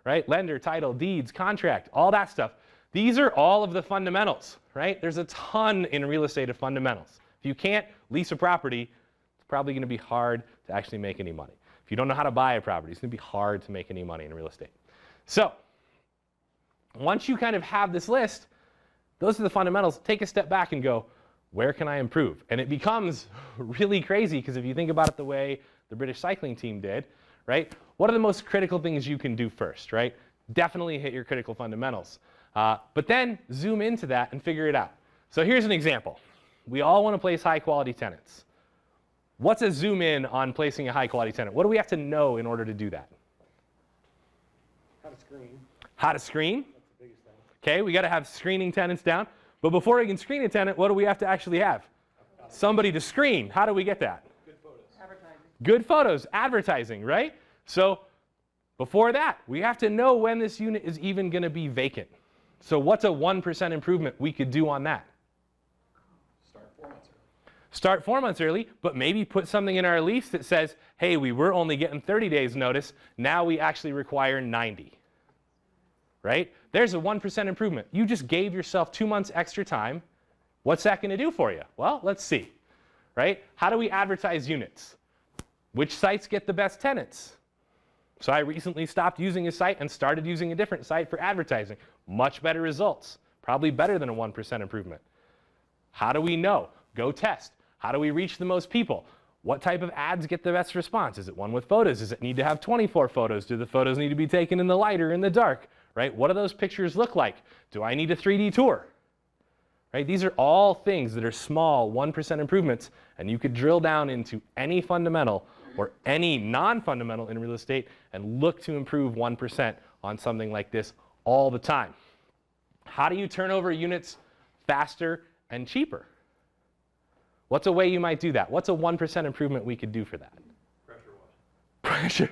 right? Lender, title, deeds, contract, all that stuff. These are all of the fundamentals, right? There's a ton in real estate of fundamentals. If you can't lease a property, it's probably going to be hard to actually make any money. If you don't know how to buy a property, it's going to be hard to make any money in real estate. So once you kind of have this list, those are the fundamentals. Take a step back and go, where can I improve? And it becomes really crazy because if you think about it the way the British cycling team did, right? What are the most critical things you can do first, right? Definitely hit your critical fundamentals. But then zoom into that and figure it out. So here's an example. We all want to place high quality tenants. What's a zoom in on placing a high quality tenant? What do we have to know in order to do that? How to screen. How to screen? That's the biggest thing. Okay, we got to have screening tenants down. But before we can screen a tenant, what do we have to actually have? Somebody to screen. How do we get that? Good photos. Advertising. Good photos, advertising, right? So before that, we have to know when this unit is even going to be vacant. So what's a 1% improvement we could do on that? Start 4 months early. Start 4 months early, but maybe put something in our lease that says, hey, we were only getting 30 days notice. Now we actually require 90. Right? There's a 1% improvement. You just gave yourself 2 months extra time. What's that going to do for you? Well, let's see. Right? How do we advertise units? Which sites get the best tenants? So I recently stopped using a site and started using a different site for advertising. Much better results. Probably better than a 1% improvement. How do we know? Go test. How do we reach the most people? What type of ads get the best response? Is it one with photos? Does it need to have 24 photos? Do the photos need to be taken in the light or in the dark? right? What do those pictures look like? Do I need a 3D tour? Right? These are all things that are small 1% improvements, and you could drill down into any fundamental or any non-fundamental in real estate and look to improve 1% on something like this all the time. How do you turn over units faster and cheaper? What's a way you might do that? What's a 1% improvement we could do for that? Pressure.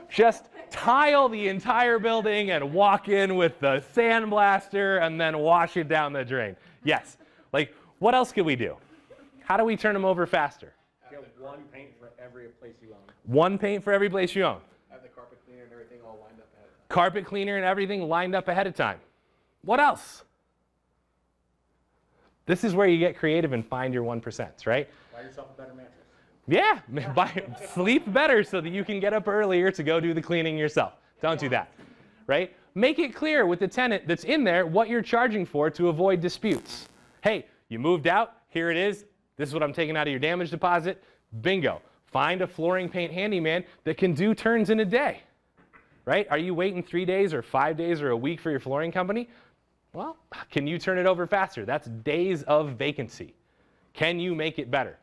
Just tile the entire building and walk in with the sandblaster and then wash it down the drain. Yes. Like, what else could we do? How do we turn them over faster? Get one paint for every place you own. One paint for every place you own. Have the carpet cleaner and everything all lined up ahead of time. Carpet cleaner and everything lined up ahead of time. What else? This is where you get creative and find your 1%, right? Buy yourself a better mattress. Yeah, sleep better so that you can get up earlier to go do the cleaning yourself. Don't do that, right? Make it clear with the tenant that's in there what you're charging for to avoid disputes. Hey, you moved out, here it is. This is what I'm taking out of your damage deposit. Bingo. Find a flooring paint handyman that can do turns in a day, right? Are you waiting 3 days or 5 days or a week for your flooring company? Well, can you turn it over faster? That's days of vacancy. Can you make it better?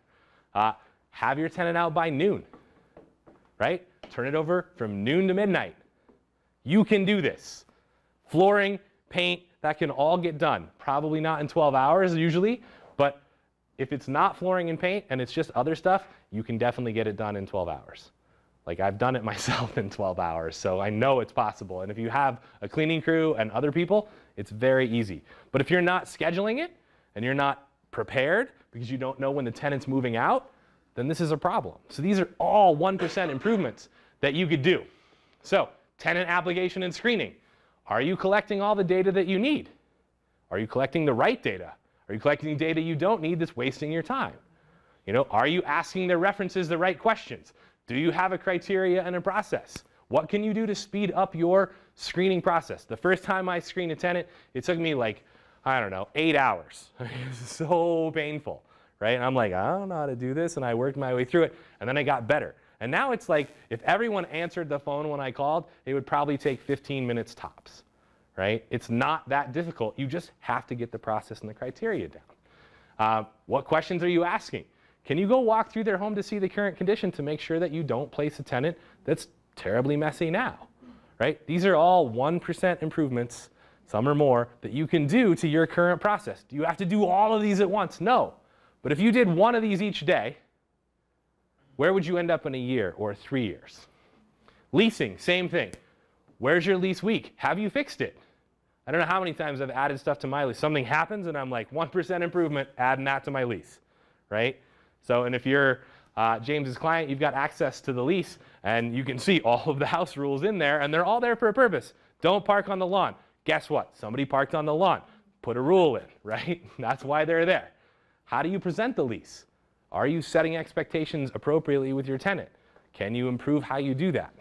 Have your tenant out by noon, right? Turn it over from noon to midnight. You can do this. Flooring, paint, that can all get done. Probably not in 12 hours usually, but if it's not flooring and paint and it's just other stuff, you can definitely get it done in 12 hours. Like, I've done it myself in 12 hours, so I know it's possible. And if you have a cleaning crew and other people, it's very easy. But if you're not scheduling it and you're not prepared because you don't know when the tenant's moving out, then this is a problem. So these are all 1% improvements that you could do. So, tenant application and screening. Are you collecting all the data that you need? Are you collecting the right data? Are you collecting data you don't need that's wasting your time? You know, are you asking their references the right questions? Do you have a criteria and a process? What can you do to speed up your screening process? The first time I screened a tenant, it took me like, I don't know, 8 hours. It was so painful, right? And I'm like, I don't know how to do this, and I worked my way through it, and then I got better. And now it's like, if everyone answered the phone when I called, it would probably take 15 minutes tops, right? It's not that difficult. You just have to get the process and the criteria down. What questions are you asking? Can you go walk through their home to see the current condition to make sure that you don't place a tenant that's terribly messy now, right? These are all 1% improvements, some or more, that you can do to your current process. Do you have to do all of these at once? No. But if you did one of these each day, where would you end up in a year or 3 years? Leasing, same thing. Where's your lease week? Have you fixed it? I don't know how many times I've added stuff to my lease. Something happens and I'm like, 1% improvement, adding that to my lease, right? So, and if you're James's client, you've got access to the lease and you can see all of the house rules in there and they're all there for a purpose. Don't park on the lawn. Guess what? Somebody parked on the lawn. Put a rule in, right? That's why they're there. How do you present the lease? Are you setting expectations appropriately with your tenant? Can you improve how you do that?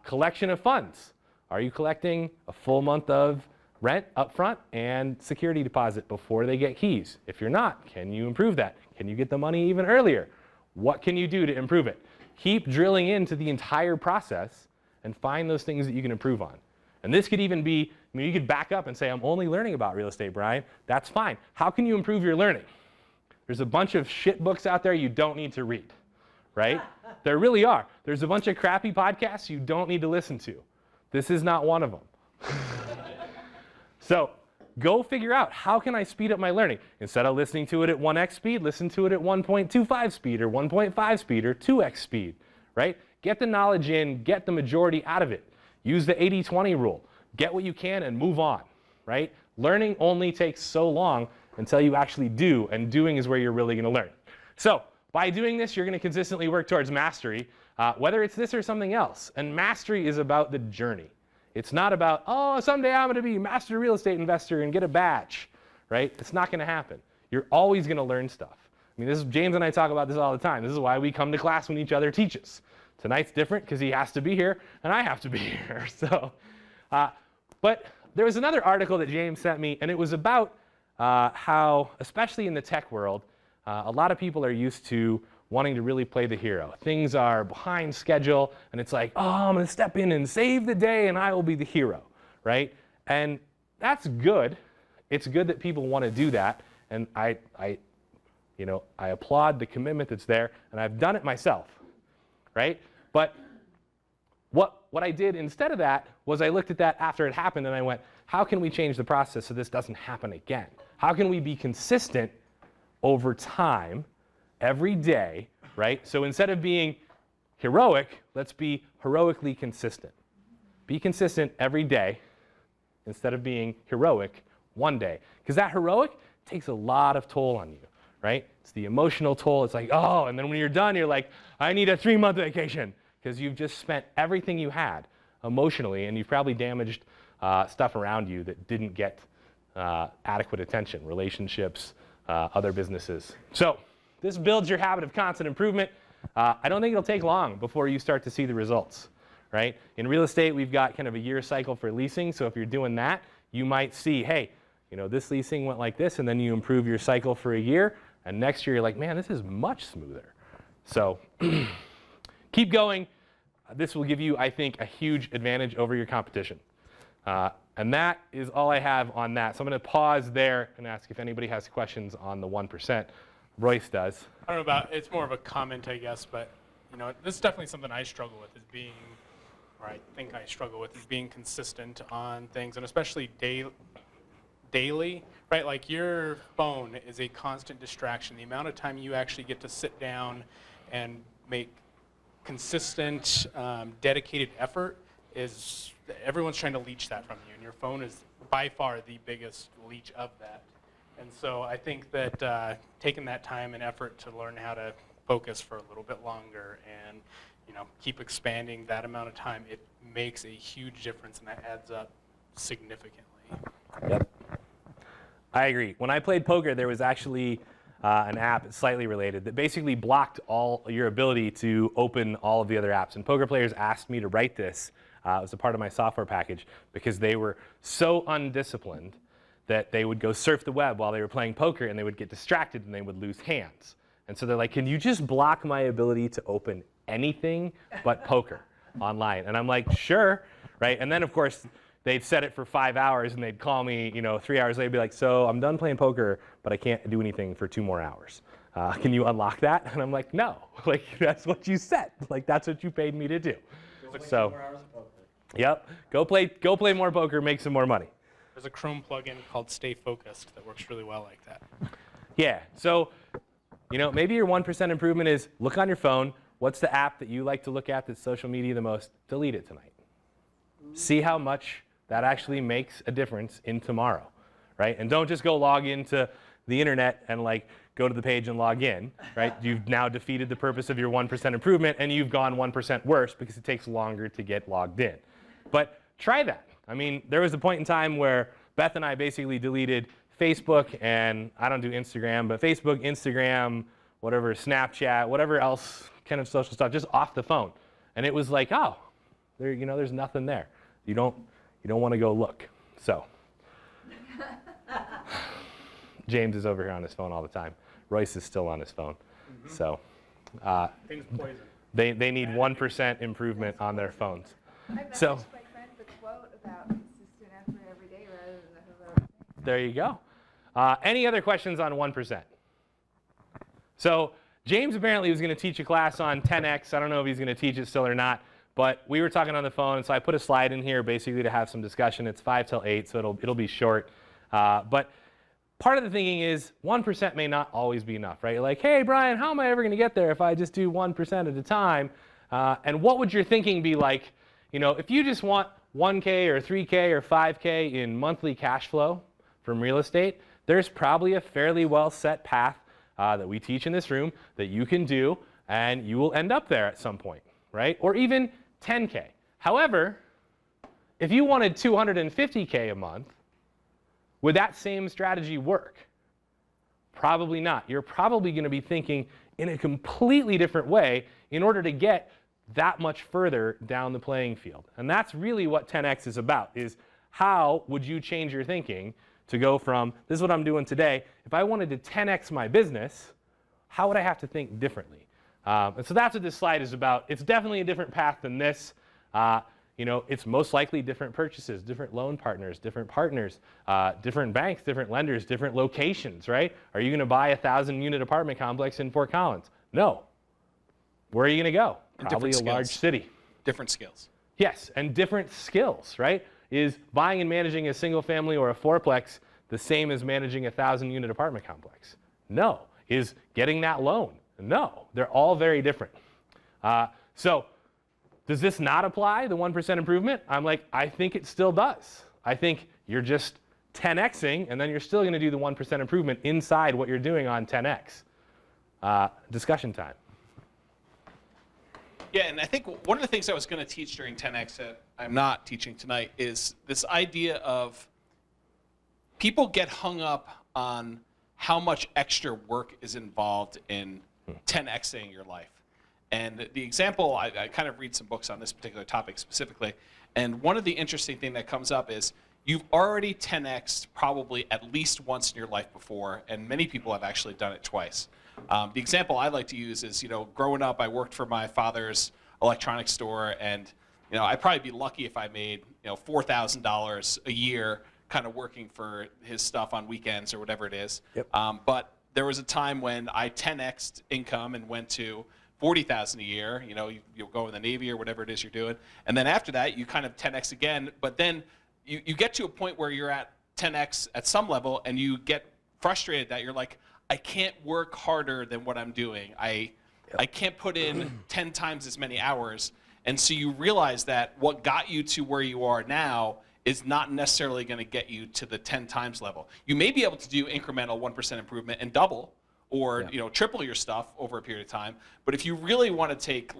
Collection of funds. Are you collecting a full month of rent up front and security deposit before they get keys? If you're not, can you improve that? Can you get the money even earlier? What can you do to improve it? Keep drilling into the entire process and find those things that you can improve on. And this could even be, I mean, you could back up and say, I'm only learning about real estate, Brian. That's fine. How can you improve your learning? There's a bunch of shit books out there you don't need to read, right? There really are. There's a bunch of crappy podcasts you don't need to listen to. This is not one of them. So go figure out, how can I speed up my learning? Instead of listening to it at 1x speed, listen to it at 1.25 speed or 1.5 speed or 2x speed, right? Get the knowledge in, get the majority out of it. Use the 80-20 rule. Get what you can and move on, right? Learning only takes so long until you actually do, and doing is where you're really gonna learn. So by doing this, you're gonna consistently work towards mastery, whether it's this or something else. And mastery is about the journey. It's not about, oh, someday I'm gonna be master real estate investor and get a badge, right? It's not gonna happen. You're always gonna learn stuff. I mean, James and I talk about this all the time. This is why we come to class when each other teaches. Tonight's different because he has to be here and I have to be here. So, but there was another article that James sent me, and it was about how, especially in the tech world, a lot of people are used to wanting to really play the hero. Things are behind schedule, and it's like, oh, I'm going to step in and save the day, and I will be the hero, right? And that's good. It's good that people want to do that, and I applaud the commitment that's there, and I've done it myself, right? But what I did instead of that was I looked at that after it happened, and I went, how can we change the process so this doesn't happen again? How can we be consistent over time, every day, right? So instead of being heroic, let's be heroically consistent. Be consistent every day instead of being heroic one day. Because that heroic takes a lot of toll on you, right? It's the emotional toll. It's like, oh, and then when you're done, you're like, I need a 3-month vacation because you've just spent everything you had emotionally, and you've probably damaged stuff around you that didn't get adequate attention, relationships, other businesses. So this builds your habit of constant improvement. I don't think it'll take long before you start to see the results, right? In real estate, we've got kind of a year cycle for leasing. So if you're doing that, you might see, hey, this leasing went like this, and then you improve your cycle for a year, and next year you're like, man, this is much smoother. So keep going. This will give you, I think, a huge advantage over your competition. And that is all I have on that. So I'm going to pause there and ask if anybody has questions on the 1%. Royce does. I don't know about, it's more of a comment, I guess, but this is definitely something I struggle with, is being, or I think I struggle with, is being consistent on things, and especially daily, right? Like your phone is a constant distraction. The amount of time you actually get to sit down and make consistent, dedicated effort is, everyone's trying to leech that from you, and your phone is by far the biggest leech of that. And so I think that taking that time and effort to learn how to focus for a little bit longer and keep expanding that amount of time, it makes a huge difference, and that adds up significantly. Yep. I agree. When I played poker, there was actually an app slightly related that basically blocked all your ability to open all of the other apps. And poker players asked me to write this. It was a part of my software package because they were so undisciplined that they would go surf the web while they were playing poker, and they would get distracted and they would lose hands. And so they're like, can you just block my ability to open anything but poker online? And I'm like, sure, right? And then of course, they'd set it for 5 hours, and they'd call me 3 hours later, be like, so I'm done playing poker, but I can't do anything for 2 more hours. Can you unlock that? And I'm like, no, like that's what you set. Like that's what you paid me to do. So, yep, go play more poker, make some more money. There's a Chrome plugin called Stay Focused that works really well like that. Yeah, so maybe your 1% improvement is look on your phone. What's the app that you like to look at that's social media the most? Delete it tonight. See how much that actually makes a difference in tomorrow, right? And don't just go log into the internet and go to the page and log in, right? You've now defeated the purpose of your 1% improvement, and you've gone 1% worse because it takes longer to get logged in. But try that. I mean, there was a point in time where Beth and I basically deleted Facebook, and I don't do Instagram, but Facebook, Instagram, whatever, Snapchat, whatever else kind of social stuff, just off the phone. And it was like, oh, there's nothing there. You don't want to go look. So James is over here on his phone all the time. Royce is still on his phone. So Things poison. they need 1% improvement on their phones. So there you go. Any other questions on 1%? So James apparently was going to teach a class on 10x. I don't know if he's going to teach it still or not, but we were talking on the phone, so I put a slide in here basically to have some discussion. It's 5 till 8, so it'll be short. But part of the thinking is 1% may not always be enough, right? You're like, hey, Brian, how am I ever going to get there if I just do 1% at a time? And what would your thinking be like, if you just want 1K or 3K or 5K in monthly cash flow from real estate, there's probably a fairly well set path that we teach in this room that you can do, and you will end up there at some point, right? Or even 10K. However, if you wanted 250K a month, would that same strategy work? Probably not. You're probably going to be thinking in a completely different way in order to get that much further down the playing field. And that's really what 10x is about, is how would you change your thinking to go from, this is what I'm doing today, if I wanted to 10x my business, how would I have to think differently? And so that's what this slide is about. It's definitely a different path than this. It's most likely different purchases, different loan partners, different banks, different lenders, different locations, right? Are you going to buy a 1,000-unit apartment complex in Fort Collins? No. Where are you going to go? And Probably a different large skills. city. Different skills. Yes, and different skills, right? Is buying and managing a single family or a fourplex the same as managing a 1,000-unit apartment complex? No. Is getting that loan? No. They're all very different. So does this not apply, the 1% improvement? I'm like, I think it still does. I think you're just 10xing, and then you're still going to do the 1% improvement inside what you're doing on 10x. Discussion time. Yeah, and I think one of the things I was going to teach during 10X that I'm not teaching tonight is this idea of people get hung up on how much extra work is involved in 10Xing your life. And the example, I kind of read some books on this particular topic specifically, and one of the interesting things that comes up is you've already 10X'd probably at least once in your life before, and many people have actually done it twice. The example I like to use is, growing up, I worked for my father's electronics store, and I'd probably be lucky if I made $4,000 a year, kind of working for his stuff on weekends or whatever it is. Yep. But there was a time when I 10x'd income and went to $40,000 a year. You'll go in the Navy or whatever it is you're doing, and then after that, you kind of 10x again. But then you get to a point where you're at 10x at some level, and you get frustrated that you're like, I can't work harder than what I'm doing. I can't put in 10 times as many hours. And so you realize that what got you to where you are now is not necessarily going to get you to the 10 times level. You may be able to do incremental 1% improvement and double or triple your stuff over a period of time. But if you really want to take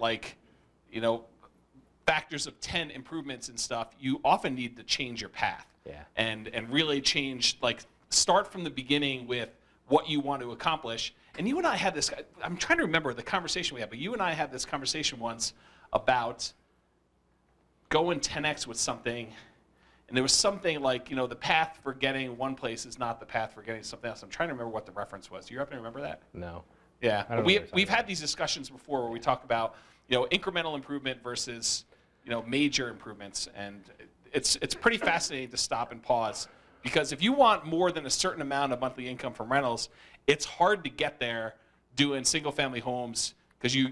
factors of 10 improvements and stuff, you often need to change your path. Yeah. And really change, start from the beginning with what you want to accomplish. And you and I had this, I'm trying to remember the conversation we had, but you and I had this conversation once about going 10x with something, and there was something like, the path for getting one place is not the path for getting something else. I'm trying to remember what the reference was. Do you happen to remember that? No. Yeah, I don't know we've had these discussions before where we talk about, incremental improvement versus, major improvements, and it's pretty fascinating to stop and pause. Because if you want more than a certain amount of monthly income from rentals, it's hard to get there doing single-family homes because you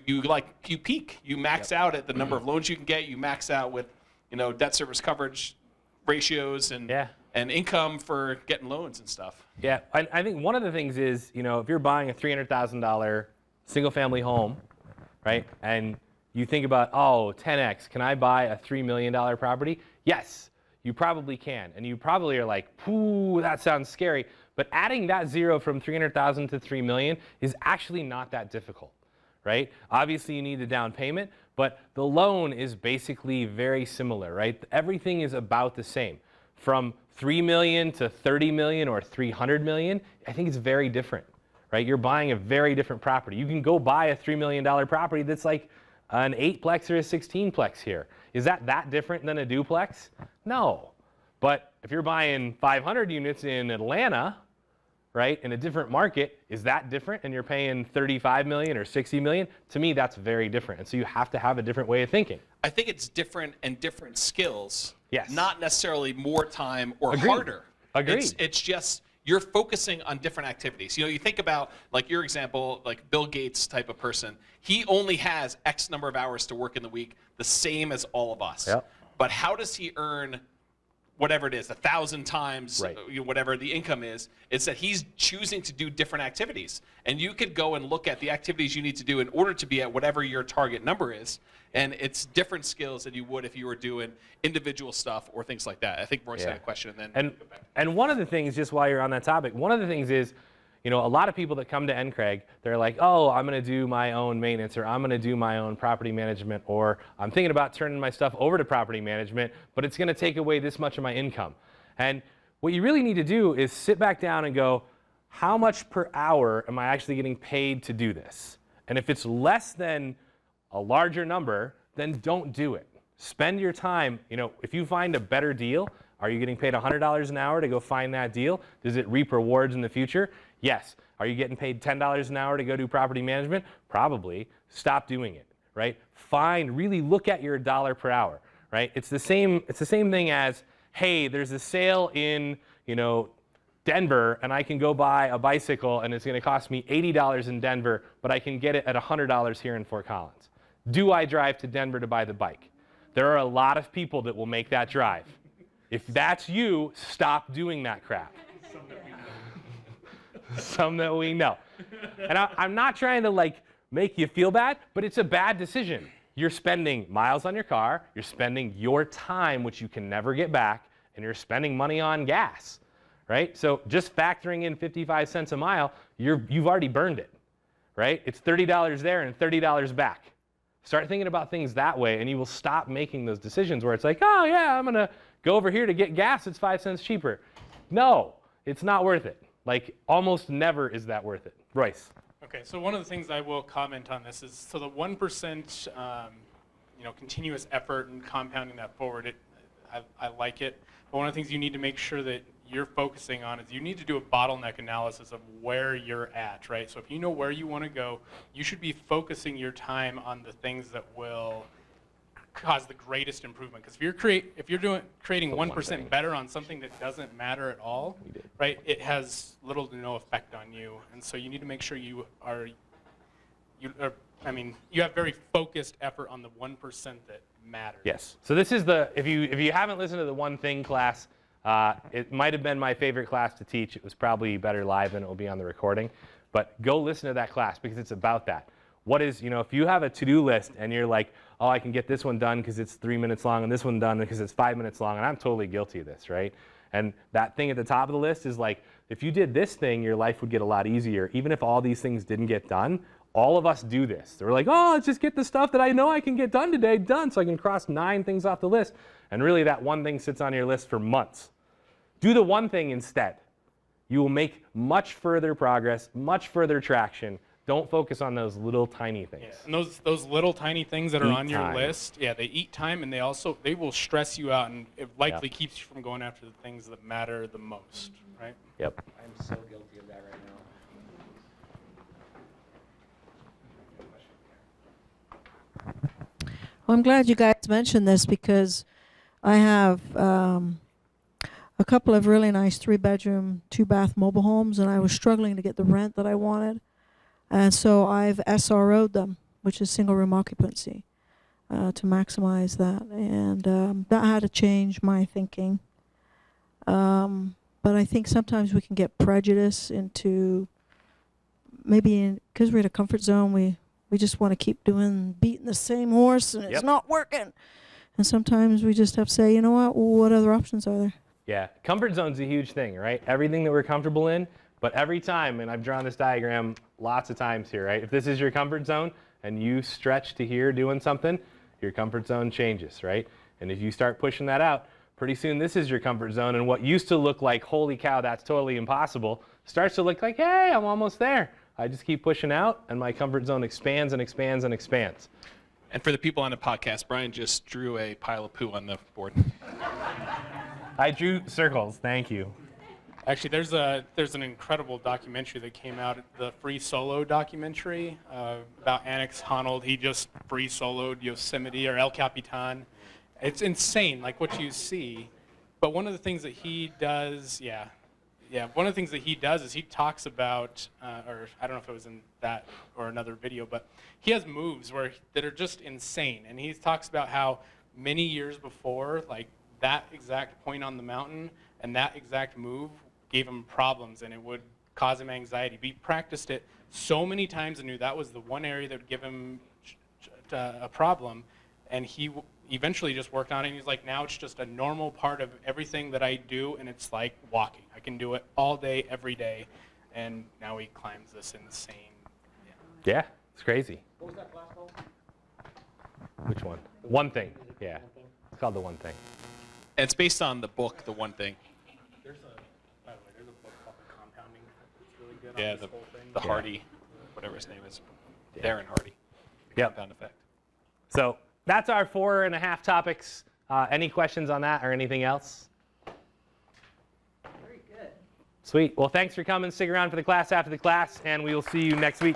peak. You max out at the number of loans you can get. You max out with debt service coverage ratios and income for getting loans and stuff. Yeah, I think one of the things is if you're buying a $300,000 single-family home, right, and you think about 10x, can I buy a $3 million property? Yes. You probably can, and you probably are like, "Ooh, that sounds scary." But adding that zero from 300,000 to 3 million is actually not that difficult, right? Obviously, you need the down payment, but the loan is basically very similar, right? Everything is about the same. From 3 million to 30 million or 300 million, I think it's very different, right? You're buying a very different property. You can go buy a $3 million property that's like an 8-plex or a 16-plex here. Is that different than a duplex? No. But if you're buying 500 units in Atlanta, right, in a different market, is that different and you're paying 35 million or 60 million? To me, that's very different. And so you have to have a different way of thinking. I think it's different and different skills. Yes. Not necessarily more time or Agreed. harder. Agreed. It's just you're focusing on different activities. You think about your example, like Bill Gates type of person. He only has X number of hours to work in the week, the same as all of us. Yep. But how does he earn whatever it is, 1,000 times, Right. Whatever the income is? It's that he's choosing to do different activities. And you could go and look at the activities you need to do in order to be at whatever your target number is. And it's different skills than you would if you were doing individual stuff or things like that. I think Royce had a question, and then And one of the things, just while you're on that topic, one of the things is, a lot of people that come to NCREG, they're like, oh, I'm going to do my own maintenance, or I'm going to do my own property management, or I'm thinking about turning my stuff over to property management, but it's going to take away this much of my income. And what you really need to do is sit back down and go, how much per hour am I actually getting paid to do this? And if it's less than a larger number, then don't do it. Spend your time, if you find a better deal, Are you getting paid $100 an hour to go find that deal? Does it reap rewards in the future? Yes. Are you getting paid $10 an hour to go do property management? Probably. Stop doing it, right? Really look at your dollar per hour, right? It's the same thing as, hey, there's a sale in, Denver, and I can go buy a bicycle and it's going to cost me $80 in Denver, but I can get it at $100 here in Fort Collins. Do I drive to Denver to buy the bike? There are a lot of people that will make that drive. If that's you, stop doing that crap. Some that we know. And I'm not trying to make you feel bad, but it's a bad decision. You're spending miles on your car, you're spending your time, which you can never get back, and you're spending money on gas. Right? So just factoring in 55 cents a mile, you've already burned it, right? It's $30 there and $30 back. Start thinking about things that way, and you will stop making those decisions where it's like, oh yeah, I'm going to go over here to get gas, it's 5 cents cheaper. No, it's not worth it. Almost never is that worth it. Royce. Okay, so one of the things I will comment on this is, so the 1%, continuous effort and compounding that forward, I like it. But one of the things you need to make sure that you're focusing on is you need to do a bottleneck analysis of where you're at, right? So if you know where you want to go, you should be focusing your time on the things that will cause the greatest improvement. Because if you're creating 1% better on something that doesn't matter at all, right? It has little to no effect on you, and so you need to make sure you have very focused effort on the 1% that matters. Yes. So this is if you haven't listened to the One Thing class, it might have been my favorite class to teach. It was probably better live than it will be on the recording. But go listen to that class because it's about that. If you have a to-do list and you're like, oh, I can get this one done because it's 3 minutes long and this one done because it's 5 minutes long, and I'm totally guilty of this, right? And that thing at the top of the list is if you did this thing, your life would get a lot easier. Even if all these things didn't get done, all of us do this. We're like, oh, let's just get the stuff that I know I can get done today done so I can cross 9 things off the list. And really that one thing sits on your list for months. Do the one thing instead. You will make much further progress, much further traction. Don't focus on those little tiny things. Yeah, and those little tiny things that are on your list, they eat time, and they will stress you out, and it likely keeps you from going after the things that matter the most, right? Yep. I'm so guilty of that right now. Well, I'm glad you guys mentioned this because I have a couple of really nice 3-bedroom, 2-bath mobile homes, and I was struggling to get the rent that I wanted. And so I've SRO'd them, which is single room occupancy, to maximize that. And that had to change my thinking. But I think sometimes we can get prejudice into because we're in a comfort zone, we just want to keep beating the same horse, and it's not working. And sometimes we just have to say, you know what other options are there? Yeah, comfort zone's a huge thing, right? Everything that we're comfortable in, but every time, and I've drawn this diagram lots of times here, right? If this is your comfort zone and you stretch to here doing something, your comfort zone changes, right? And if you start pushing that out, pretty soon this is your comfort zone, and what used to look like, holy cow, that's totally impossible, starts to look like, hey, I'm almost there. I just keep pushing out, and my comfort zone expands and expands and expands. And for the people on the podcast, Brian just drew a pile of poo on the board. I drew circles, thank you. Actually, there's an incredible documentary that came out, the Free Solo documentary about Annex Honnold. He just free soloed Yosemite or El Capitan. It's insane, what you see. But one of the things that he does, one of the things that he does is he talks about, or I don't know if it was in that or another video, but he has moves that are just insane. And he talks about how many years before, that exact point on the mountain and that exact move gave him problems, and it would cause him anxiety. But he practiced it so many times and knew that was the one area that would give him a problem, and he eventually just worked on it, and he's like, now it's just a normal part of everything that I do, and it's like walking. I can do it all day, every day, and now he climbs this insane. Yeah, it's crazy. What was that class called? Which one? One Thing. Yeah, it's called The One Thing. And it's based on the book, The One Thing. By the way, there's a book called The Compounding. It's really good on this whole thing. The Hardy, whatever his name is. Darren Hardy. Compound Effect. So that's our 4.5 topics. Any questions on that or anything else? Sweet. Well, thanks for coming. Stick around for the class after the class, and we will see you next week.